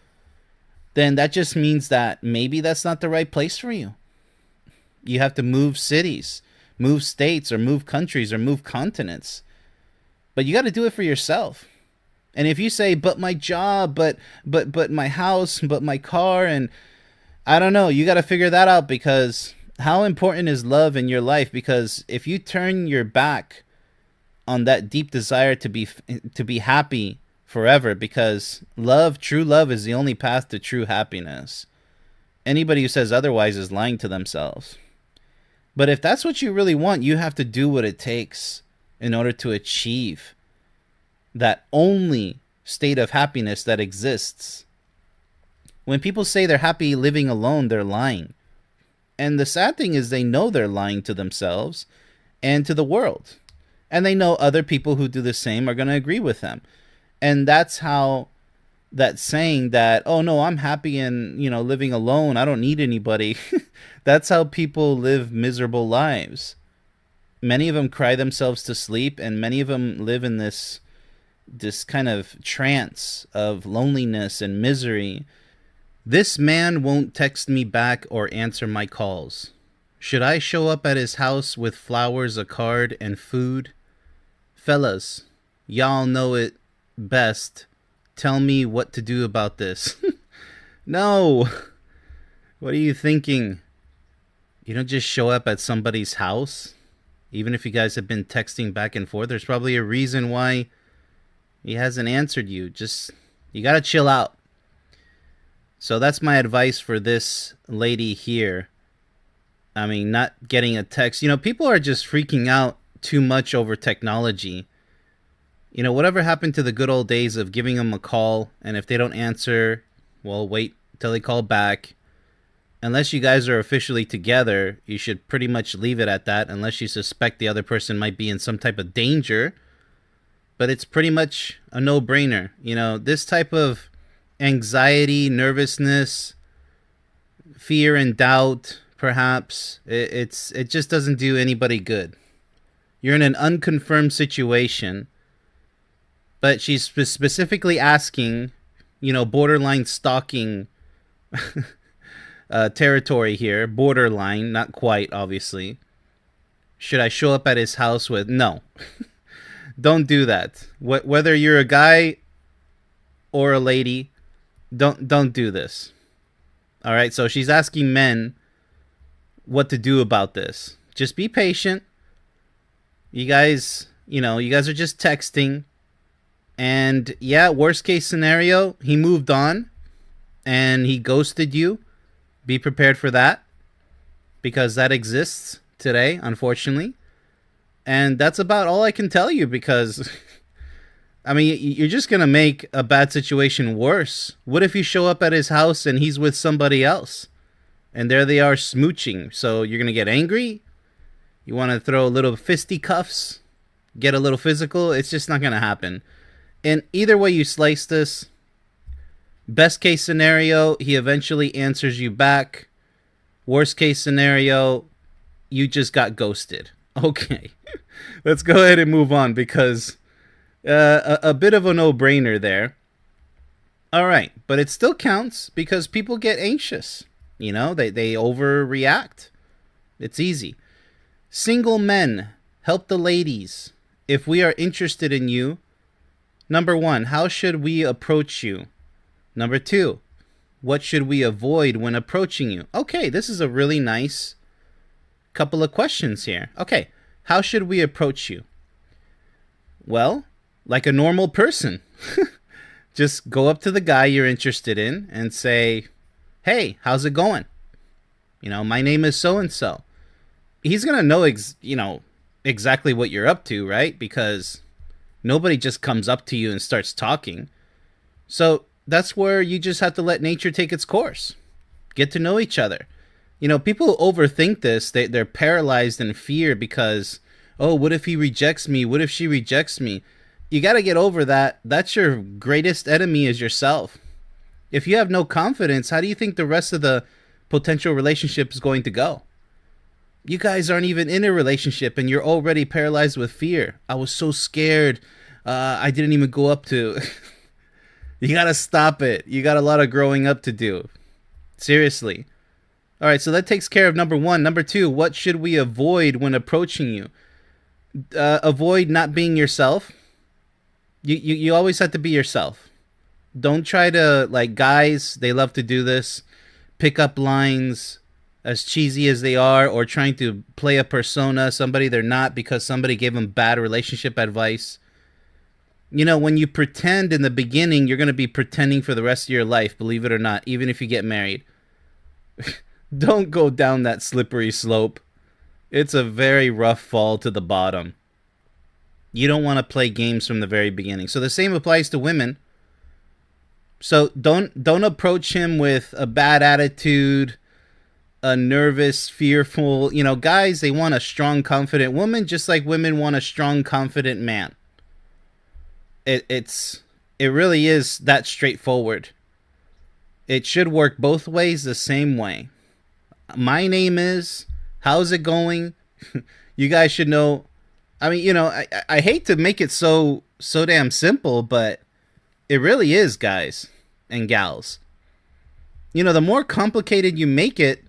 then that just means that maybe that's not the right place for you. You have to move cities, move states, or move countries, or move continents. But you got to do it for yourself. And if you say, but my job, but my house, but my car, and I don't know, you got to figure that out, because how important is love in your life? Because if you turn your back on that deep desire to be happy forever, because true love is the only path to true happiness. Anybody who says otherwise is lying to themselves. But if that's what you really want, you have to do what it takes in order to achieve that only state of happiness that exists. When people say they're happy living alone, they're lying. And the sad thing is they know they're lying to themselves and to the world. And they know other people who do the same are going to agree with them. And that's how that saying that, oh no, I'm happy and, living alone, I don't need anybody. That's how people live miserable lives. Many of them cry themselves to sleep, and many of them live in this kind of trance of loneliness and misery. This man won't text me back or answer my calls. Should I show up at his house with flowers, a card, and food? Fellas, y'all know it best. Tell me what to do about this. No. What are you thinking? You don't just show up at somebody's house. Even if you guys have been texting back and forth, there's probably a reason why he hasn't answered you. You gotta chill out. So that's my advice for this lady here. I mean, not getting a text. People are just freaking out too much over technology. Whatever happened to the good old days of giving them a call, and if they don't answer, well, wait till they call back. Unless you guys are officially together, you should pretty much leave it at that, unless you suspect the other person might be in some type of danger. But it's pretty much a no-brainer. This type of anxiety, nervousness, fear and doubt, perhaps, it just doesn't do anybody good. You're in an unconfirmed situation. But she's specifically asking, borderline stalking territory here. Borderline, not quite, obviously. Should I show up at his house with... No. Don't do that. Whether you're a guy or a lady, don't do this. All right, so she's asking men what to do about this. Just be patient. You guys are just texting. And yeah, worst case scenario, he moved on and he ghosted you. Be prepared for that, because that exists today, unfortunately. And that's about all I can tell you, because, I mean, you're just going to make a bad situation worse. What if you show up at his house and he's with somebody else? And there they are smooching. So you're going to get angry? You want to throw a little fisticuffs? Get a little physical? It's just not going to happen. And either way you slice this, best case scenario, he eventually answers you back. Worst case scenario, you just got ghosted. Okay, let's go ahead and move on, because a bit of a no-brainer there. All right, but it still counts, because people get anxious. They overreact. It's easy. Single men, help the ladies. If we are interested in you, number 1, how should we approach you? Number 2, what should we avoid when approaching you? Okay, this is a really nice couple of questions here. Okay, how should we approach you? Well, like a normal person. Just go up to the guy you're interested in and say, "Hey, how's it going? My name is so and so." He's gonna know, exactly what you're up to, right? Because nobody just comes up to you and starts talking. So that's where you just have to let nature take its course. Get to know each other. People overthink this. They're paralyzed in fear because, oh, what if he rejects me? What if she rejects me? You got to get over that. That's your greatest enemy, is yourself. If you have no confidence, how do you think the rest of the potential relationship is going to go? You guys aren't even in a relationship and you're already paralyzed with fear. I was so scared. I didn't even go up to. You got to stop it. You got a lot of growing up to do. Seriously. All right, so that takes care of number one. Number two, what should we avoid when approaching you? Avoid not being yourself. You always have to be yourself. Don't try to, like, guys, they love to do this. Pick up lines, as cheesy as they are, or trying to play a persona, somebody they're not because somebody gave them bad relationship advice. When you pretend in the beginning, you're going to be pretending for the rest of your life, believe it or not, even if you get married. Don't go down that slippery slope. It's a very rough fall to the bottom. You don't want to play games from the very beginning. So the same applies to women. So don't approach him with a bad attitude, a nervous, fearful. Guys, they want a strong, confident woman, just like women want a strong, confident man. It really is that straightforward. It should work both ways the same way. My name is, how's it going? You guys should know. I mean, I hate to make it so damn simple, but it really is, guys and gals. The more complicated you make it,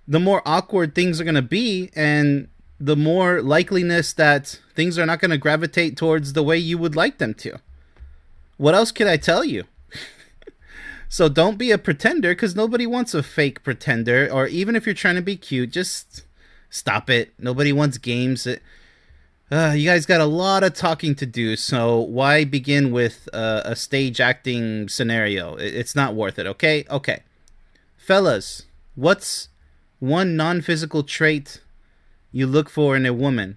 the more awkward things are going to be, and the more likeliness that things are not going to gravitate towards the way you would like them to. What else could I tell you? So don't be a pretender, because nobody wants a fake pretender. Or even if you're trying to be cute, just stop it. Nobody wants games. You guys got a lot of talking to do, so why begin with a stage acting scenario? It's not worth it, okay? Okay. Fellas, what's one non-physical trait you look for in a woman?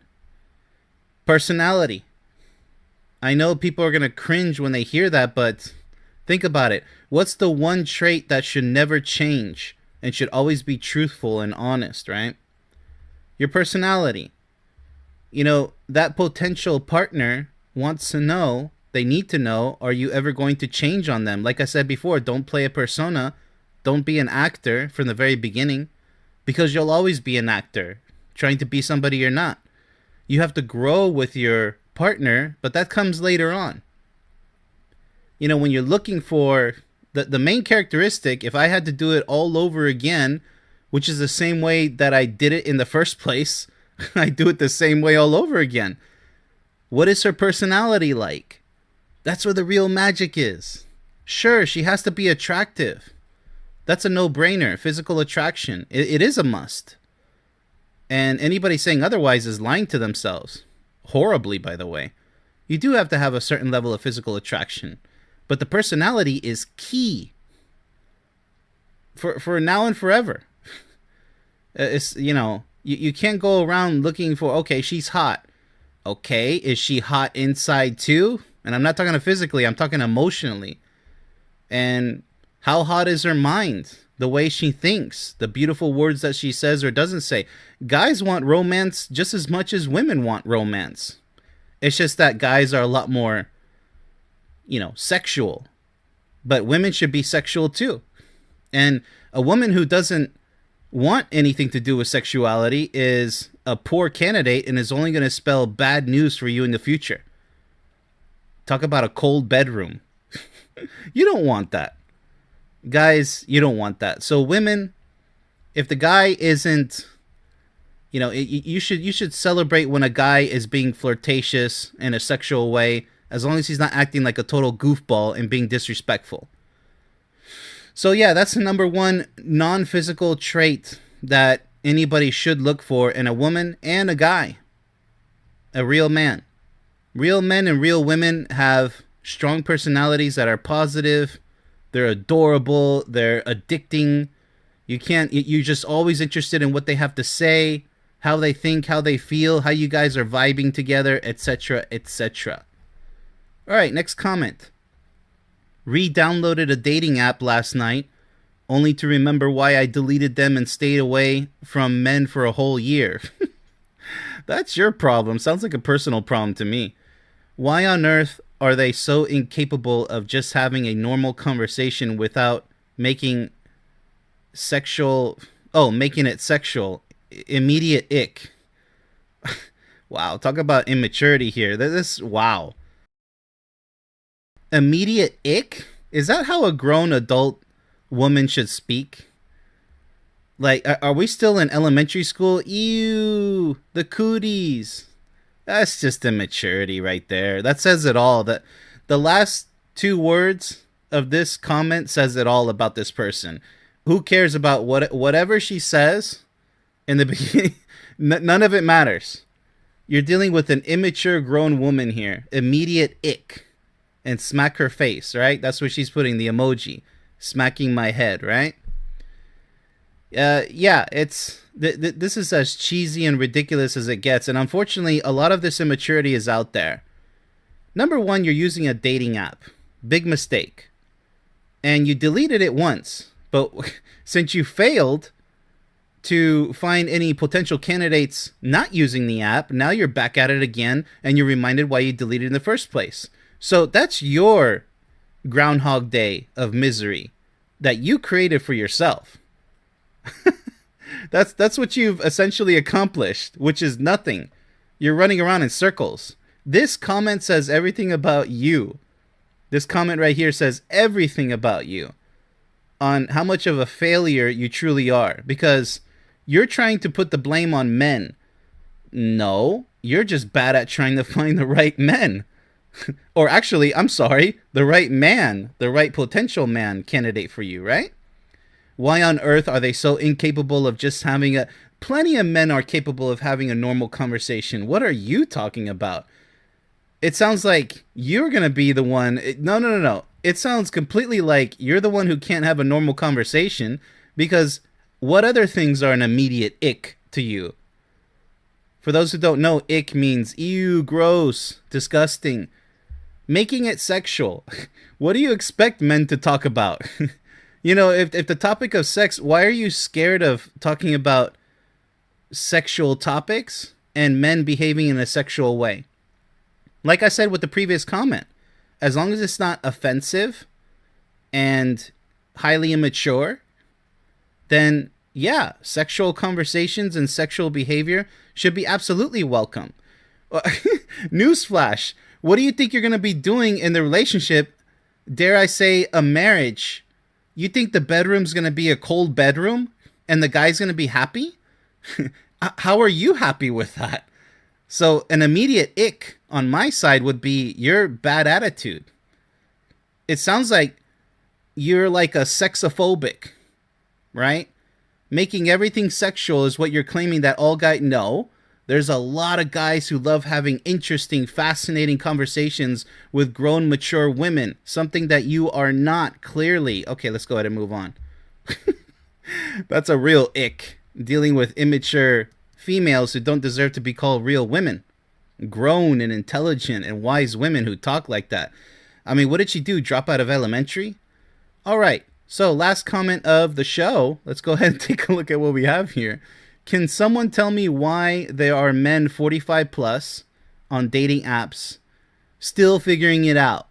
Personality. I know people are going to cringe when they hear that, but think about it. What's the one trait that should never change and should always be truthful and honest, right? Your personality. That potential partner wants to know, they need to know, are you ever going to change on them? Like I said before, don't play a persona. Don't be an actor from the very beginning, because you'll always be an actor trying to be somebody you're not. You have to grow with your partner, but that comes later on. When you're looking for the main characteristic, if I had to do it all over again, which is the same way that I did it in the first place, I do it the same way all over again. What is her personality like? That's where the real magic is. Sure, she has to be attractive. That's a no-brainer. Physical attraction. It is a must. And anybody saying otherwise is lying to themselves. Horribly, by the way. You do have to have a certain level of physical attraction. But the personality is key. For now and forever. It's, you can't go around looking for, okay, she's hot. Okay, is she hot inside too? And I'm not talking physically, I'm talking emotionally. And how hot is her mind? The way she thinks, the beautiful words that she says or doesn't say. Guys want romance just as much as women want romance. It's just that guys are a lot more, sexual. But women should be sexual too. And a woman who doesn't want anything to do with sexuality is a poor candidate and is only going to spell bad news for you in the future. Talk about a cold bedroom. You don't want that. Guys, you don't want that. So women, if the guy isn't, you should celebrate when a guy is being flirtatious in a sexual way, as long as he's not acting like a total goofball and being disrespectful. So yeah, that's the number one non-physical trait that anybody should look for in a woman and a guy. A real man. Real men and real women have strong personalities that are positive. They're adorable. They're addicting. You're just always interested in what they have to say, how they think, how they feel, how you guys are vibing together, etc., etc. All right, next comment. Re-downloaded a dating app last night, only to remember why I deleted them and stayed away from men for a whole year. That's your problem. Sounds like a personal problem to me. Why on earth are they so incapable of just having a normal conversation without making making it sexual? Immediate ick. Wow, talk about immaturity here. Wow. Immediate ick? Is that how a grown adult woman should speak? Like, are we still in elementary school? Ew, the cooties. That's just immaturity right there. That says it all. That the last two words of this comment says it all about this person. Who cares about whatever she says in the beginning? None of it matters. You're dealing with an immature grown woman here. Immediate ick. And smack her face, right? That's what she's putting, the emoji. Smacking my head, right? Yeah, this is as cheesy and ridiculous as it gets. And unfortunately, a lot of this immaturity is out there. Number one, you're using a dating app. Big mistake. And you deleted it once. But since you failed to find any potential candidates not using the app, now you're back at it again, and you're reminded why you deleted it in the first place. So that's your Groundhog Day of misery that you created for yourself. That's what you've essentially accomplished, which is nothing. You're running around in circles. This comment says everything about you. This comment right here says everything about you on how much of a failure you truly are, because you're trying to put the blame on men. No, you're just bad at trying to find the right men. Or actually, I'm sorry, the right man, the right potential man candidate for you, right? Why on earth are they so incapable of just having a... Plenty of men are capable of having a normal conversation. What are you talking about? It sounds like you're going to be the one... No. It sounds completely like you're the one who can't have a normal conversation, because what other things are an immediate ick to you? For those who don't know, ick means ew, gross, disgusting. Making it sexual. What do you expect men to talk about? You know, if the topic of sex, why are you scared of talking about sexual topics and men behaving in a sexual way? Like I said with the previous comment, as long as it's not offensive and highly immature, then yeah, sexual conversations and sexual behavior should be absolutely welcome. Newsflash. What do you think you're going to be doing in the relationship? Dare I say a marriage? You think the bedroom's going to be a cold bedroom and the guy's going to be happy? How are you happy with that? So an immediate ick on my side would be your bad attitude. It sounds like you're like a sexophobic, right? Making everything sexual is what you're claiming that all guys... No. There's a lot of guys who love having interesting, fascinating conversations with grown, mature women. Something that you are not, clearly. Okay, let's go ahead and move on. That's a real ick. Dealing with immature females who don't deserve to be called real women. Grown and intelligent and wise women who talk like that. I mean, what did she do? Drop out of elementary? All right. So last comment of the show. Let's go ahead and take a look at what we have here. Can someone tell me why there are men 45 plus on dating apps still figuring it out?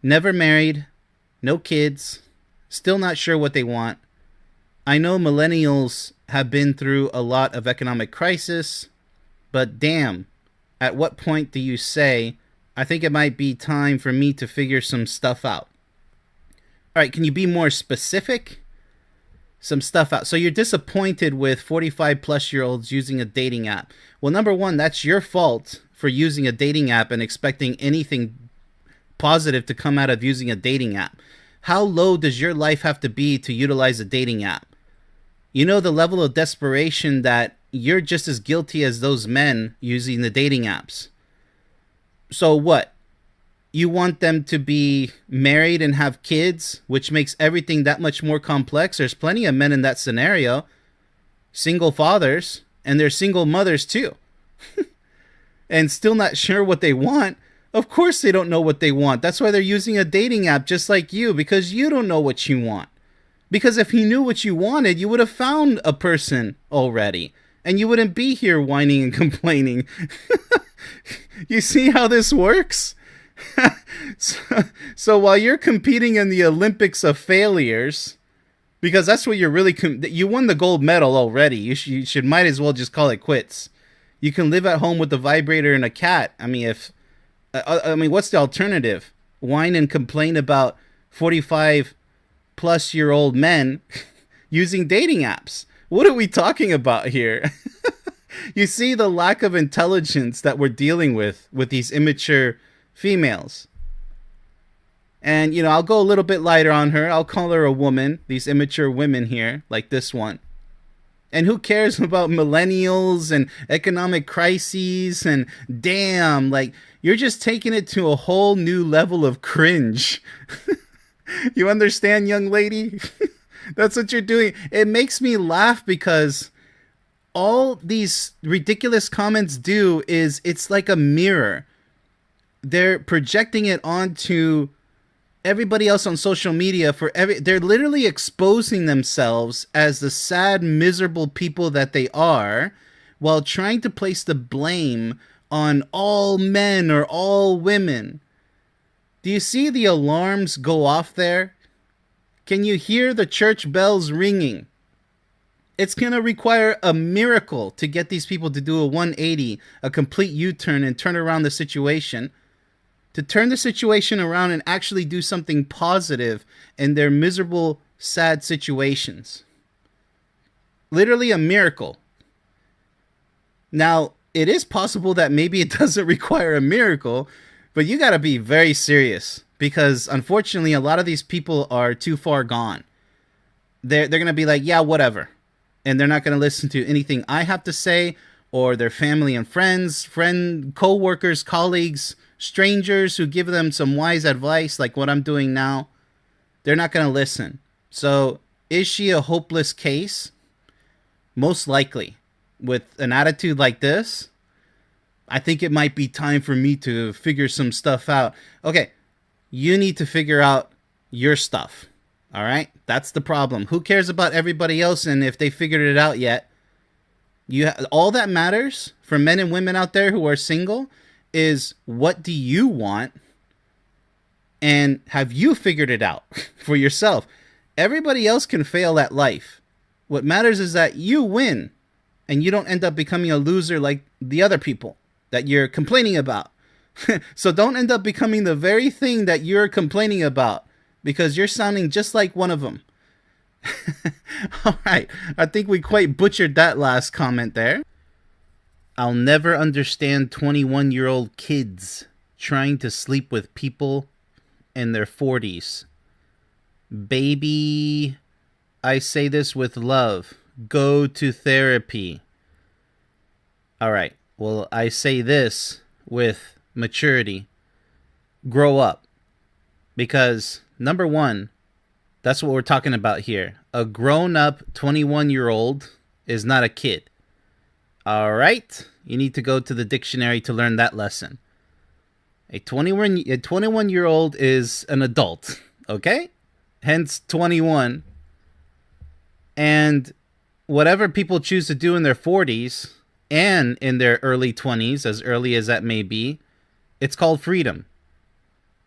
Never married, no kids, still not sure what they want. I know millennials have been through a lot of economic crisis, but damn, at what point do you say, I think it might be time for me to figure some stuff out? All right, can you be more specific? Some stuff out. So you're disappointed with 45 plus year olds using a dating app. Well, number one, that's your fault for using a dating app and expecting anything positive to come out of using a dating app. How low does your life have to be to utilize a dating app? You know the level of desperation that you're just as guilty as those men using the dating apps. So what? You want them to be married and have kids, which makes everything that much more complex. There's plenty of men in that scenario, single fathers, and they're single mothers too, and still not sure what they want. Of course they don't know what they want. That's why they're using a dating app just like you, because you don't know what you want. Because if you knew what you wanted, you would have found a person already, and you wouldn't be here whining and complaining. You see how this works? So while you're competing in the Olympics of failures, because that's what you're really you won the gold medal already. You should might as well just call it quits. You can live at home with a vibrator and a cat. I mean, what's the alternative? Whine and complain about 45-plus-year-old men using dating apps. What are we talking about here? You see the lack of intelligence that we're dealing with these immature females. And, I'll go a little bit lighter on her. I'll call her a woman. These immature women here, like this one. And who cares about millennials and economic crises and damn, like, you're just taking it to a whole new level of cringe. You understand, young lady? That's what you're doing. It makes me laugh because all these ridiculous comments do is it's like a mirror. They're projecting it onto everybody else on social media they're literally exposing themselves as the sad, miserable people that they are, while trying to place the blame on all men or all women. Do you see the alarms go off there? Can you hear the church bells ringing? It's going to require a miracle to get these people to do a 180, a complete U-turn, and turn around the situation. To turn the situation around and actually do something positive in their miserable, sad situations. Literally a miracle. Now, it is possible that maybe it doesn't require a miracle, but you got to be very serious, because unfortunately a lot of these people are too far gone. They're going to be like, yeah, whatever. And they're not going to listen to anything I have to say, or their family and friends, co-workers, colleagues, strangers who give them some wise advice like what I'm doing now. They're not going to listen. So is she a hopeless case? Most likely. With an attitude like this, I think it might be time for me to figure some stuff out. Okay, you need to figure out your stuff. All right? That's the problem. Who cares about everybody else and if they figured it out yet? All that matters for men and women out there who are single is, what do you want? And have you figured it out for yourself? Everybody else can fail at life. What matters is that you win and you don't end up becoming a loser like the other people that you're complaining about. So don't end up becoming the very thing that you're complaining about, because you're sounding just like one of them. All right. I think we quite butchered that last comment there. I'll never understand 21-year-old kids trying to sleep with people in their 40s. Baby, I say this with love. Go to therapy. All right. Well, I say this with maturity. Grow up. Because, number one, that's what we're talking about here. A grown-up 21-year-old is not a kid. All right? You need to go to the dictionary to learn that lesson. A 21-year-old is an adult, okay? Hence 21. And whatever people choose to do in their 40s and in their early 20s, as early as that may be, it's called freedom.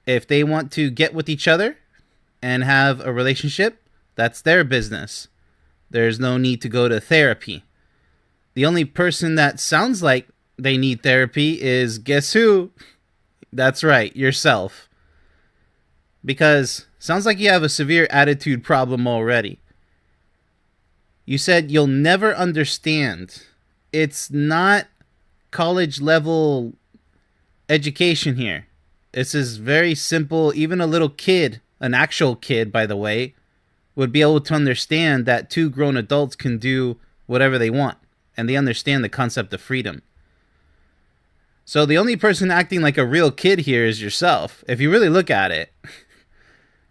If they want to get with each other and have a relationship, that's their business. There's no need to go to therapy. The only person that sounds like they need therapy is, guess who? That's right, yourself. Because sounds like you have a severe attitude problem already. You said you'll never understand. It's not college level education here. This is very simple. Even a little kid, an actual kid, by the way, would be able to understand that two grown adults can do whatever they want. And they understand the concept of freedom. So the only person acting like a real kid here is yourself. If you really look at it,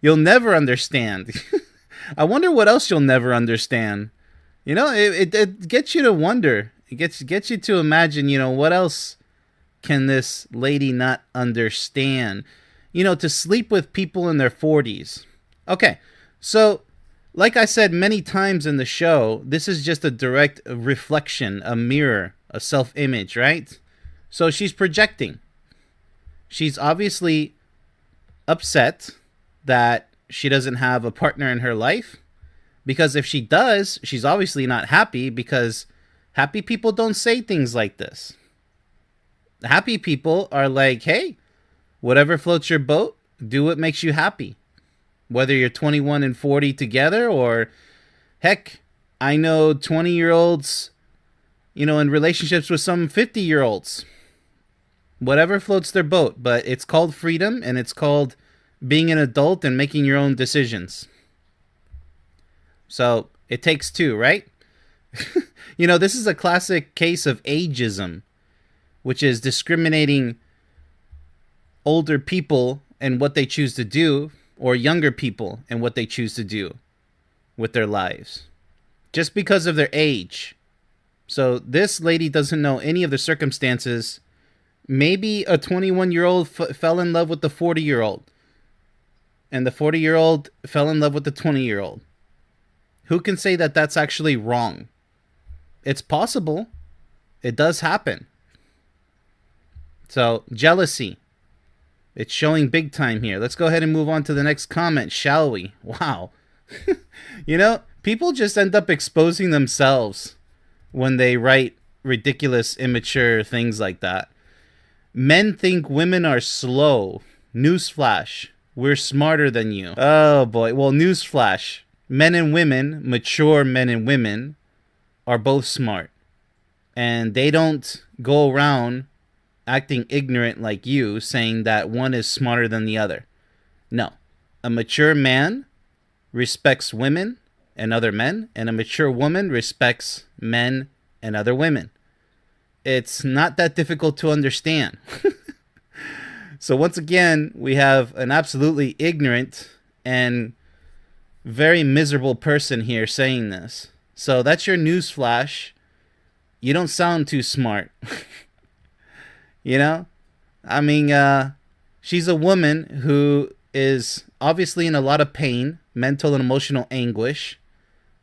you'll never understand. I wonder what else you'll never understand. You know, it gets you to wonder. It gets you to imagine, you know, what else can this lady not understand? You know, to sleep with people in their 40s. Okay, so like I said many times in the show, this is just a direct reflection, a mirror, a self-image, right? So she's projecting. She's obviously upset that she doesn't have a partner in her life. Because if she does, she's obviously not happy, because happy people don't say things like this. Happy people are like, hey, whatever floats your boat, do what makes you happy. Whether you're 21 and 40 together, or heck, I know 20-year-olds, you know, in relationships with some 50-year-olds. Whatever floats their boat, but it's called freedom, and it's called being an adult and making your own decisions. So it takes two, right? You know, this is a classic case of ageism, which is discriminating older people and what they choose to do, or younger people and what they choose to do with their lives, just because of their age. So this lady doesn't know any of the circumstances. Maybe a 21-year-old fell in love with the 40-year-old, and the 40-year-old fell in love with the 20-year-old. Who can say that that's actually wrong? It's possible. It does happen. So, jealousy. It's showing big time here. Let's go ahead and move on to the next comment, shall we? Wow. You know, people just end up exposing themselves when they write ridiculous, immature things like that. Men think women are slow. Newsflash. We're smarter than you. Oh boy. Well, newsflash. Men and women, mature men and women, are both smart. And they don't go around acting ignorant like you, saying that one is smarter than the other. No. A mature man respects women and other men, and a mature woman respects men and other women. It's not that difficult to understand. So once again, we have an absolutely ignorant and very miserable person here saying this. So that's your news flash. You don't sound too smart. You know? I mean, she's a woman who is obviously in a lot of pain, mental and emotional anguish,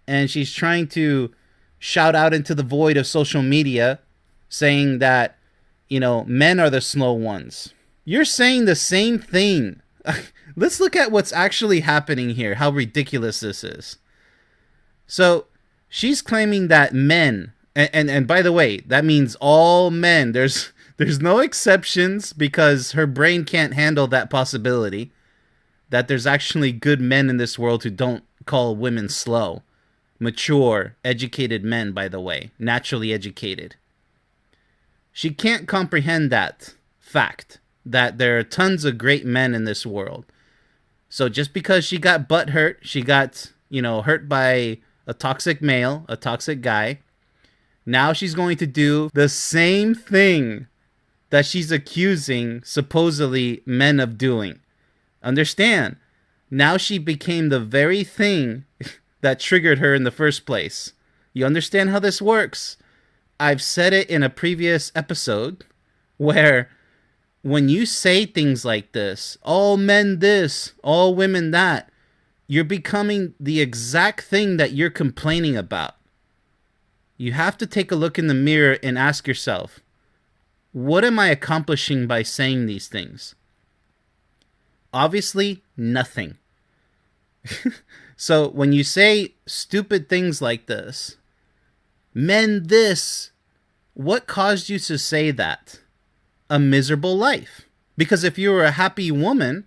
and she's trying to shout out into the void of social media, saying that, you know, men are the slow ones. You're saying the same thing. Let's look at what's actually happening here, how ridiculous this is. So, she's claiming that men, and by the way, that means all men. There's no exceptions, because her brain can't handle that possibility that there's actually good men in this world who don't call women slow. Mature, educated men, by the way, naturally educated. She can't comprehend that fact, that there are tons of great men in this world. So just because she got butt hurt, she got, you know, hurt by a toxic male, a toxic guy, now she's going to do the same thing that she's accusing supposedly men of doing. Understand? Now she became the very thing that triggered her in the first place. You understand how this works? I've said it in a previous episode, where when you say things like this, all men this, all women that, you're becoming the exact thing that you're complaining about. You have to take a look in the mirror and ask yourself, what am I accomplishing by saying these things? Obviously, nothing. So when you say stupid things like this, men this, what caused you to say that? A miserable life. Because if you were a happy woman,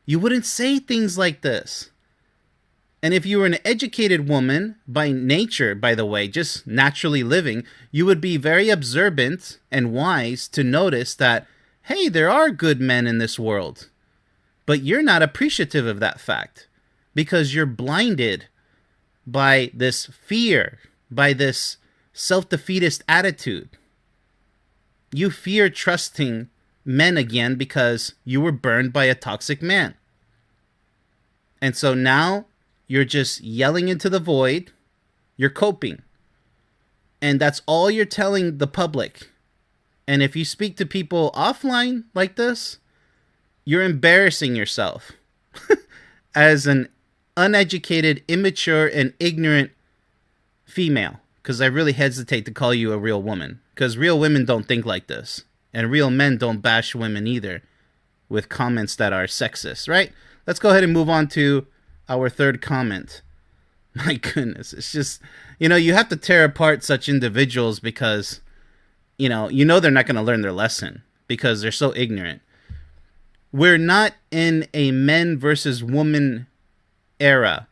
you wouldn't say things like this. And if you were an educated woman, by nature, by the way, just naturally living, you would be very observant and wise to notice that, hey, there are good men in this world. But you're not appreciative of that fact, because you're blinded by this fear, by this self-defeatist attitude. You fear trusting men again because you were burned by a toxic man. And so now you're just yelling into the void. You're coping. And that's all you're telling the public. And if you speak to people offline like this, you're embarrassing yourself as an uneducated, immature, and ignorant female. Because I really hesitate to call you a real woman. Because real women don't think like this. And real men don't bash women either with comments that are sexist, right? Let's go ahead and move on to our third comment. My goodness, it's just, you have to tear apart such individuals because, you know they're not going to learn their lesson because they're so ignorant. We're not in a men versus woman era.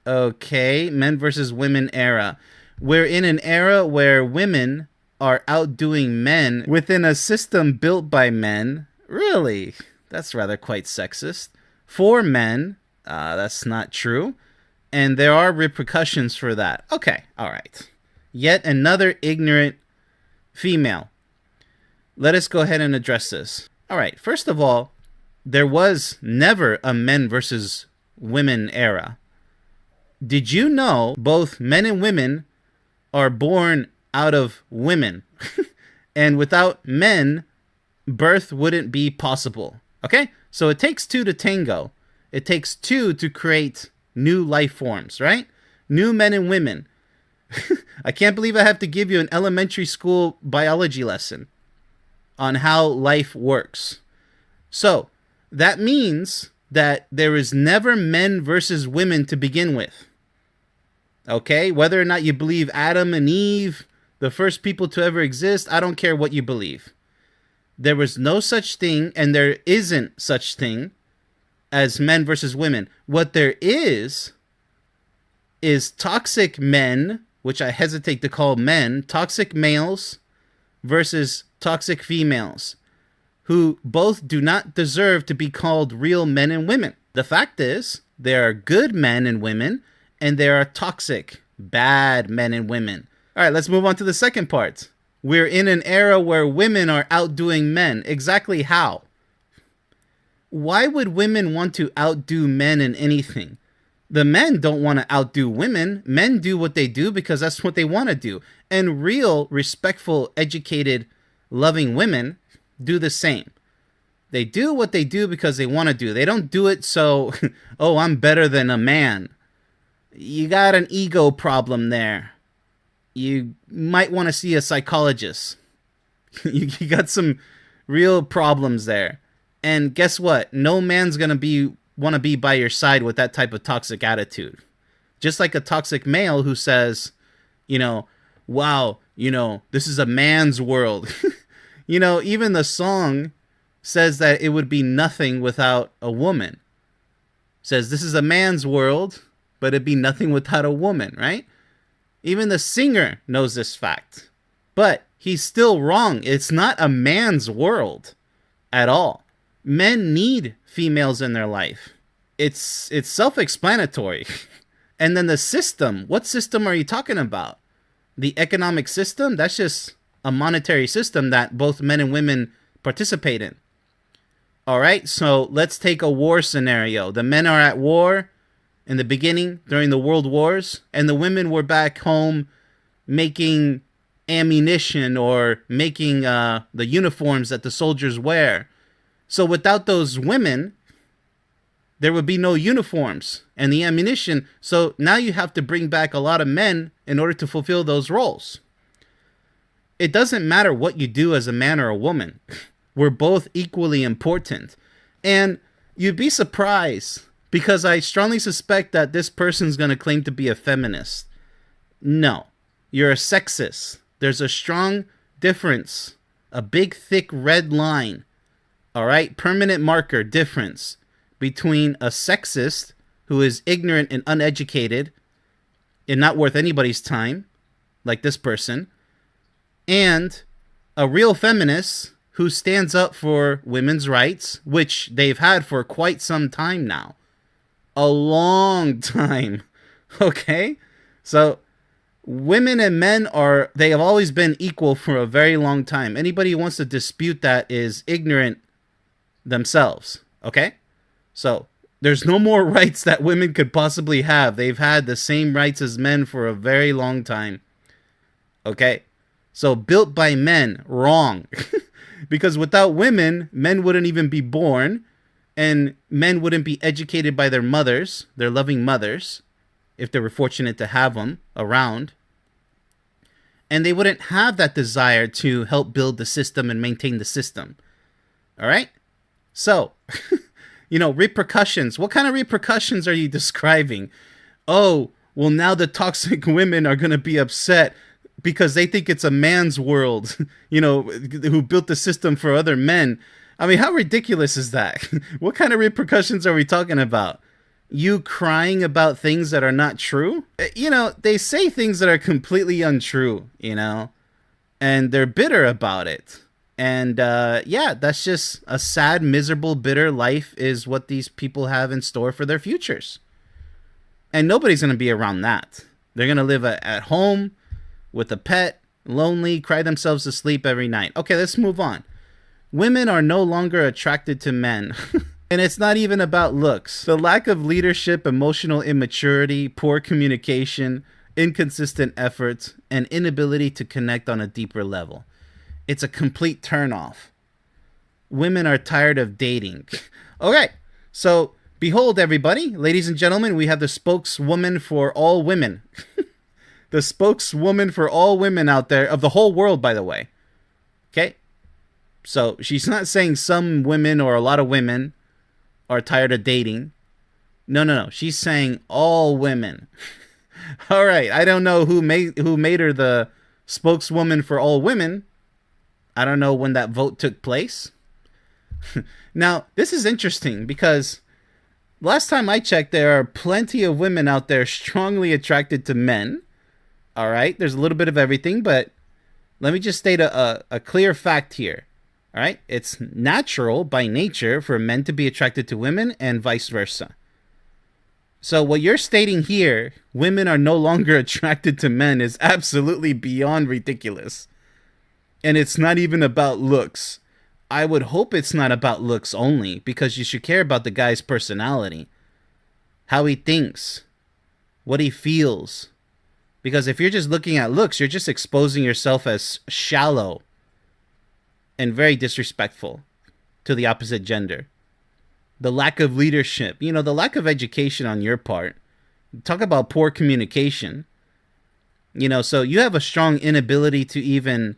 Okay, men versus women era. We're in an era where women are outdoing men within a system built by men. Really? That's rather quite sexist. For men, that's not true. And there are repercussions for that. Okay, all right. Yet another ignorant female. Let us go ahead and address this. All right, first of all, there was never a men versus women era. Did you know both men and women are born out of women? And without men, birth wouldn't be possible. Okay? So it takes two to tango. It takes two to create new life forms, right? New men and women. I can't believe I have to give you an elementary school biology lesson on how life works. So that means that there is never men versus women to begin with. Okay? Whether or not you believe Adam and Eve, the first people to ever exist, I don't care what you believe. There was no such thing, and there isn't such thing as men versus women. What there is toxic men, which I hesitate to call men, toxic males versus toxic females, who both do not deserve to be called real men and women. The fact is, there are good men and women, and there are toxic, bad men and women. All right, let's move on to the second part. We're in an era where women are outdoing men. Exactly how? Why would women want to outdo men in anything? The men don't want to outdo women. Men do what they do because that's what they want to do. And real, respectful, educated, loving women do the same. They do what they do because they want to do. They don't do it so, oh, I'm better than a man. You got an ego problem there. You might want to see a psychologist. You got some real problems there. And guess what? No man's going to want to be by your side with that type of toxic attitude. Just like a toxic male who says, wow, this is a man's world. Even the song says that it would be nothing without a woman. Says this is a man's world, but it'd be nothing without a woman, right? Even the singer knows this fact. But he's still wrong. It's not a man's world at all. Men need females in their life. It's self-explanatory. And then the system. What system are you talking about? The economic system? That's just a monetary system that both men and women participate in. All right, so let's take a war scenario. The men are at war in the beginning during the world wars, and the women were back home making ammunition or making the uniforms that the soldiers wear. So without those women, there would be no uniforms and the ammunition. So now you have to bring back a lot of men in order to fulfill those roles. It doesn't matter what you do as a man or a woman. We're both equally important. And you'd be surprised because I strongly suspect that this person's going to claim to be a feminist. No, you're a sexist. There's a strong difference, a big thick red line. All right, permanent marker difference between a sexist who is ignorant and uneducated and not worth anybody's time, like this person, and a real feminist who stands up for women's rights, which they've had for quite some time now. A long time. Okay? So Women and men they have always been equal for a very long time. Anybody who wants to dispute that is ignorant themselves. Okay? So, there's no more rights that women could possibly have. They've had the same rights as men for a very long time. Okay? So, built by men, wrong. Because without women, men wouldn't even be born, and men wouldn't be educated by their mothers, their loving mothers, if they were fortunate to have them around. And they wouldn't have that desire to help build the system and maintain the system. All right? So, repercussions. What kind of repercussions are you describing? Oh, well, now the toxic women are going to be upset because they think it's a man's world, who built the system for other men. I mean, how ridiculous is that? What kind of repercussions are we talking about? You crying about things that are not true? They say things that are completely untrue, and they're bitter about it. And that's just a sad, miserable, bitter life is what these people have in store for their futures. And nobody's going to be around that. They're going to live at home with a pet, lonely, cry themselves to sleep every night. Okay, let's move on. Women are no longer attracted to men. And it's not even about looks. The lack of leadership, emotional immaturity, poor communication, inconsistent efforts, and inability to connect on a deeper level. It's a complete turnoff. Women are tired of dating. Okay, so behold, everybody, ladies and gentlemen, we have the spokeswoman for all women. The spokeswoman for all women out there, of the whole world, by the way. Okay? So she's not saying some women or a lot of women are tired of dating. No. She's saying all women. All right. I don't know who made her the spokeswoman for all women. I don't know when that vote took place. Now, this is interesting because last time I checked, there are plenty of women out there strongly attracted to men. All right. There's a little bit of everything, but let me just state a clear fact here. All right. It's natural by nature for men to be attracted to women and vice versa. So what you're stating here, women are no longer attracted to men, is absolutely beyond ridiculous. And it's not even about looks. I would hope it's not about looks only, because you should care about the guy's personality, how he thinks, what he feels. Because if you're just looking at looks, you're just exposing yourself as shallow and very disrespectful to the opposite gender. The lack of leadership, the lack of education on your part. Talk about poor communication. So you have a strong inability to even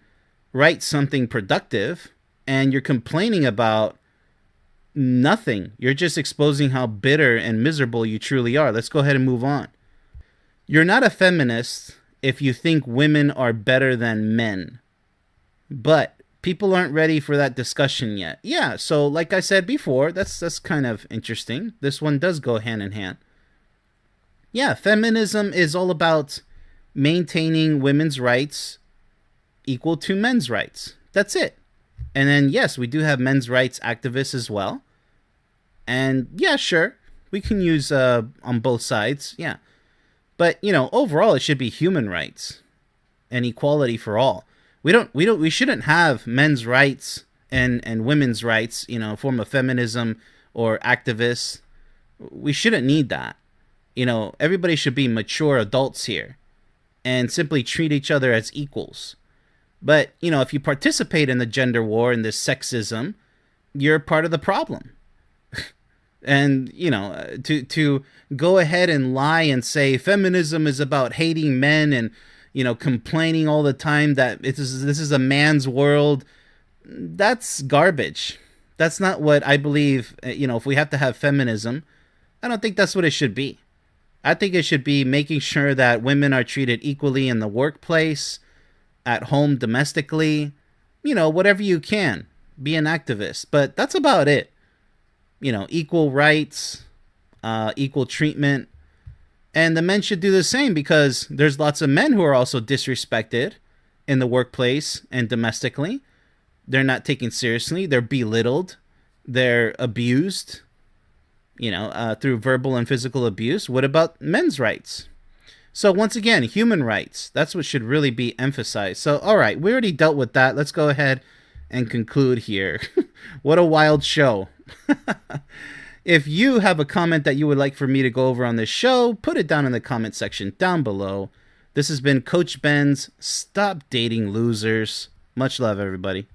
write something productive, and you're complaining about nothing. You're just exposing how bitter and miserable you truly are. Let's go ahead and move on. You're not a feminist if you think women are better than men. But people aren't ready for that discussion yet. Yeah, so like I said before, that's kind of interesting. This one does go hand in hand. Yeah, feminism is all about maintaining women's rights equal to men's rights. That's it. And then, yes, we do have men's rights activists as well. And yeah, sure, we can use on both sides, yeah. But, overall, it should be human rights and equality for all. We shouldn't have men's rights and women's rights, form of feminism or activists. We shouldn't need that. Everybody should be mature adults here and simply treat each other as equals. But, if you participate in the gender war and this sexism, you're part of the problem. And, to go ahead and lie and say feminism is about hating men and, complaining all the time that this is a man's world, that's garbage. That's not what I believe. If we have to have feminism, I don't think that's what it should be. I think it should be making sure that women are treated equally in the workplace, at home, domestically, whatever you can. Be an activist. But that's about it. Equal rights, equal treatment. And the men should do the same, because there's lots of men who are also disrespected in the workplace and domestically. They're not taken seriously. They're belittled. They're abused, through verbal and physical abuse. What about men's rights? So once again, human rights. That's what should really be emphasized. So all right, we already dealt with that. Let's go ahead and conclude here. What a wild show. If you have a comment that you would like for me to go over on this show, put it down in the comment section down below. This has been Coach Ben's Stop Dating Losers. Much love, everybody.